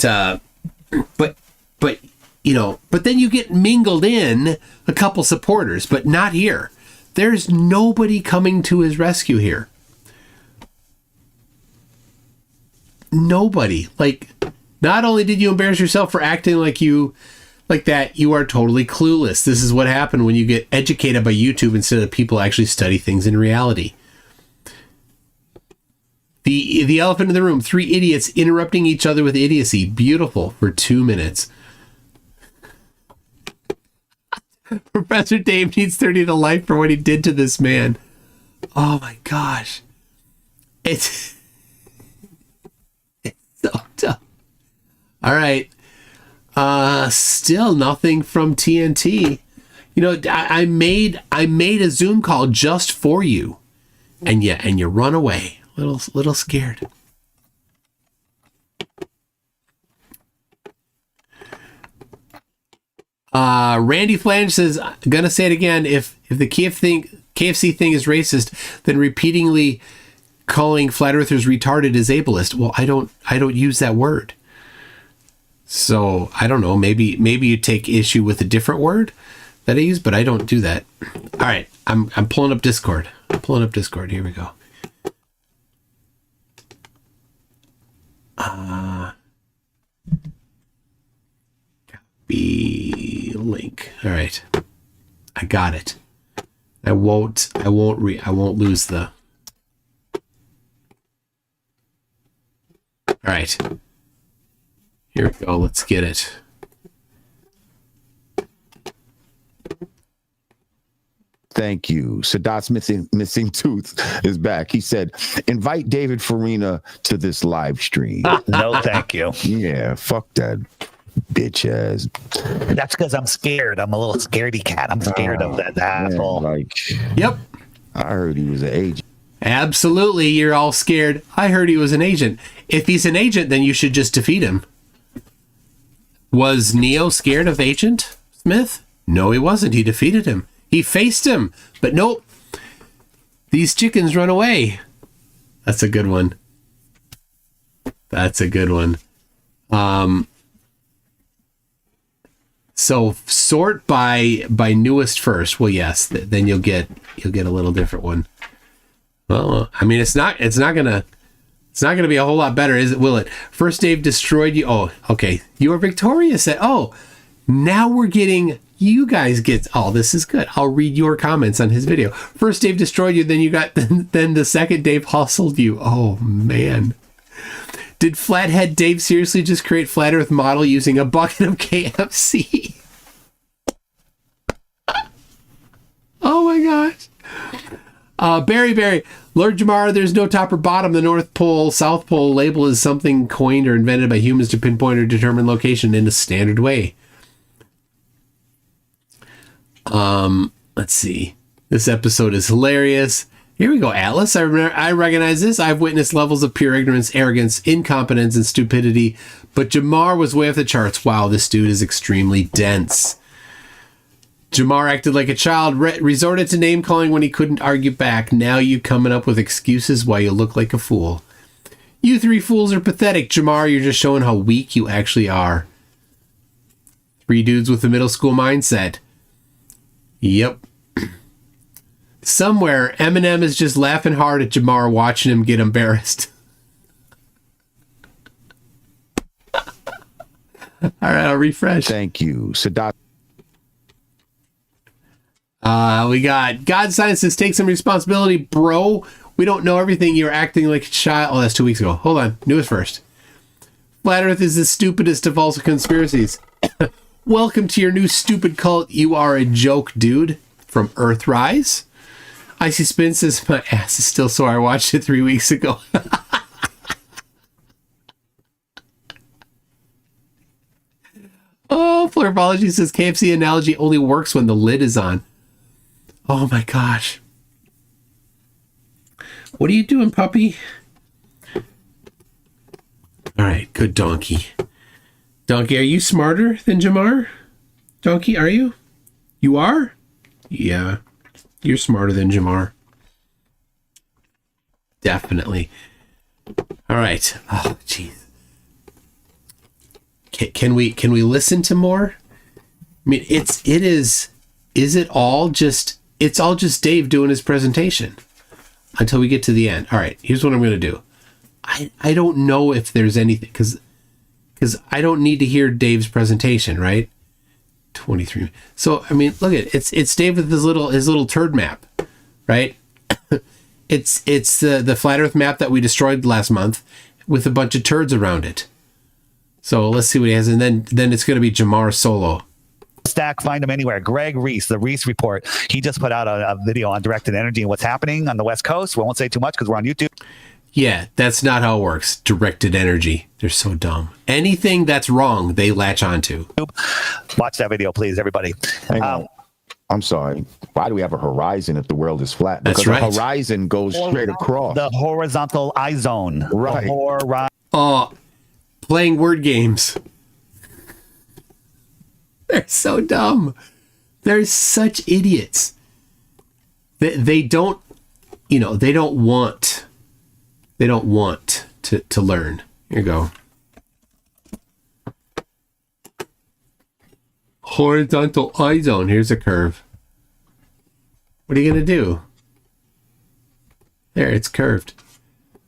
then you get mingled in a couple supporters, but not here. There's nobody coming to his rescue here. Nobody. Like, not only did you embarrass yourself for acting like that, you are totally clueless. This is what happened when you get educated by YouTube instead of people actually study things in reality. The elephant in the room, 3 idiots interrupting each other with idiocy. Beautiful for 2 minutes. Professor Dave needs 30 to life for what he did to this man. Oh my gosh. It's so dumb. All right. Still nothing from TNT. I made a Zoom call just for you. And you run away. Little scared. Randy Flange says, gonna say it again, if the KFC thing is racist, then repeatedly calling flat earthers retarded is ableist. Well, I don't use that word. So I don't know, maybe you take issue with a different word that I use, but I don't do that. All right, I'm pulling up Discord. Here we go. Copy link. All right, I got it. I won't lose the. All right, here we go. Let's get it. Thank you. Sadat's missing tooth is back. He said, invite David Farina to this live stream. No, thank you. Yeah, fuck that bitch ass. That's because I'm scared. I'm a little scaredy cat. I'm scared of that asshole. Yep. I heard he was an agent. Absolutely, you're all scared. I heard he was an agent. If he's an agent, then you should just defeat him. Was Neo scared of Agent Smith? No, he wasn't. He defeated him. He faced him, but nope. These chickens run away. That's a good one. So sort by newest first. Well, yes, then you'll get a little different one. Well, I mean, it's not gonna be a whole lot better, is it? Will it? First Dave destroyed you. Oh, okay. You are victorious. Now we're getting. You guys get, this is good. I'll read your comments on his video. First Dave destroyed you, then the second Dave hustled you. Oh man. Did Flathead Dave seriously just create Flat Earth model using a bucket of KFC? Oh my gosh. Barry, Lord Jamar, there's no top or bottom. The North Pole, South Pole label is something coined or invented by humans to pinpoint or determine location in a standard way. Let's see. This episode is hilarious. Here we go, Atlas. I recognize this. I've witnessed levels of pure ignorance, arrogance, incompetence, and stupidity, but Jamar was way off the charts. Wow, this dude is extremely dense. Jamar acted like a child, resorted to name calling when he couldn't argue back. Now you coming up with excuses why you look like a fool. You 3 fools are pathetic. Jamar, you're just showing how weak you actually are. 3 dudes with a middle school mindset. Yep. Somewhere, Eminem is just laughing hard at Jamar, watching him get embarrassed. All right, I'll refresh. Thank you. Sadat. We got God Sciences, take some responsibility, bro. We don't know everything. You're acting like a child. Oh, that's 2 weeks ago. Hold on. Newest first. Flat Earth is the stupidest of all conspiracies. Welcome to your new stupid cult. You are a joke, dude. From Earthrise. Icy Spin says, my ass is still sore. I watched it 3 weeks ago. Oh, Florapology says KFC analogy only works when the lid is on. Oh my gosh. What are you doing, puppy? All right, good donkey. Donkey, are you smarter than Jamar? Donkey, are you? You are? Yeah, you're smarter than Jamar. Definitely. All right. Oh, jeez. Can we listen to more? I mean, it's all just Dave doing his presentation until we get to the end. All right, here's what I'm going to do. I don't know if there's anything because I don't need to hear Dave's presentation, right? 23. So I mean, look at it. It's Dave with his little turd map, right? It's the flat Earth map that we destroyed last month with a bunch of turds around it. So let's see what he has, and then it's going to be Jamar solo. Stack, find him anywhere. Greg Reese, the Reese Report. He just put out a video on directed energy and what's happening on the West Coast. We won't say too much because we're on YouTube. Yeah, that's not how it works. Directed energy. They're so dumb. Anything that's wrong, they latch onto. Watch that video, please, everybody. Hang on. I'm sorry. Why do we have a horizon if the world is flat? That's because right. The horizon goes straight across. The horizontal eye zone. Right. Oh, playing word games. They're so dumb. They're such idiots. They don't want to learn. Here you go. Horizontal eye zone. Here's a curve. What are you going to do? There, it's curved.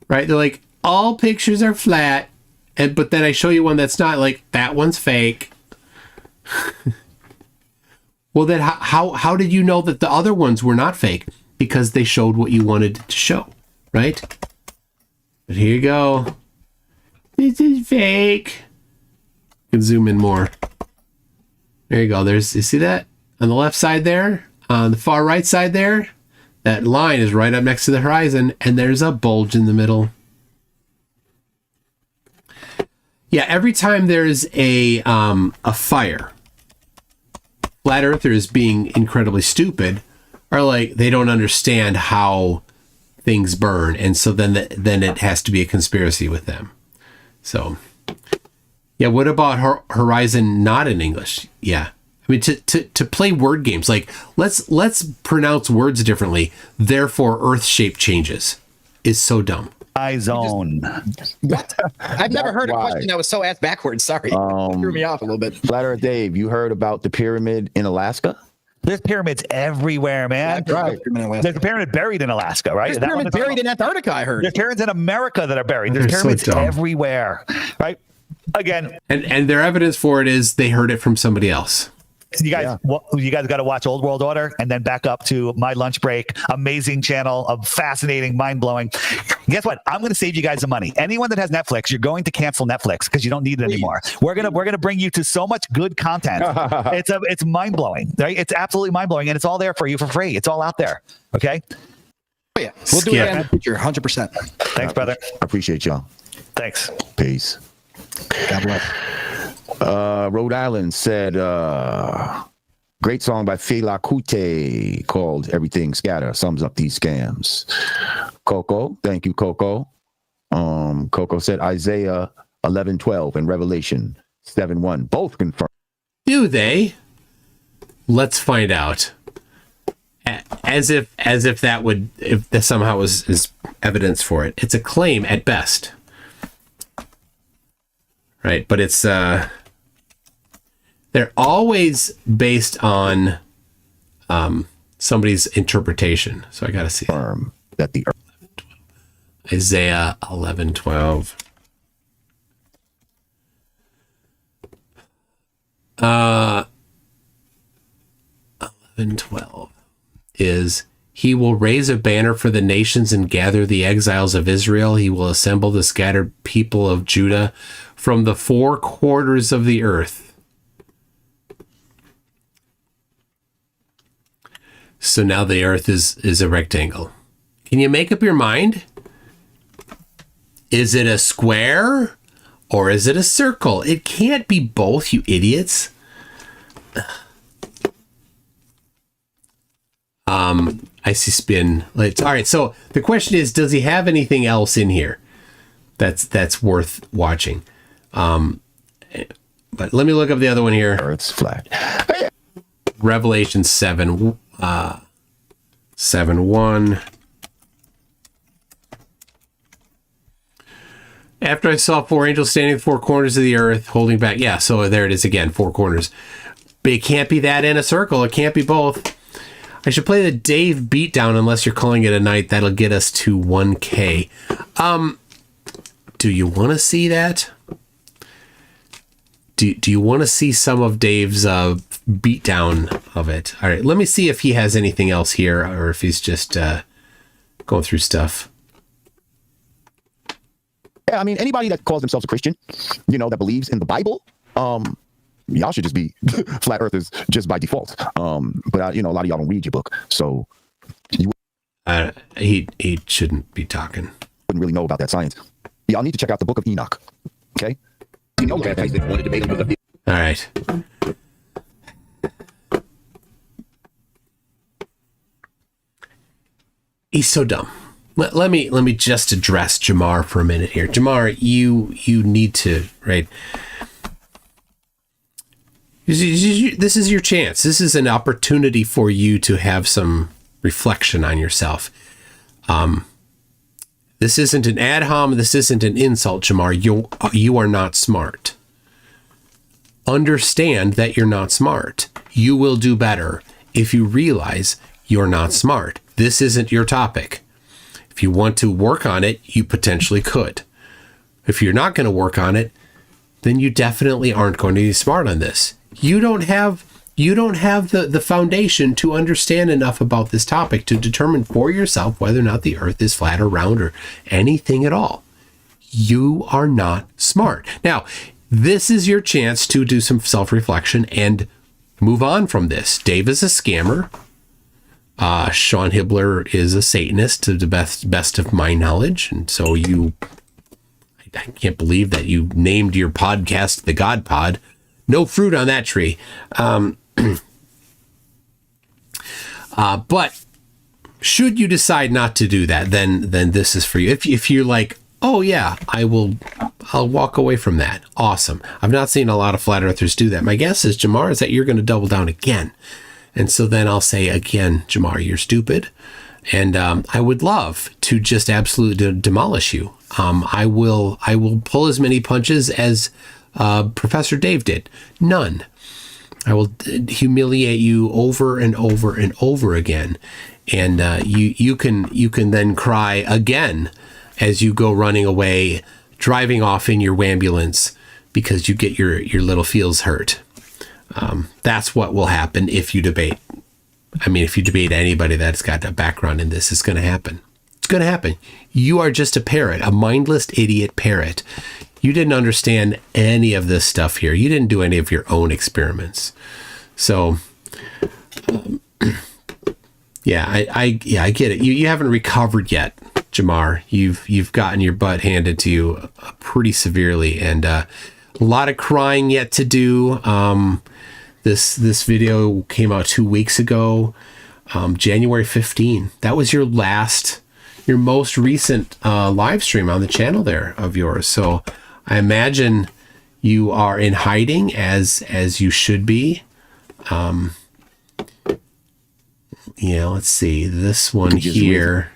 Right? They're like, all pictures are flat, but then I show you one that's not, like, that one's fake. Well, then how did you know that the other ones were not fake? Because they showed what you wanted to show, right? But here you go. This is fake. You can zoom in more. There you go. You see that? On the left side there, on the far right side there, that line is right up next to the horizon, and there's a bulge in the middle. Yeah, every time there's a fire, flat earthers being incredibly stupid are like, they don't understand how things burn, and so then it has to be a conspiracy with them. So, yeah, what about Horizon not in English? Yeah. I mean, to play word games, like, let's pronounce words differently, therefore Earth shape changes, is so dumb. Eye zone. I've never heard a question that was so asked backwards. Sorry. It threw me off a little bit. Flat Earth Dave, you heard about the pyramid in Alaska? There's pyramids everywhere, man. Yeah, right. There's a pyramid buried in Alaska, right? There's pyramids buried in Antarctica, I heard. There's pyramids in America that are buried. There's They're so pyramids dumb. everywhere, right? Again, And their evidence for it is they heard it from somebody else. you guys got to watch Old World Order and then back up to My Lunch Break. Amazing channel of fascinating, mind-blowing. Guess what? I'm going to save you guys some money. Anyone that has Netflix, you're going to cancel Netflix because you don't need it anymore. We're gonna bring you to so much good content. It's mind-blowing, right? It's absolutely mind-blowing, and it's all there for you for free. It's all out there. Okay. Oh, yeah. We'll do it again in the future, 100%. Thanks, brother. I appreciate y'all. Thanks. Peace. God bless. Rhode Island said, great song by Fela Kuti called Everything Scatter. Sums up these scams. Coco, thank you, Coco. Coco said Isaiah 11:12 and Revelation 7:1, both confirmed. Do they? Let's find out. As if that somehow is evidence for it. It's a claim at best. Right, but it's they're always based on somebody's interpretation. So I got to see that the Isaiah 11:12. 11:12 is He will raise a banner for the nations and gather the exiles of Israel. He will assemble the scattered people of Judah from the four quarters of the earth. So now the earth is a rectangle. Can you make up your mind? Is it a square or is it a circle? It can't be both, you idiots. I see spin. All right, so the question is, does he have anything else in here that's worth watching? But let me look up the other one here. Earth's flat. Revelation 7, 7:1. After I saw four angels standing at the four corners of the earth, holding back. Yeah, so there it is again, four corners. But it can't be that in a circle. It can't be both. I should play the Dave beatdown unless you're calling it a night. That'll get us to 1K. Do you want to see that? Do you want to see some of Dave's beatdown of it? All right, let me see if he has anything else here or if he's just going through stuff. Yeah, I mean, anybody that calls themselves a Christian, that believes in the Bible, y'all should just be flat earthers just by default. But a lot of y'all don't read your book, so he shouldn't be talking. Wouldn't really know about that science. Y'all need to check out the Book of Enoch. Okay. All right. He's so dumb. Let me just address Jamar for a minute here. Jamar, you need to, right? This is your chance. This is an opportunity for you to have some reflection on yourself. This isn't an ad hom. This isn't an insult, Jamar. You are not smart. Understand that you're not smart. You will do better if you realize you're not smart. This isn't your topic. If you want to work on it, you potentially could. If you're not going to work on it, then you definitely aren't going to be smart on this. You don't have the foundation to understand enough about this topic to determine for yourself whether or not the earth is flat or round or anything at all. You are not smart. Now, this is your chance to do some self-reflection and move on from this. Dave is a scammer. Sean Hibbler is a Satanist to the best of my knowledge. And so I can't believe that you named your podcast the God Pod. No fruit on that tree. But should you decide not to do that, then this is for you. If you're like, oh yeah, I'll walk away from that. Awesome. I've not seen a lot of flat earthers do that. My guess is, Jamar, is that you're going to double down again. And so then I'll say again, Jamar, you're stupid. And I would love to just absolutely demolish you. I will pull as many punches as Professor Dave did. None. I will humiliate you over and over and over again. And you can then cry again as you go running away, driving off in your wambulance because you get your little feels hurt. That's what will happen if you debate. I mean, if you debate anybody that's got a background in this, it's going to happen. It's going to happen. You are just a parrot, a mindless idiot parrot. You didn't understand any of this stuff here. You didn't do any of your own experiments. So, yeah, I get it. You haven't recovered yet, Jamar. You've gotten your butt handed to you pretty severely, and a lot of crying yet to do. This video came out 2 weeks ago, January 15. That was your most recent live stream on the channel there of yours. So I imagine you are in hiding as you should be. Let's see this one here.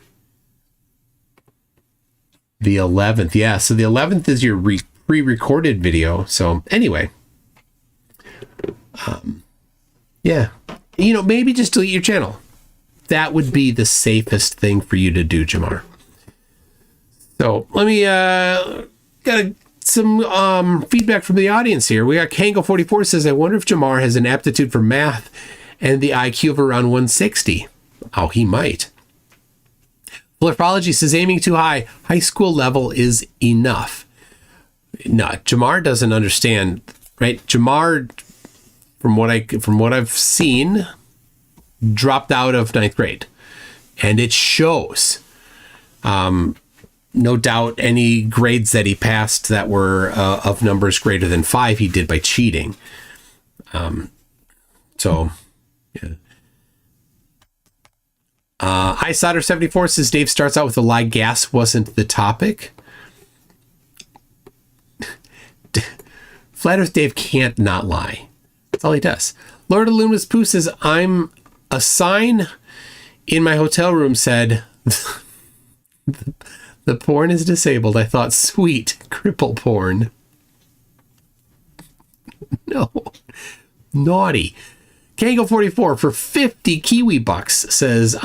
The 11th. Yeah. So the 11th is your pre-recorded video. So anyway, yeah, maybe just delete your channel. That would be the safest thing for you to do, Jamar. So let me got some feedback from the audience here. We got Kango44 says, I wonder if Jamar has an aptitude for math and the IQ of around 160. Oh, he might. Flipology says aiming too high. High school level is enough. No, Jamar doesn't understand, right? Jamar, from what I've seen, dropped out of 9th grade, and it shows. No doubt any grades that he passed that were of numbers greater than 5, he did by cheating. So, yeah. iSolder74 says Dave starts out with a lie. Gas wasn't the topic. Flat Earth Dave can't not lie. That's all he does. Lord of Luminous Pooh says, I'm a sign in my hotel room said, the porn is disabled. I thought, sweet, cripple porn. No. Naughty. Kango44 for 50 Kiwi bucks says,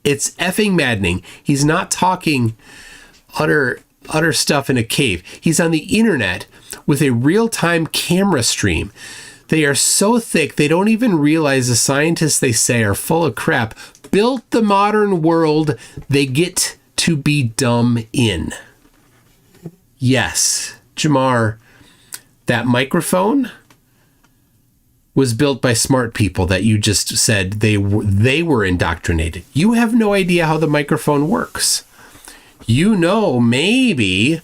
it's effing maddening. He's not talking utter stuff in a cave. He's on the internet with a real-time camera stream. They are so thick, they don't even realize the scientists they say are full of crap built the modern world they get to be dumb in. Yes, Jamar, that microphone was built by smart people that you just said they were indoctrinated. You have no idea how the microphone works. You know maybe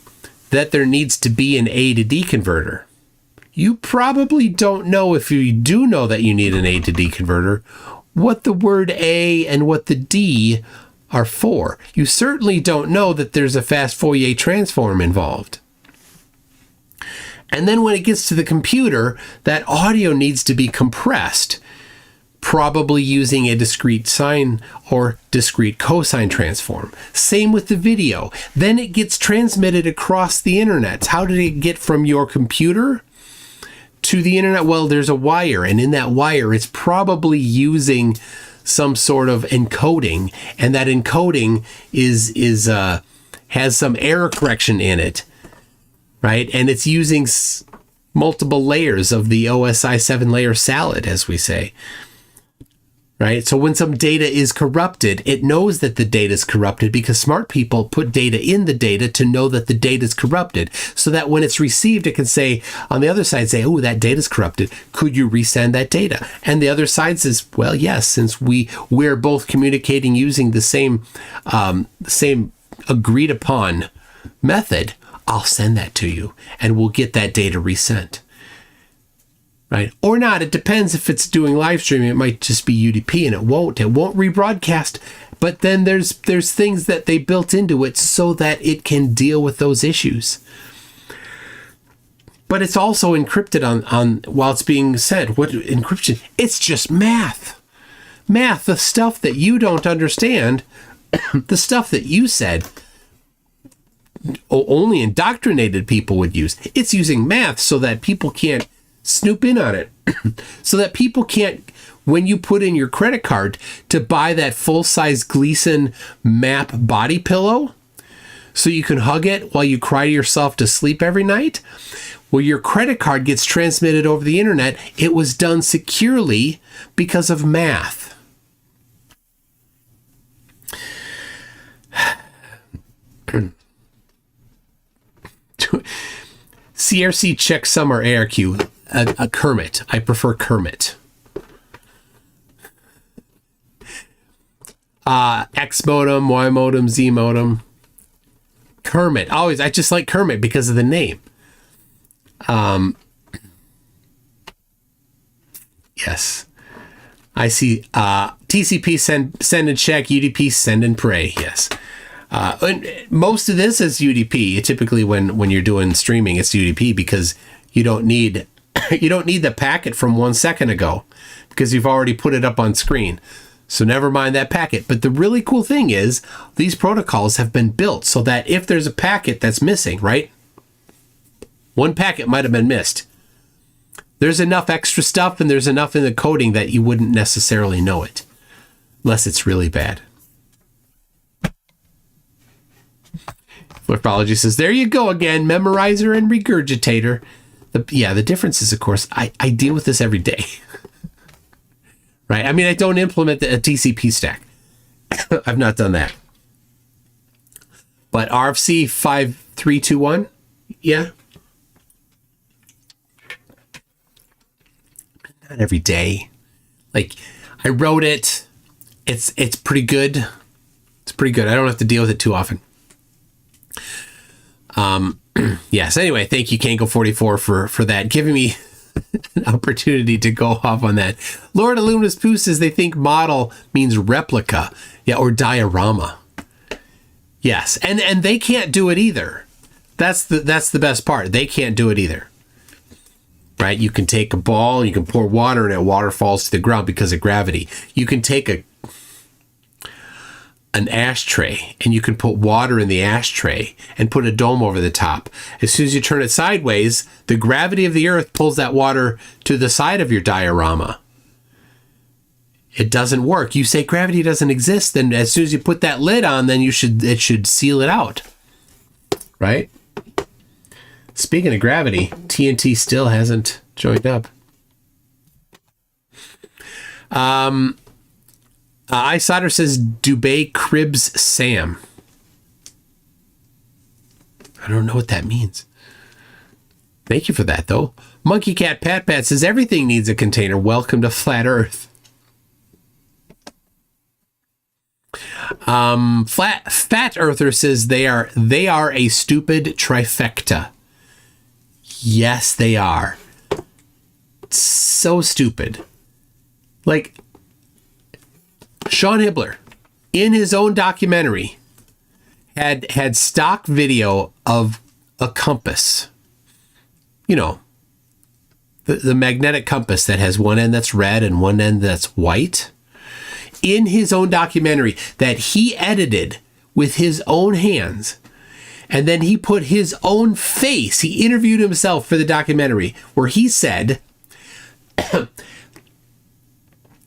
that there needs to be an A to D converter. You probably don't know, if you do know that you need an A to D converter, what the word A and what the D are for. You certainly don't know that there's a fast Fourier transform involved. And then when it gets to the computer, that audio needs to be compressed, probably using a discrete sine or discrete cosine transform. Same with the video. Then it gets transmitted across the internet. How did it get from your computer to the internet? Well, there's a wire, and in that wire, it's probably using some sort of encoding, and that encoding has some error correction in it, right? And it's using multiple layers of the OSI 7-layer salad, as we say, right? So when some data is corrupted, it knows that the data is corrupted because smart people put data in the data to know that the data is corrupted, so that when it's received, it can say, on the other side, say, oh, that data is corrupted. Could you resend that data? And the other side says, well, yes, since we're both communicating using the same agreed upon method, I'll send that to you and we'll get that data resent. Right? Or not. It depends if it's doing live streaming. It might just be UDP and it won't rebroadcast. But then there's things that they built into it so that it can deal with those issues. But it's also encrypted on while it's being said. What encryption? It's just math. Math, the stuff that you don't understand, the stuff that you said only indoctrinated people would use. It's using math so that people can't snoop in on it, so that people can't, when you put in your credit card to buy that full-size Gleason map body pillow so you can hug it while you cry yourself to sleep every night, well, your credit card gets transmitted over the internet. It was done securely because of math. CRC check summer ARQ. A Kermit. I prefer Kermit. X modem, Y modem, Z modem. Kermit. Always. I just like Kermit because of the name. Yes. I see. TCP send and check. UDP send and pray. Yes. And most of this is UDP. Typically, when you're doing streaming, it's UDP because you don't need the packet from 1 second ago because you've already put it up on screen. So never mind that packet. But the really cool thing is these protocols have been built so that if there's a packet that's missing, right? One packet might have been missed. There's enough extra stuff and there's enough in the coding that you wouldn't necessarily know it unless it's really bad. Flipology says, there you go again, memorizer and regurgitator. The difference is, of course, I deal with this every day. Right? I mean, I don't implement a TCP stack. I've not done that. But RFC 5321, yeah. Not every day. Like, I wrote it. It's pretty good. It's pretty good. I don't have to deal with it too often. Yes. Anyway, thank you, Kango44, for that, giving me an opportunity to go off on that. Lord Illuminous Pooh says they think model means replica, yeah, or diorama. Yes, and they can't do it either. That's the best part. They can't do it either. Right? You can take a ball, you can pour water in it, water falls to the ground because of gravity. You can take an ashtray and you can put water in the ashtray and put a dome over the top. As soon as you turn it sideways, the gravity of the earth pulls that water to the side of your diorama. It doesn't work. You say gravity doesn't exist, then as soon as you put that lid on, then it should seal it out. Right? Speaking of gravity, TNT still hasn't joined up. Isotter says Dubay cribs Sam. I don't know what that means. Thank you for that, though. Monkey Cat Pat Pat says everything needs a container. Welcome to Flat Earth. Fat Earther says they are a stupid trifecta. Yes, they are. So stupid. Like, Sean Hibbler, in his own documentary, had stock video of a compass. You know, the magnetic compass that has one end that's red and one end that's white. In his own documentary that he edited with his own hands. And then he put his own face. He interviewed himself for the documentary where he said,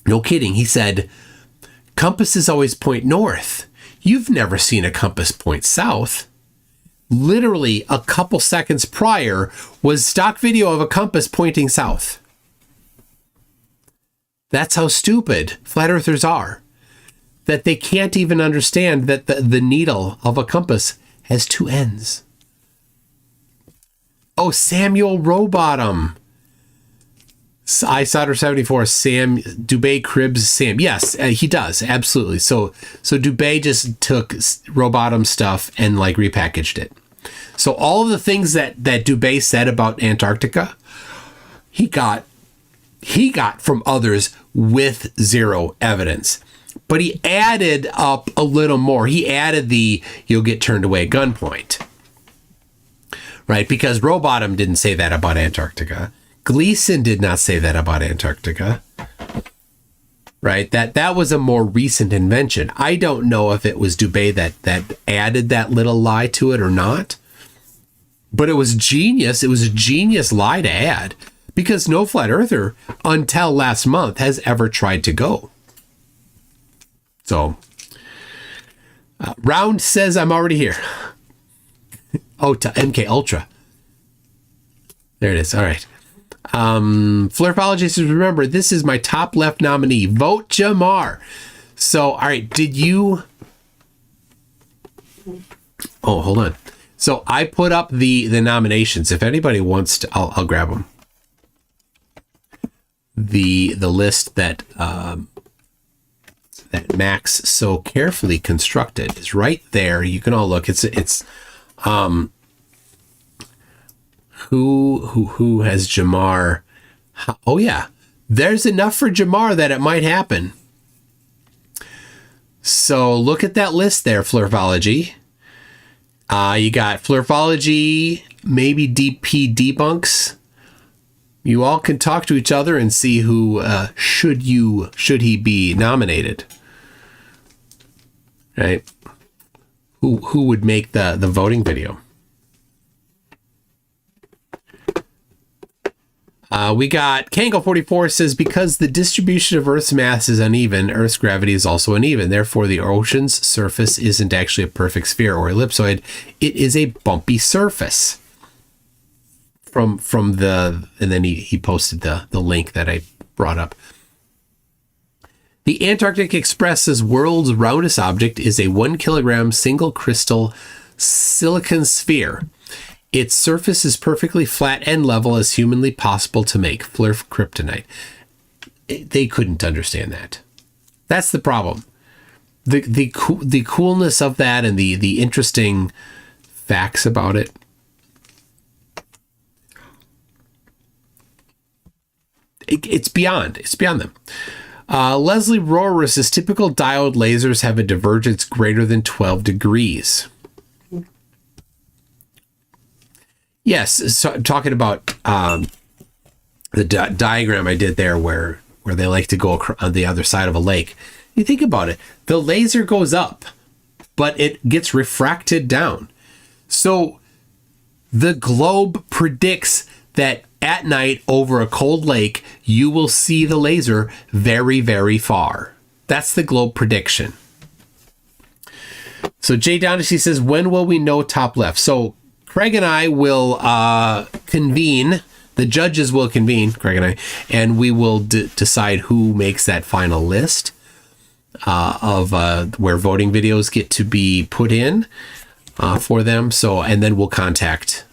no kidding, he said, compasses always point north. You've never seen a compass point south. Literally a couple seconds prior was stock video of a compass pointing south. That's how stupid flat earthers are. That they can't even understand that the needle of a compass has two ends. Oh, Samuel Rowbottom. iSolder74, Sam, Dubay cribs Sam. Yes, he does. Absolutely. So Dubay just took Rowbottom stuff and like repackaged it. So all of the things that Dubay said about Antarctica, he got from others with zero evidence. But he added up a little more. He added you'll get turned away at gunpoint. Right? Because Rowbottom didn't say that about Antarctica. Gleason did not say that about Antarctica. Right? That was a more recent invention. I don't know if it was Dubay that added that little lie to it or not. But it was genius. It was a genius lie to add. Because no flat earther, until last month, has ever tried to go. So, Round says I'm already here. Oh, to MK Ultra. There it is. All right. Flurpology says, remember, this is my top left nominee. Vote Jamar. So, all right. Did you... Oh, hold on. So, I put up the nominations. If anybody wants to, I'll grab them. The list that Max so carefully constructed is right there. You can all look. It's who has Jamar? Oh yeah, there's enough for Jamar that it might happen. So look at that list there, Flurpology. You got Flurpology, maybe DP debunks. You all can talk to each other and see who should he be nominated. Right? Who would make the voting video? We got Kango44 says, because the distribution of Earth's mass is uneven, Earth's gravity is also uneven. Therefore, the ocean's surface isn't actually a perfect sphere or ellipsoid. It is a bumpy surface. From the, and then he posted the link that I brought up. The Antarctic Express's world's roundest object is a 1 kilogram single crystal silicon sphere. Its surface is perfectly flat and level as humanly possible to make. Flurf kryptonite. They couldn't understand that. That's the problem. The coolness of that and the interesting facts about it. It's beyond them. Leslie Roris's typical diode lasers have a divergence greater than 12 degrees. Yes, so I'm talking about the diagram I did there where they like to go on the other side of a lake. You think about it. The laser goes up, but it gets refracted down. So the globe predicts that at night over a cold lake, you will see the laser very, very far. That's the globe prediction. So Jay Donacy says, when will we know top left? So Craig and I will convene. The judges will convene, Craig and I, and we will decide who makes that final list of where voting videos get to be put in for them. So, and then we'll contact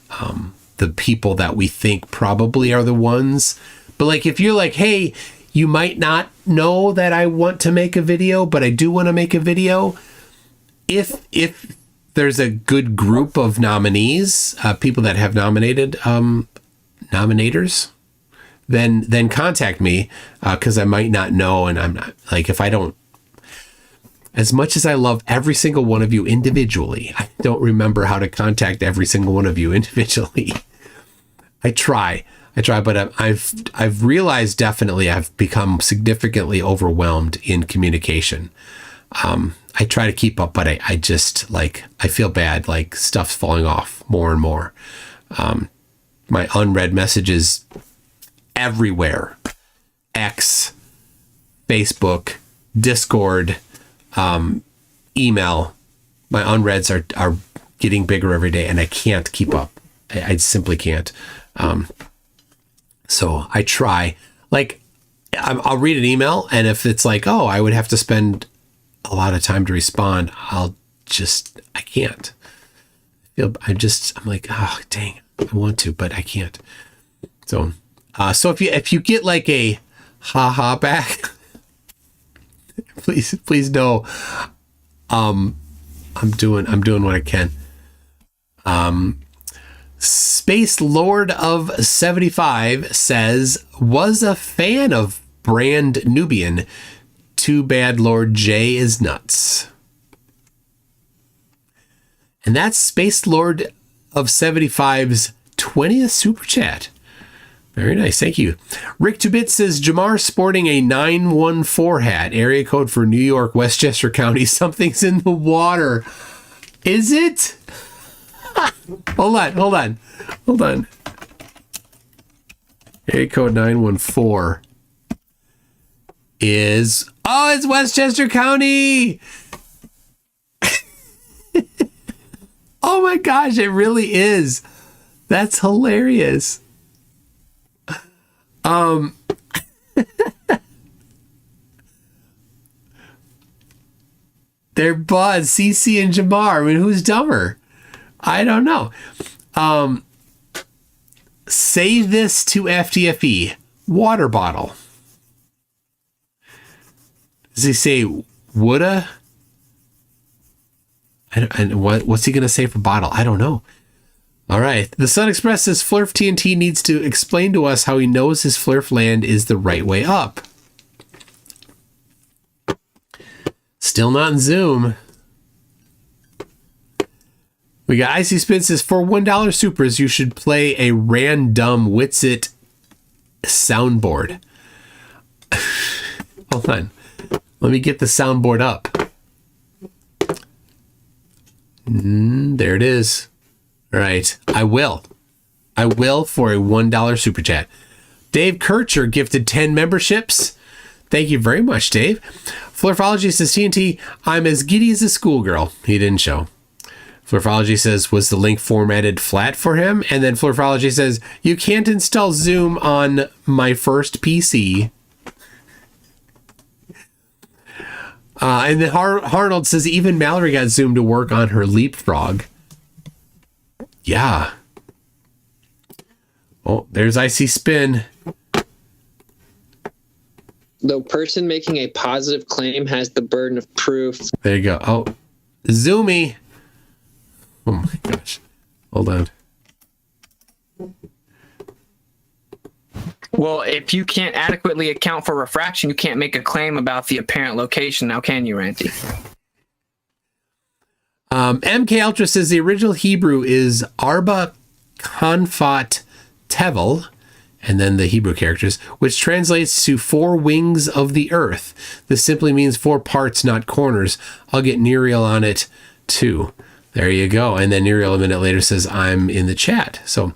the people that we think probably are the ones. But like, if you're like, hey, you might not know that I want to make a video, but I do want to make a video. If there's a good group of nominees, people that have nominated nominators, then contact me, because I might not know, and I'm not, like, if I don't, as much as I love every single one of you individually, I don't remember how to contact every single one of you individually. I try, but I've realized definitely I've become significantly overwhelmed in communication. I try to keep up, but I just, like, I feel bad, like stuff's falling off more and more. My unread messages everywhere. X, Facebook, Discord, email. My unreads are getting bigger every day, and I can't keep up. I simply can't. So I try. Like, I'll read an email, and if it's like, oh, I would have to spend a lot of time to respond, I can't. I'm like, oh, dang, I want to, but I can't. So, so if you get like a haha back, please know, I'm doing what I can. Space Lord of 75 says, was a fan of Brand Nubian. Too bad Lord J is nuts. And that's Space Lord of 75's 20th super chat. Very nice. Thank you. Rick Tubit says, Jamar sporting a 914 hat, area code for New York, Westchester County. Something's in the water. Is it? Hold on. Area code 914 is... Oh, it's Westchester County. Oh my gosh, it really is. That's hilarious. They're buds, CC and Jamar. I mean, who's dumber? I don't know. Say this to FTFE. Water bottle. Does he say woulda? And what's he gonna say for bottle? I don't know. All right. The Sun Express says Flurf TNT needs to explain to us how he knows his Flurf land is the right way up. Still not in Zoom. We got Icy Spin says, for $1 supers, you should play a random Witsit soundboard. Hold on. Let me get the soundboard up. There it is. All right. I will for a $1 super chat. Dave Kircher gifted 10 memberships. Thank you very much, Dave. Flurfology says, TNT, I'm as giddy as a schoolgirl. He didn't show. Flurfology says, was the link formatted flat for him? And then Flurfology says, you can't install Zoom on my first PC. And then Arnold says even Mallory got zoomed to work on her leapfrog. Yeah. Oh, there's Icy Spin. The person making a positive claim has the burden of proof. There you go. Oh, Zoomy. Oh my gosh. Hold on. Well, if you can't adequately account for refraction, you can't make a claim about the apparent location. Now, can you, Ranty? MK Ultra says the original Hebrew is Arba Kanfat Tevel, and then the Hebrew characters, which translates to 4 wings of the earth. This simply means 4 parts, not corners. I'll get Neriel on it too. There you go. And then Neriel a minute later says, I'm in the chat. So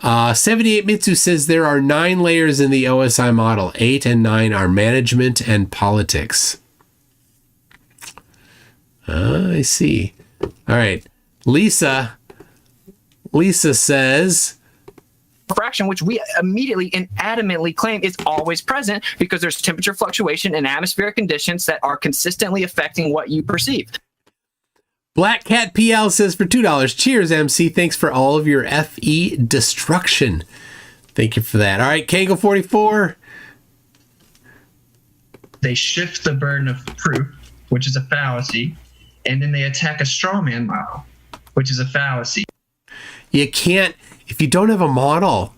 78 Mitsu says there are 9 layers in the OSI model. 8 and 9 are management and politics. I see. All right. Lisa says Refraction, which we immediately and adamantly claim is always present because there's temperature fluctuation and atmospheric conditions that are consistently affecting what you perceive. Black Cat PL says for $2. Cheers, MC. Thanks for all of your FE destruction. Thank you for that. All right, Kango 44. They shift the burden of proof, which is a fallacy, and then they attack a strawman model, which is a fallacy. You can't, if you don't have a model,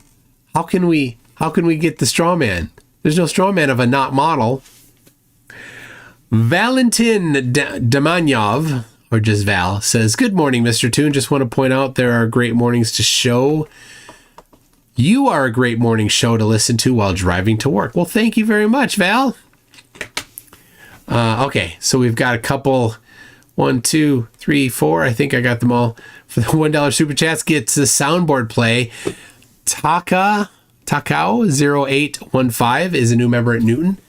how can we get the straw man? There's no straw man of a not model. Valentin Demanyov, or just Val, says, good morning, Mr. Toon. Just want to point out there are great mornings to show. You are a great morning show to listen to while driving to work. Well, thank you very much, Val. Okay, so we've got a couple, 1, 2, 3, 4. I think I got them all. For the $1 super chats, gets the soundboard play. Takao0815 is a new member at Newton.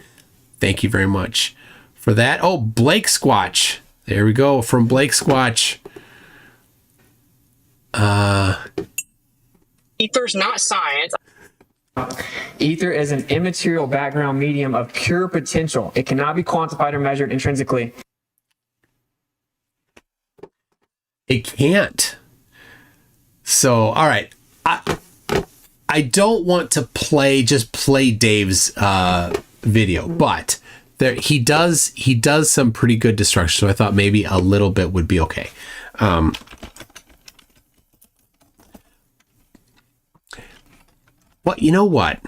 Thank you very much for that. Oh, Blake Squatch. There we go. From Blake Squatch. Ether's not science. Ether is an immaterial background medium of pure potential. It cannot be quantified or measured intrinsically. It can't. So, all right. I don't want to play Dave's video, but he does some pretty good destruction. So I thought maybe a little bit would be okay. Well, you know what?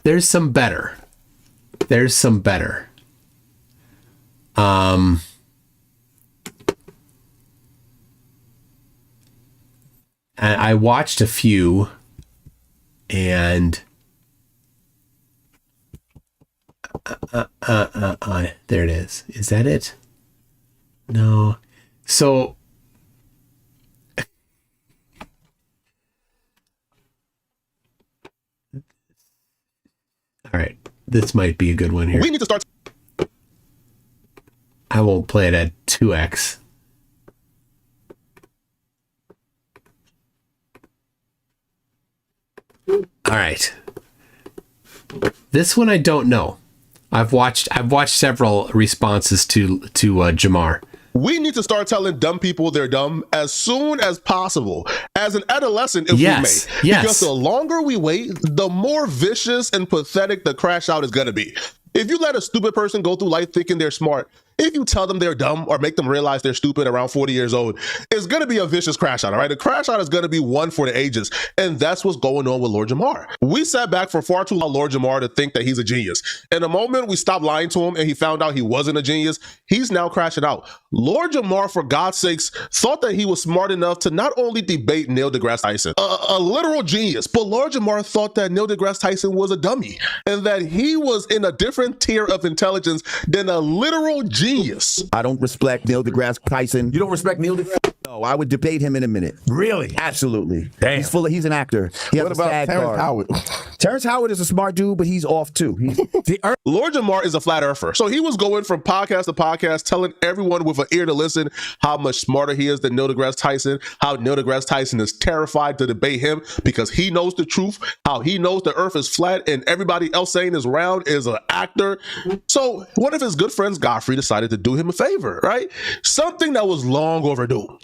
There's some better. I watched a few, and there it is. Is that it? No. So all right, this might be a good one here. We need to start. I won't play it at 2x. All right. This one I don't know. I've watched several responses to Jamar. We need to start telling dumb people they're dumb as soon as possible. As an adolescent, if we may. Yes. Because the longer we wait, the more vicious and pathetic the crash out is going to be. If you let a stupid person go through life thinking they're smart, if you tell them they're dumb or make them realize they're stupid around 40 years old, it's going to be a vicious crash out, all right? The crash out is going to be one for the ages, and that's what's going on with Lord Jamar. We sat back for far too long Lord Jamar to think that he's a genius. And the moment we stopped lying to him and he found out he wasn't a genius, he's now crashing out. Lord Jamar, for God's sakes, thought that he was smart enough to not only debate Neil deGrasse Tyson, a literal genius, but Lord Jamar thought that Neil deGrasse Tyson was a dummy and that he was in a different tier of intelligence than a literal genius. I don't respect Neil deGrasse Tyson. You don't respect Neil deGrasse? No, I would debate him in a minute. Really? Absolutely. Damn. He's an actor. He has what a about SAG Terrence card. Howard? Terrence Howard is a smart dude, but he's off too. Lord Jamar is a flat earther. So he was going from podcast to podcast, telling everyone with an ear to listen how much smarter he is than Neil deGrasse Tyson, how Neil deGrasse Tyson is terrified to debate him because he knows the truth, how he knows the earth is flat and everybody else saying is round is an actor. So one of his good friends, Godfrey, decided to do him a favor, right? Something that was long overdue.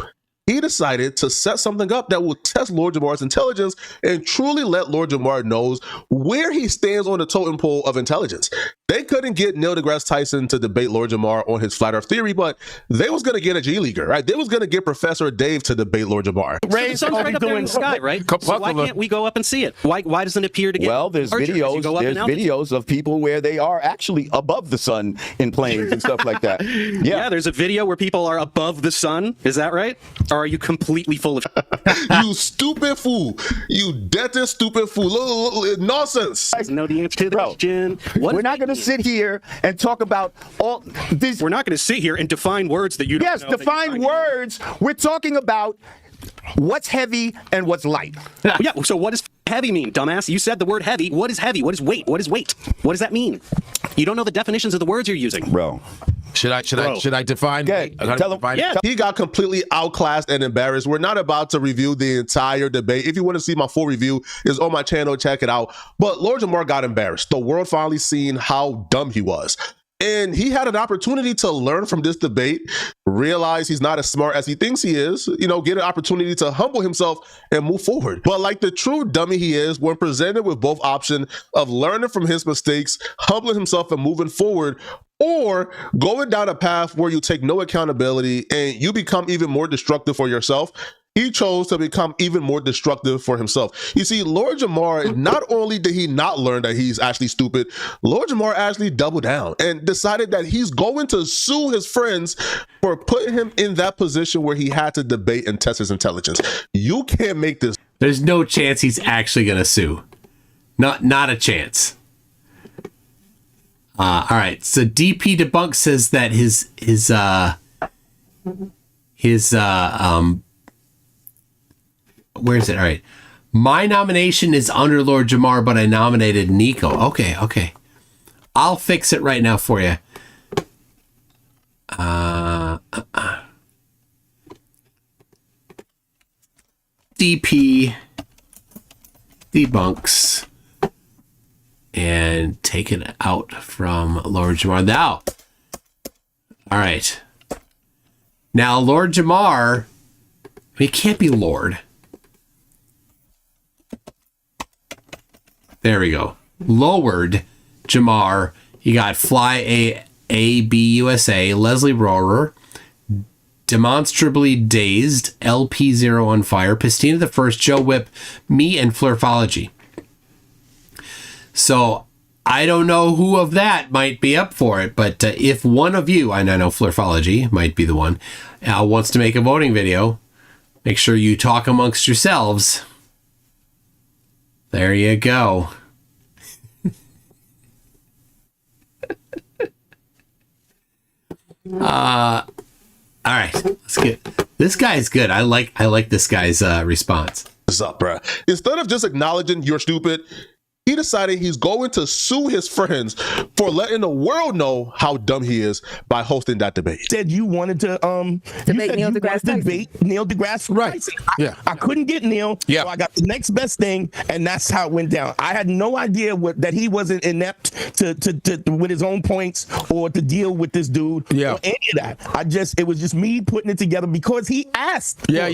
He decided to set something up that will test Lord Jamar's intelligence and truly let Lord Jamar knows where he stands on the totem pole of intelligence. They couldn't get Neil deGrasse Tyson to debate Lord Jamar on his flat earth theory, but they was going to get a G Leaguer, right? They was going to get Professor Dave to debate Lord Jamar. The sun's right up there in the sky, right? So why can't we go up and see it? Why doesn't it appear to get there's larger as you videos. go up There's in altitude? videos of people where they are actually above the sun in planes and stuff like that. Yeah, there's a video where people are above the sun. Is that right? Or are you completely full of You stupid fool. You dead stupid fool. Nonsense. know the answer to the question. We're not going to sit here and talk about all these. We're not going to sit here and define words that you don't know. Yes, define words. We're talking about what's heavy and what's light. Yeah, so what does heavy mean, dumbass? You said the word heavy. What is heavy? What is weight? What is weight? What does that mean? You don't know the definitions of the words you're using. Bro. Should I define? Tell him. Yeah. He got completely outclassed and embarrassed. We're not about to review the entire debate. If you want to see my full review, it's on my channel. Check it out. But Lord Jamar got embarrassed. The world finally seen how dumb he was. And he had an opportunity to learn from this debate, realize he's not as smart as he thinks he is, get an opportunity to humble himself and move forward. But like the true dummy he is, when presented with both options of learning from his mistakes, humbling himself and moving forward, or going down a path where you take no accountability and you become even more destructive for yourself, he chose to become even more destructive for himself. You see, Lord Jamar, not only did he not learn that he's actually stupid, Lord Jamar actually doubled down and decided that he's going to sue his friends for putting him in that position where he had to debate and test his intelligence. You can't make this. There's no chance he's actually going to sue. Not a chance. All right. So DP Debunk says that his where is it? All right. My nomination is under Lord Jamar, but I nominated Nico. Okay. I'll fix it right now for you. DP debunks and take it out from Lord Jamar. Now, all right. Now, Lord Jamar, he can't be Lord. There we go. Lowered Jamar. You got Fly A.B.U.S.A., Leslie Rohrer, Demonstrably Dazed, LP0 on Fire, Pistina the First, Joe Whip, me, and Flurfology. So I don't know who of that might be up for it, but if one of you, and I know Flurfology might be the one, wants to make a voting video, make sure you talk amongst yourselves. There you go. All right, let's get this guy's good. I like this guy's response. What's up, bruh? Instead of just acknowledging you're stupid, he decided he's going to sue his friends for letting the world know how dumb he is by hosting that debate. Said you wanted to debate Neil deGrasse Tyson. Debate Neil deGrasse Tyson. I couldn't get Neil, so I got the next best thing, and that's how it went down. I had no idea that he wasn't inept to with his own points or to deal with this dude or any of that. It was just me putting it together because he asked. Yeah.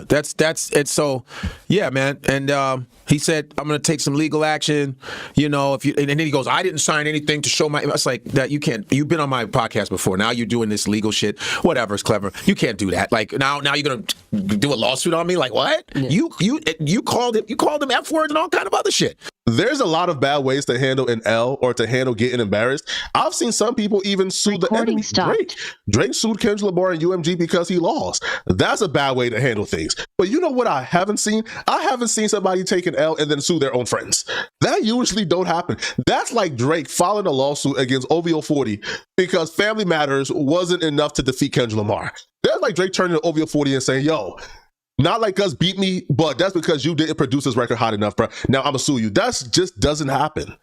That's it. So, yeah, man. And he said, I'm going to take some legal action, if you, and then he goes, I didn't sign anything to show my, it's like that. You can't, you've been on my podcast before. Now you're doing this legal shit, whatever. It's clever. You can't do that. Like now you're going to do a lawsuit on me. Like what? Yeah. You called him F words and all kind of other shit. There's a lot of bad ways to handle an L or to handle getting embarrassed. I've seen some people even sue the enemy. Drake sued Kendrick Lamar and UMG because he lost. That's a bad way to handle things. But you know what I haven't seen? I haven't seen somebody take an L and then sue their own friends. That usually don't happen. That's like Drake filing a lawsuit against OVO 40 because Family Matters wasn't enough to defeat Kendrick Lamar. That's like Drake turning to OVO 40 and saying, yo, Not like us beat me, but that's because you didn't produce this record hot enough, bro. Now I'm gonna sue you. That's just doesn't happen.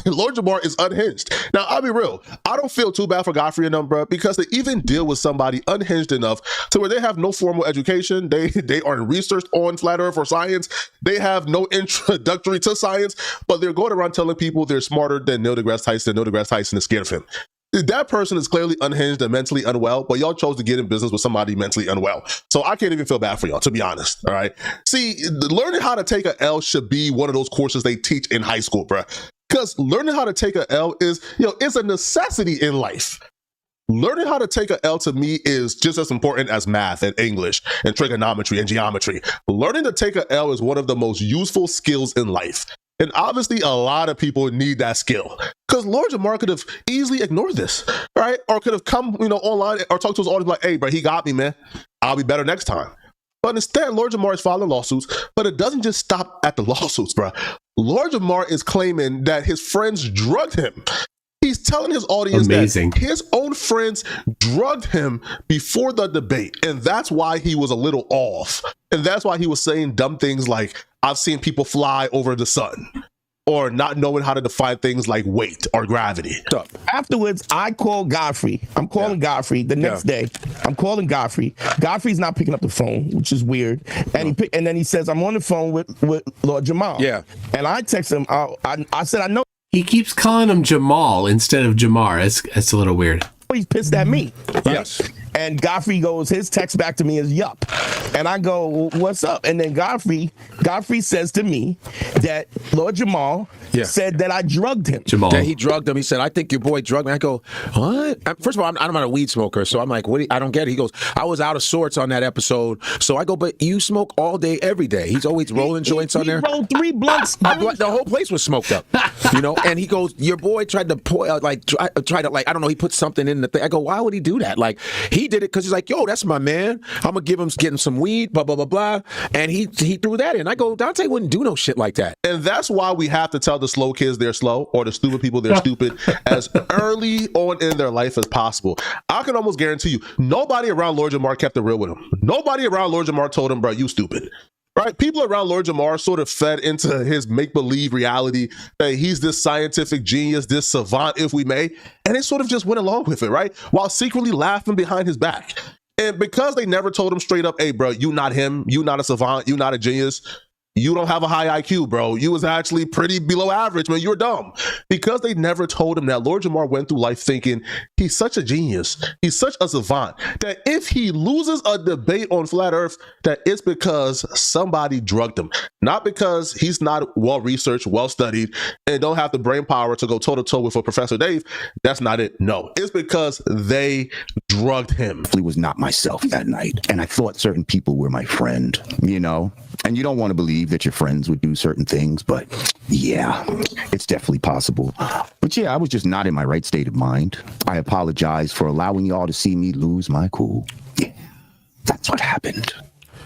Lord Jamar is unhinged. Now, I'll be real. I don't feel too bad for Godfrey and them, bro, because they even deal with somebody unhinged enough to where they have no formal education. They aren't researched on flat earth or science. They have no introductory to science, but they're going around telling people they're smarter than Neil deGrasse Tyson. Neil deGrasse Tyson is scared of him. That person is clearly unhinged and mentally unwell, but y'all chose to get in business with somebody mentally unwell. So I can't even feel bad for y'all, to be honest. All right. See, learning how to take an L should be one of those courses they teach in high school, bro. Because learning how to take an L is, it's a necessity in life. Learning how to take an L to me is just as important as math and English and trigonometry and geometry. Learning to take an L is one of the most useful skills in life. And obviously a lot of people need that skill. Because Lord Jamar could have easily ignored this, right? Or could have come, online or talk to his audience like, hey, bro, he got me, man. I'll be better next time. But instead, Lord Jamar is filing lawsuits, but it doesn't just stop at the lawsuits, bro. Lord Jamar is claiming that his friends drugged him. He's telling his audience that his own friends drugged him before the debate, and that's why he was a little off. And that's why he was saying dumb things like, I've seen people fly over the sun, or not knowing how to define things like weight or gravity. Afterwards, I call Godfrey. I'm calling Godfrey the next day. I'm calling Godfrey. Godfrey's not picking up the phone, which is weird. And and then he says, I'm on the phone with Lord Jamal. Yeah. And I text him. I said, I know. He keeps calling him Jamal instead of Jamar. It's a little weird. He's pissed at me. Right? Yes. And Godfrey goes, his text back to me is yup. And I go, well, what's up? And then Godfrey says to me that Lord Jamal said that I drugged him. That he drugged him. He said, I think your boy drugged me. I go, what? First of all, I'm not a weed smoker, so I'm like, what? I don't get it. He goes, I was out of sorts on that episode. So I go, but you smoke all day, every day. He's always rolling joints on there. He rolled 3 blunts. The whole place was smoked up, And he goes, your boy tried to I don't know, he put something in the thing. I go, why would he do that? Like, he did it because he's like, yo, that's my man. I'm gonna getting some weed, blah blah blah blah. And he threw that in. I go, Dante wouldn't do no shit like that. And that's why we have to tell the slow kids they're slow, or the stupid people they're stupid, as early on in their life as possible. I can almost guarantee you, nobody around Lord Jamar kept it real with him. Nobody around Lord Jamar told him, bro, you stupid. Right? People around Lord Jamar sort of fed into his make-believe reality that he's this scientific genius, this savant, if we may, and they sort of just went along with it, right? While secretly laughing behind his back. And because they never told him straight up, hey, bro, you not him, you not a savant, you not a genius, you don't have a high IQ, bro. You was actually pretty below average, man. You're dumb. Because they never told him that, Lord Jamar went through life thinking he's such a genius, he's such a savant, that if he loses a debate on flat earth, that it's because somebody drugged him. Not because he's not well-researched, well-studied, and don't have the brain power to go toe-to-toe with a Professor Dave. That's not it. No, it's because they drugged him. I was not myself that night, and I thought certain people were my friend, and you don't want to believe that your friends would do certain things, but yeah, it's definitely possible. But yeah, I was just not in my right state of mind. I apologize for allowing y'all to see me lose my cool. Yeah, that's what happened.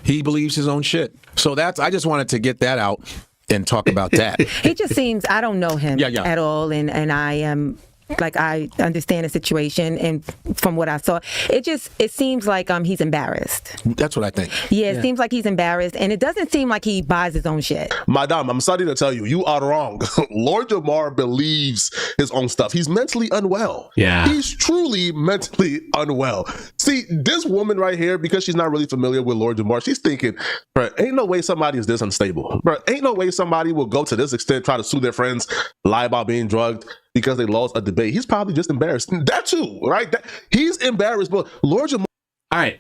He believes his own shit. So I just wanted to get that out and talk about that. He just seems, I don't know him at all, and I am... I understand the situation, and from what I saw, it seems like he's embarrassed. That's what I think. Yeah, it seems like he's embarrassed, and it doesn't seem like he buys his own shit. Madame, I'm sorry to tell you, you are wrong. Lord Jamar believes his own stuff. He's mentally unwell. Yeah. He's truly mentally unwell. See, this woman right here, because she's not really familiar with Lord Jamar, she's thinking, bro, ain't no way somebody is this unstable. Bro, ain't no way somebody will go to this extent, try to sue their friends, lie about being drugged because they lost a debate. He's probably just embarrassed. That too, right? He's embarrassed, but Lord Jamar... All right.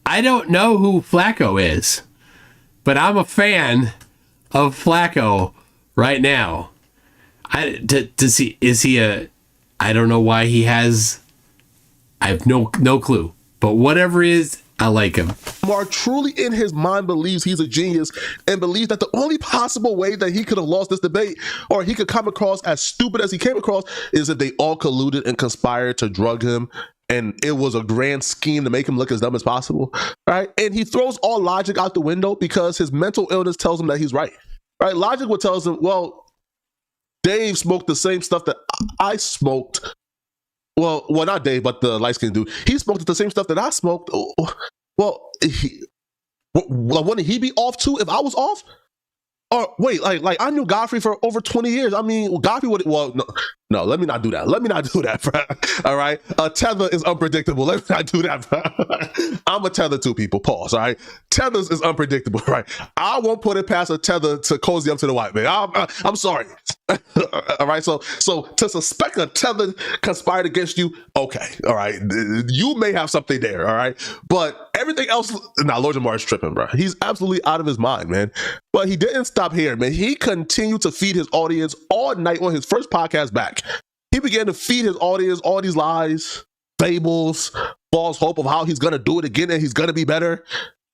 I don't know who Flacco is, but I'm a fan of Flacco right now. Is he a... I don't know why he has... I have no clue. But whatever it is, I like him. Jamar truly in his mind believes he's a genius and believes that the only possible way that he could have lost this debate, or he could come across as stupid as he came across, is if they all colluded and conspired to drug him, and it was a grand scheme to make him look as dumb as possible, right? And he throws all logic out the window because his mental illness tells him that he's right, right? Logic would tell him, well, Dave smoked the same stuff that I smoked. Well, not Dave, but the light-skinned dude. He smoked the same stuff that I smoked. Well, Wouldn't he be off too if I was off? Or wait, like I knew Godfrey for over 20 years. I mean, Godfrey would, well, no, let me not do that. Let me not do that, bro. All right. Tether is unpredictable. Let me not do that, bro. I'm a tether to people. Pause. All right. Tethers is unpredictable, right? I won't put it past a tether to cozy up to the white man. I'm sorry. All right. So to suspect a tether conspired against you, okay. All right. You may have something there. All right. But everything else, Lord Jamar is tripping, bro. He's absolutely out of his mind, man. But he didn't stop here, man. He continued to feed his audience all night on his first podcast back. He began to feed his audience all these lies, fables, false hope of how he's going to do it again and he's going to be better.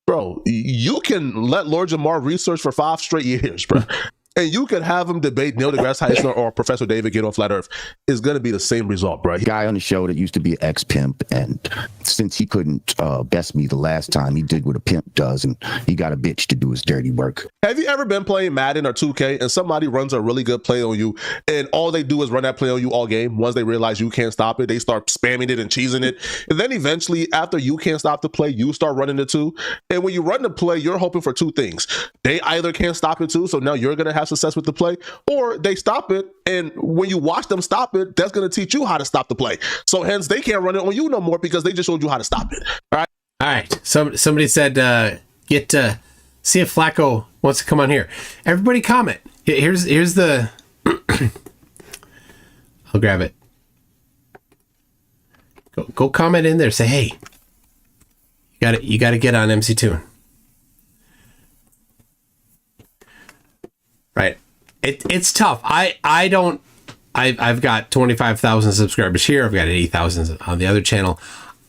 Bro, you can let Lord Jamar research for 5 straight years, bro. And you could have him debate Neil deGrasse Tyson or Professor David get on Flat Earth. It's going to be the same result, bro. Guy on the show that used to be an ex-pimp, and since he couldn't best me the last time, he did what a pimp does, and he got a bitch to do his dirty work. Have you ever been playing Madden or 2K and somebody runs a really good play on you and all they do is run that play on you all game? Once they realize you can't stop it, they start spamming it and cheesing it. And then eventually, after you can't stop the play, you start running it too. And when you run the play, you're hoping for 2 things. They either can't stop it too, so now you're going to have success with the play, or they stop it, and when you watch them stop it, that's going to teach you how to stop the play. So hence, they can't run it on you no more because they just showed you how to stop it. All right. Somebody said, see if Flacco wants to come on here. Everybody comment. Here's the... I'll grab it. Go comment in there. Say, hey, you got to get on MCToon. Right. It's tough. I've got 25,000 subscribers here. I've got 80,000 on the other channel.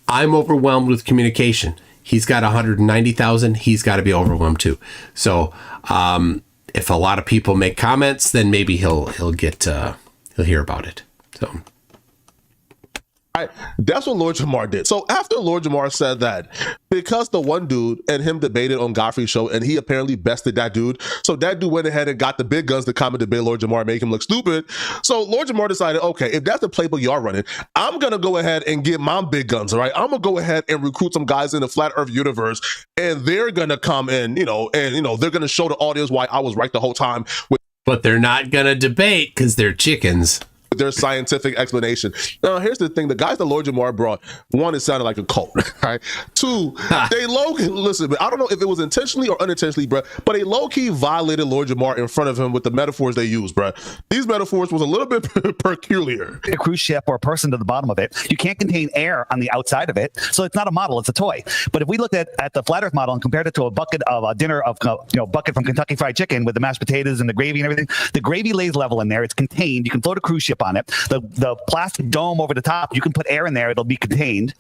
I'm overwhelmed with communication. He's got 190,000. He's got to be overwhelmed too. So if a lot of people make comments, then maybe he'll hear about it. So. That's what Lord Jamar did. So after Lord Jamar said that, because the one dude and him debated on Godfrey's show, and he apparently bested that dude, so that dude went ahead and got the big guns to come and debate Lord Jamar, make him look stupid. So Lord Jamar decided, okay, if that's the playbook y'all running, I'm gonna go ahead and get my big guns. All right, I'm gonna go ahead and recruit some guys in the Flat Earth universe, and they're gonna come and they're gonna show the audience why I was right the whole time. But they're not gonna debate because they're chickens. Their scientific explanation. Now, here's the thing: the guys that Lord Jamar brought, one, it sounded like a cult, right? 2, they listen, I don't know if it was intentionally or unintentionally, bro, but they low-key violated Lord Jamar in front of him with the metaphors they used, bro. These metaphors was a little bit peculiar. A cruise ship or a person to the bottom of it, you can't contain air on the outside of it, so it's not a model; it's a toy. But if we looked at the Flat Earth model and compared it to a bucket of a dinner of bucket from Kentucky Fried Chicken with the mashed potatoes and the gravy and everything, the gravy lays level in there. It's contained. You can float a cruise ship on it. The plastic dome over the top, you can put air in there, it'll be contained.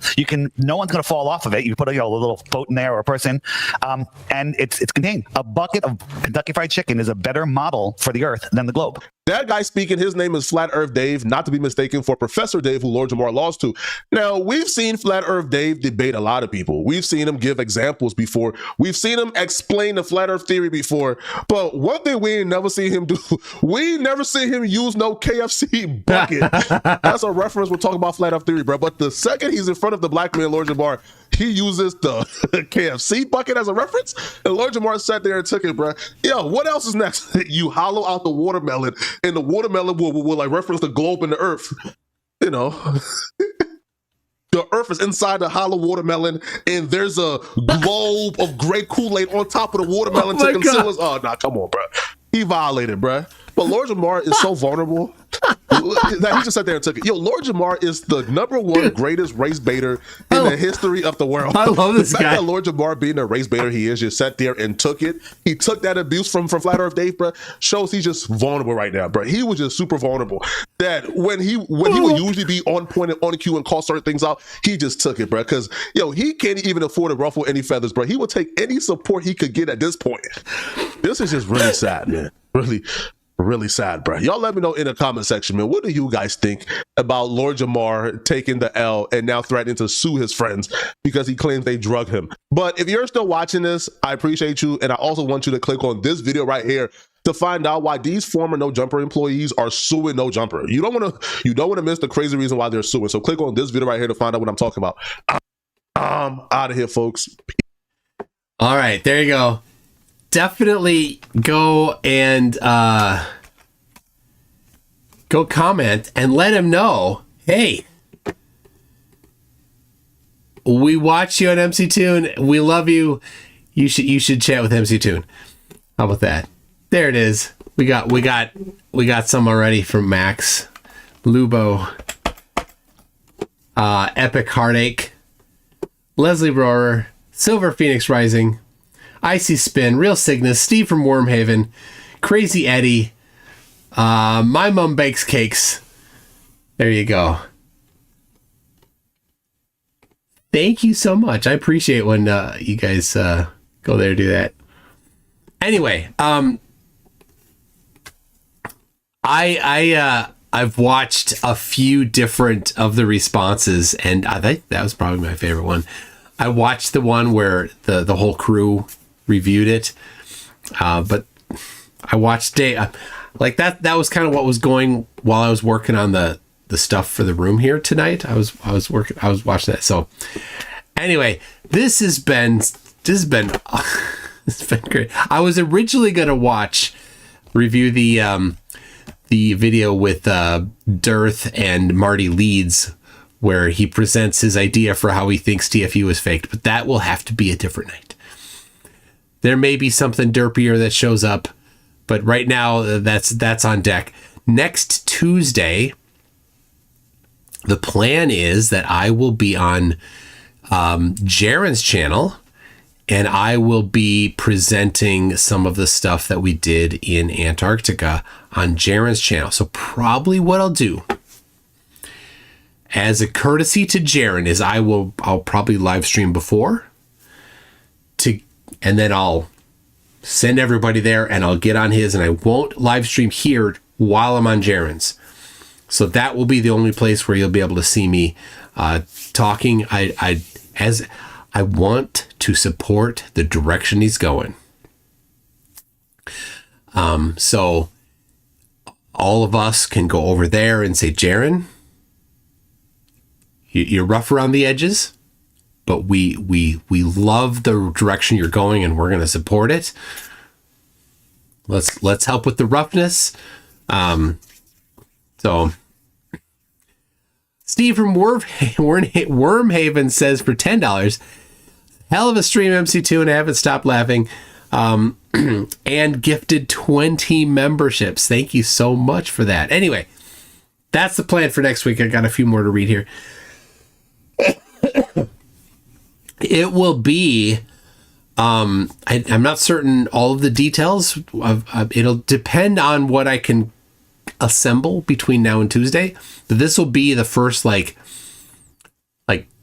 No one's going to fall off of it. You put a little boat in there or a person, and it's contained. A bucket of Kentucky Fried Chicken is a better model for the Earth than the globe. That guy speaking, his name is Flat Earth Dave, not to be mistaken for Professor Dave, who Lord Jamar lost to. Now, we've seen Flat Earth Dave debate a lot of people. We've seen him give examples before. We've seen him explain the Flat Earth theory before. But one thing we ain't never seen him do, we never seen him use no KFC bucket. That's a reference. We're talking about Flat Earth theory, bro. But the second he's in front of the black man, Lord Jamar, he uses the KFC bucket as a reference. And Lord Jamar sat there and took it, bro. Yo, what else is next? You hollow out the watermelon, and the watermelon will like reference the globe and the earth. The earth is inside the hollow watermelon, and there's a globe of gray Kool-Aid on top of the watermelon to conceal us. Oh, nah, come on, bro. He violated, bro. But Lord Jamar is so vulnerable that he just sat there and took it. Yo, Lord Jamar is the #1 greatest race baiter in the history of the world. I love this guy. That Lord Jamar being the race baiter he is, just sat there and took it. He took that abuse from Flat Earth Dave, bro. Shows he's just vulnerable right now, bro. He was just super vulnerable. That when he would usually be on point and on cue and call certain things out, he just took it, bro. Because he can't even afford to ruffle any feathers, bro. He would take any support he could get at this point. This is just really sad, man. Really sad, bro. Y'all let me know in the comment section, man. What do you guys think about Lord Jamar taking the L and now threatening to sue his friends because he claims they drug him? But if you're still watching this, I appreciate you. And I also want you to click on this video right here to find out why these former No Jumper employees are suing No Jumper. You don't want to miss the crazy reason why they're suing. So click on this video right here to find out what I'm talking about. I'm out of here, folks. All right, there you go. Definitely go and go comment and let him know, hey, we watch you on MCToon. We love you. You should chat with MCToon. How about that? There it is. We got some already from Max, Lubo, Epic Heartache, Leslie Rohrer, Silver Phoenix Rising, Icy Spin, Real Cygnus, Steve from Wormhaven, Crazy Eddie, My Mom Bakes Cakes. There you go. Thank you so much. I appreciate when you guys go there to do that. Anyway, I've watched a few different of the responses, and I think that was probably my favorite one. I watched the one where the whole crew reviewed it, but I watched like that. That was kind of what was going while I was working on the stuff for the room here tonight. I was watching that. So anyway, this has been it's been great. I was originally gonna review the video with Dearth and Marty Leeds, where he presents his idea for how he thinks TFU is faked, but that will have to be a different night. There may be something derpier that shows up, but right now that's on deck. Next Tuesday, the plan is that I will be on Jaren's channel, and I will be presenting some of the stuff that we did in Antarctica on Jaren's channel. So probably what I'll do, as a courtesy to Jaren, is I'll probably live stream before, and then I'll send everybody there, and I'll get on his, and I won't live stream here while I'm on Jaren's. So that will be the only place where you'll be able to see me talking. I want to support the direction he's going. So all of us can go over there and say, Jaren, you're rough around the edges, but we love the direction you're going, and we're going to support it. Let's help with the roughness. So Steve from Wormhaven says for $10, hell of a stream, MCToon. I haven't stopped laughing. And gifted 20 memberships. Thank you so much for that. Anyway, that's the plan for next week. I got a few more to read here. It will be, I'm not certain all of the details. It'll depend on what I can assemble between now and Tuesday. But this will be the first like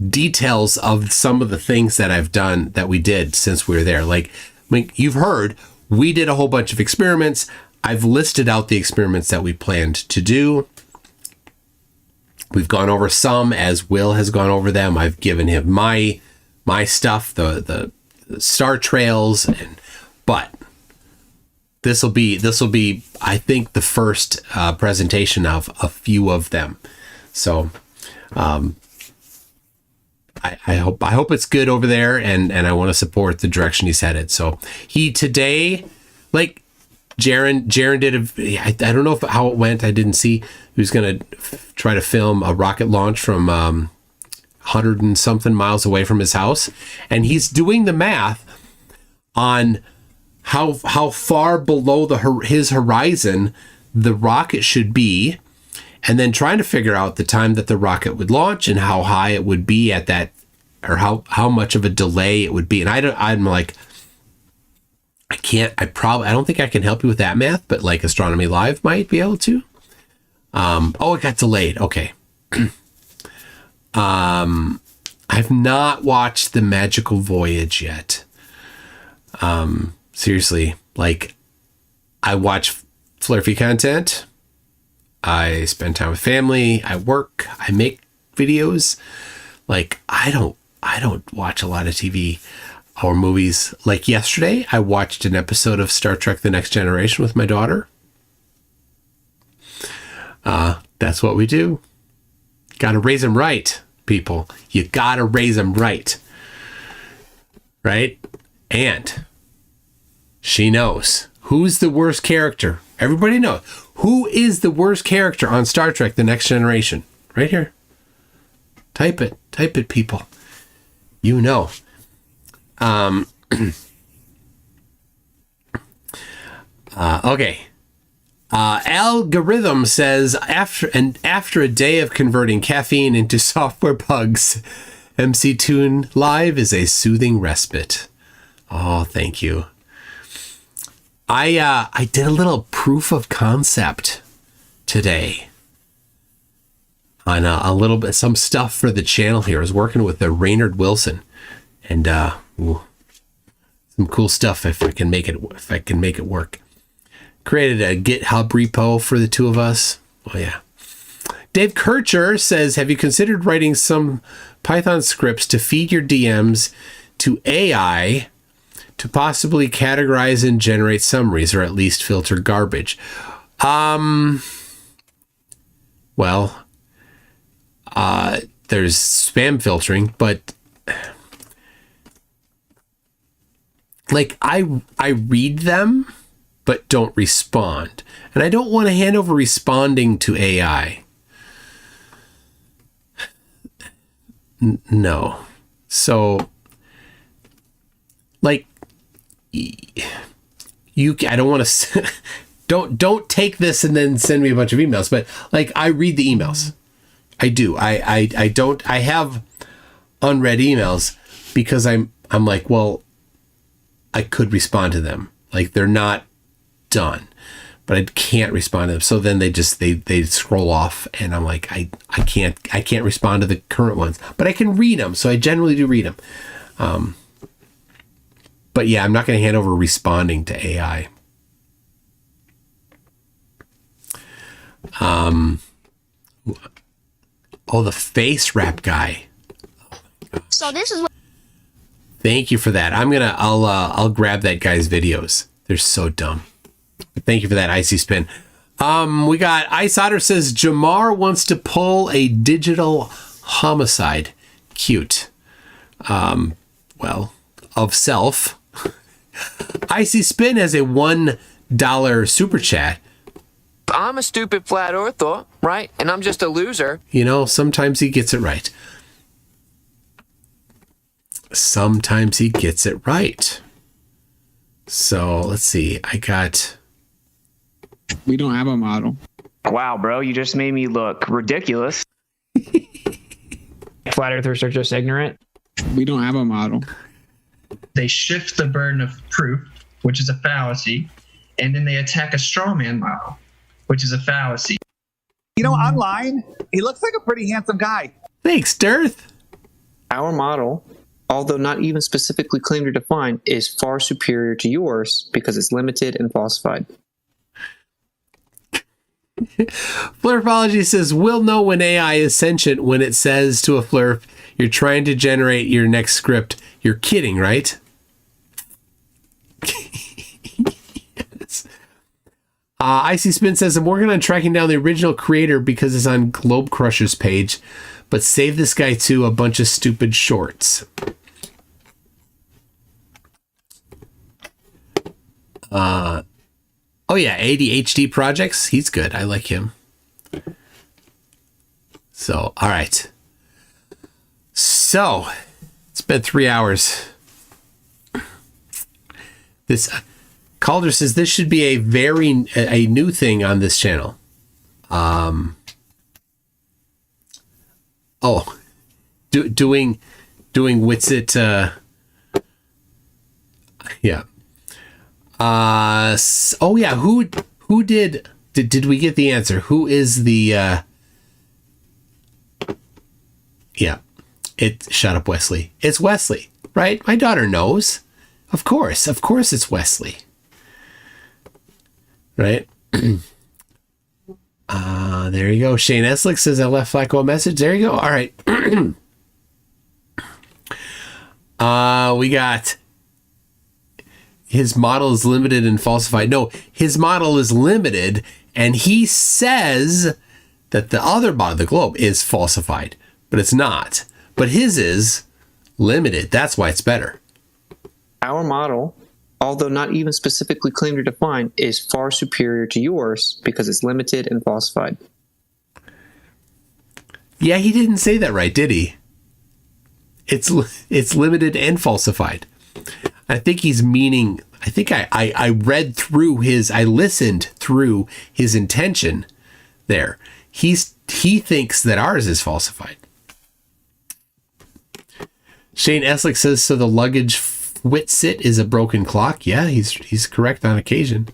details of some of the things that I've done that we did since we were there. Like, I mean, you've heard we did a whole bunch of experiments. I've listed out the experiments that we planned to do. We've gone over some as Will has gone over them. I've given him my stuff, the star trails, but this will be I think the first presentation of a few of them. So I hope it's good over there, and I want to support the direction he's headed. So he today, like Jaren did I don't know how it went. I didn't see. He was going to try to film a rocket launch from 100 and something miles away from his house, and he's doing the math on how far below his horizon the rocket should be, and then trying to figure out the time that the rocket would launch and how high it would be at that, or how much of a delay it would be. And I'm like, I don't think I can help you with that math, but like Astronomy Live might be able to. It got delayed. Okay. I've not watched The Magical Voyage yet. Seriously, like, I watch flirty content. I spend time with family. I work. I make videos. Like, I don't watch a lot of TV or movies. Like yesterday, I watched an episode of Star Trek: The Next Generation with my daughter. That's what we do. Got to raise them right, people. You got to raise them right. Right? And she knows who's the worst character. Everybody knows. Who is the worst character on Star Trek The Next Generation? Right here. Type it. Type it, people. You know. Okay. Algorithm says, after a day of converting caffeine into software bugs, MCToon Live is a soothing respite. Oh, thank you. I did a little proof of concept today on a little bit, some stuff for the channel here. I was working with Raynard Wilson, and some cool stuff if I can make it work. Created a GitHub repo for the two of us. Oh yeah. Dave Kircher says, have you considered writing some Python scripts to feed your DMs to AI to possibly categorize and generate summaries, or at least filter garbage? Well, there's spam filtering, but like I read them but don't respond, and I don't want to hand over responding to AI. No. So like I don't want to don't take this and then send me a bunch of emails, but like I read the emails. I do. I have unread emails because I'm like, well, I could respond to them. Like they're not done, but I can't respond to them. So then they scroll off, and I'm like, I can't respond to the current ones, but I can read them. So I generally do read them. But yeah, I'm not going to hand over responding to AI. Oh, the face wrap guy. So this is what. Thank you for that. I'll grab that guy's videos. They're so dumb. Thank you for that, Icy Spin. We got Ice Otter says Jamar wants to pull a digital homicide. Cute. Well, of self. Icy Spin has a $1 super chat. I'm a stupid flat earther, right? And I'm just a loser. You know, sometimes he gets it right. Sometimes he gets it right. So let's see. We don't have a model. Wow, bro, you just made me look ridiculous. Flat earthers are just ignorant. We don't have a model. They shift the burden of proof, which is a fallacy, and then they attack a straw man model, which is a fallacy. You know, online, he looks like a pretty handsome guy. Thanks, Dearth. Our model, although not even specifically claimed or defined, is far superior to yours because it's limited and falsified. Flurfology says, we'll know when AI is sentient when it says to a flurf, you're trying to generate your next script. You're kidding, right? Yes. Icy Spin says, I'm working on tracking down the original creator because it's on Globe Crusher's page, but save this guy to a bunch of stupid shorts. Oh yeah, ADHD Projects. He's good. I like him. So, all right. So, it's been 3 hours. This Calder says this should be a new thing on this channel. Doing Witsit. Yeah. Oh yeah, who did we get the answer? Who is the yeah. Shut up, Wesley. It's Wesley, right? My daughter knows. Of course it's Wesley. Right? There you go. Shane Eslick says I left Flacco a message. There you go. All right. We got his model is limited and falsified. No, his model is limited, and he says that the other model, the globe, is falsified, but it's not. But his is limited. That's why it's better. Our model, although not even specifically claimed or defined, is far superior to yours because it's limited and falsified. Yeah, he didn't say that right, did he? It's limited and falsified. I think he's meaning, I think I read through I listened through his intention there. He thinks that ours is falsified. Shane Eslick says, so the luggage Witsit is a broken clock. Yeah, he's correct on occasion.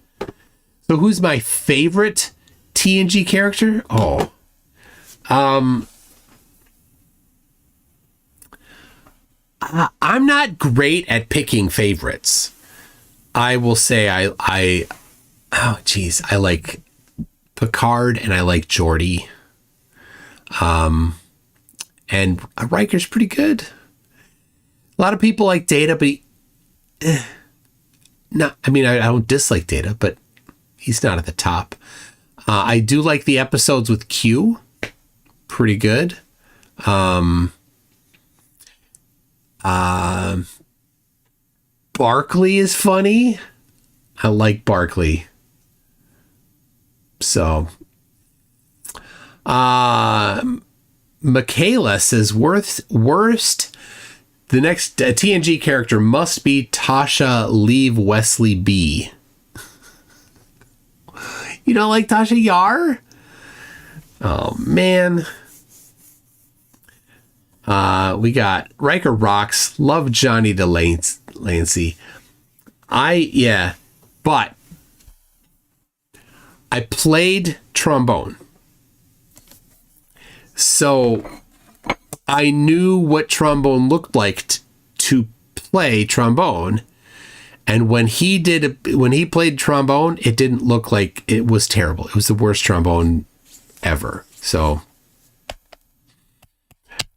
So who's my favorite TNG character? Oh. I'm not great at picking favorites. I will say I like Picard and I like Geordi. And Riker's pretty good. A lot of people like Data, but I don't dislike Data, but he's not at the top. I do like the episodes with Q. Pretty good. Barkley is funny. I like Barkley. So, Michaela says worst. The next TNG character must be Tasha Leave Wesley B. You don't like Tasha Yar? Oh man. We got Riker rocks. Love Johnny Delancey. But I played trombone. So I knew what trombone looked like to play trombone. And when he played trombone, it didn't look like, it was terrible. It was the worst trombone ever. So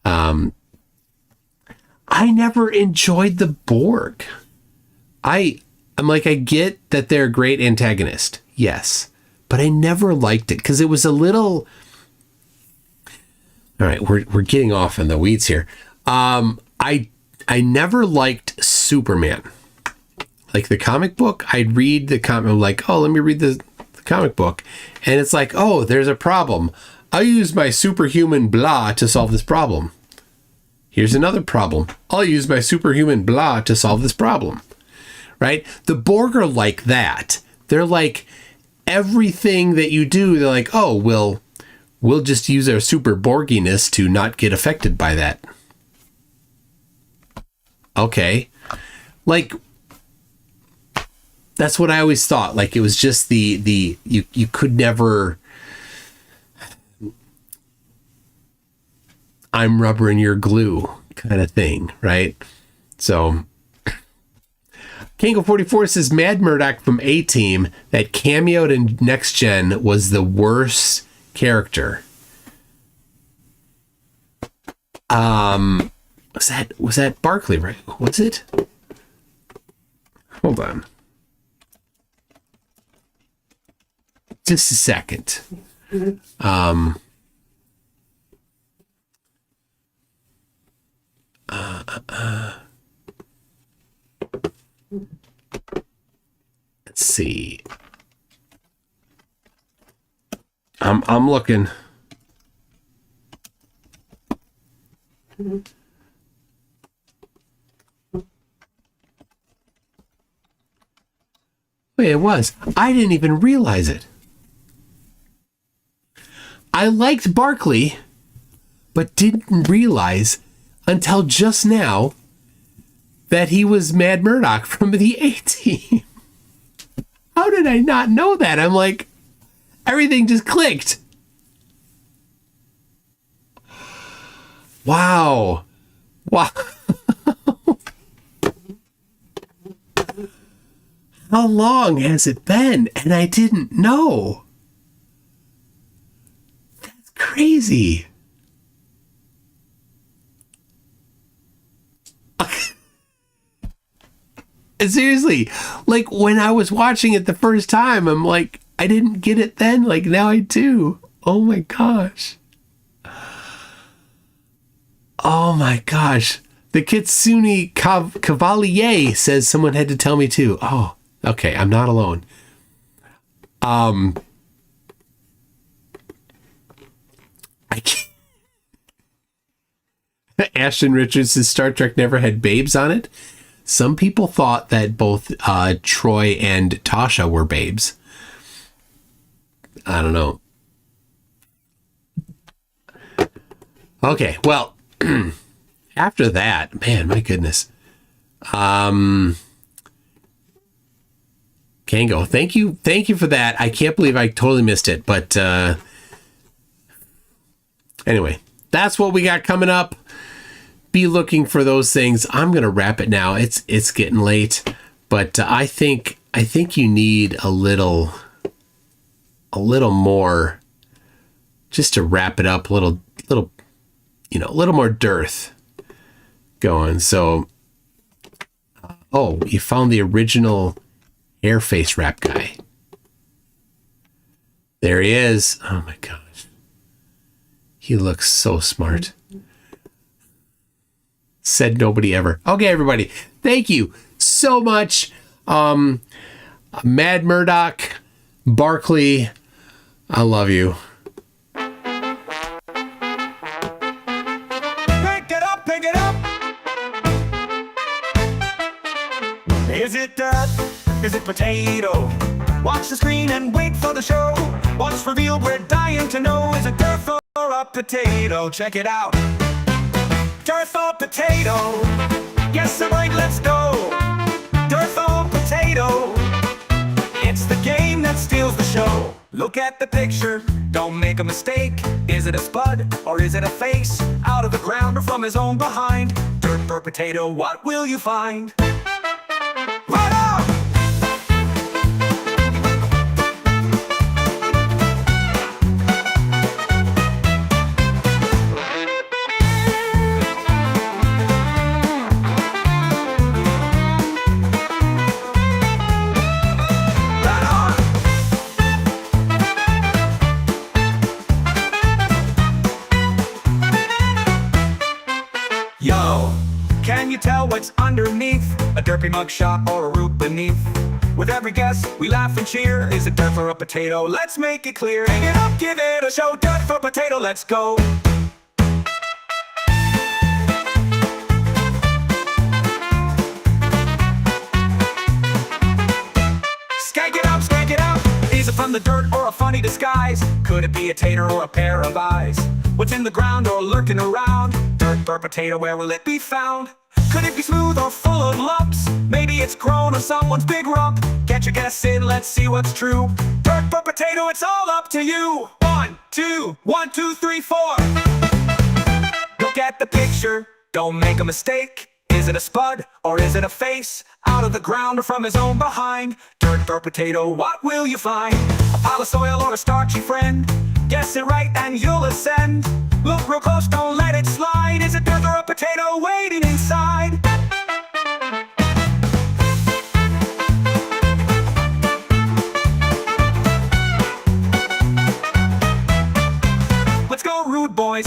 I never enjoyed the Borg. I'm like, I get that they're a great antagonist. Yes. But I never liked it because it was a little... All right, we're getting off in the weeds here. I never liked Superman. Like the comic book, I'd read the comic, I'm like, oh, let me read the comic book. And it's like, oh, there's a problem. I'll use my superhuman blah to solve this problem. Here's another problem. I'll use my superhuman blah to solve this problem. Right? The Borg are like that. They're like, everything that you do, they're like, oh, we'll just use our super Borginess to not get affected by that. Okay. Like, that's what I always thought. Like, it was just you could never... I'm rubber and you're glue kind of thing, right? So... Kango44 says Mad Murdock from A-Team that cameoed in Next Gen was the worst character. Was that Barkley, right? Was it? Hold on. Just a second. Let's see. I'm looking. Wait, it was. I didn't even realize it. I liked Barkley, but didn't realize until just now that he was Mad Murdock from the A-Team. How did I not know that? I'm like, everything just clicked. Wow. How long has it been? And I didn't know. That's crazy. Seriously, like when I was watching it the first time, I'm like, I didn't get it then. Like now I do. Oh my gosh. Oh my gosh. The Kitsune Cavalier says someone had to tell me too. Oh, okay. I'm not alone. I can't. Ashton Richards says Star Trek never had babes on it. Some people thought that both Troy and Tasha were babes. I don't know. Okay, well, after that, man, my goodness. Kango, thank you for that. I can't believe I totally missed it, but anyway, that's what we got coming up. Be looking for those things. I'm gonna wrap it now. It's getting late, but I think you need a little more just to wrap it up. A little more dearth going. So, you found the original Airface rap guy. There he is. Oh my gosh, he looks so smart. Said nobody ever. Okay, everybody, thank you so much. Mad Murdoch, Barkley, I love you. Pick it up. Is it dirt? Is it potato? Watch the screen and wait for the show. What's revealed, we're dying to know. Is it dirt or a potato? Check it out. Dirt or potato? Yes, I'm right, let's go. Dirt or potato? It's the game that steals the show. Look at the picture, don't make a mistake. Is it a spud or is it a face? Out of the ground or from his own behind? Dirt or potato, what will you find? Right on! Yo, can you tell what's underneath? A derpy mugshot or a root beneath? With every guess, we laugh and cheer. Is it dirt for a potato? Let's make it clear. Hang it up, give it a show. Dirt for potato, let's go. Skank it out. Is it from the dirt or a funny disguise? Could it be a tater or a pair of eyes? What's in the ground or lurking around? Dirt or potato, where will it be found? Could it be smooth or full of lumps? Maybe it's grown on someone's big rump. Get your guess in, let's see what's true. Dirt or potato, it's all up to you. 1, 2, 1, 2, 3, 4. Look at the picture, don't make a mistake. Is it a spud or is it a face? Out of the ground or from his own behind? Dirt or potato, what will you find? A pile of soil or a starchy friend? Guess it right and you'll ascend. Look real close, don't let it slide. Is it dirt or a potato waiting inside? Let's go, rude boys.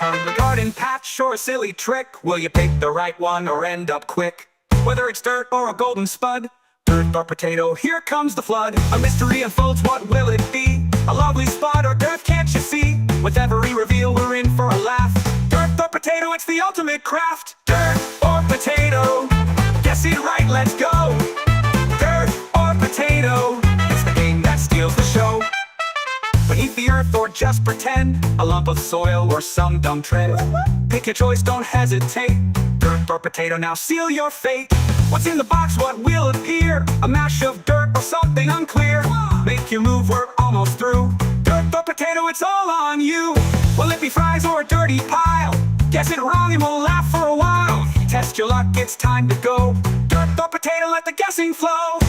On the garden patch or a silly trick, will you pick the right one or end up quick? Whether it's dirt or a golden spud, dirt or potato, here comes the flood. A mystery unfolds, what will it be? A lovely spot or dirt, can't you see? With every reveal, we're in for a laugh. Dirt or potato, it's the ultimate craft. Dirt or potato, guess it right, let's go. Dirt or potato, it's the game that steals the show. Beneath the earth or just pretend, a lump of soil or some dumb trend. Pick your choice, don't hesitate. Dirt or potato, now seal your fate. What's in the box, what will appear? A mash of dirt or something unclear. Make your move, we're almost through. Dirt or potato, it's all on you. Will it be fries or a dirty pile? Guess it wrong and we'll laugh for a while. Test your luck, it's time to go. Dirt or potato, let the guessing flow.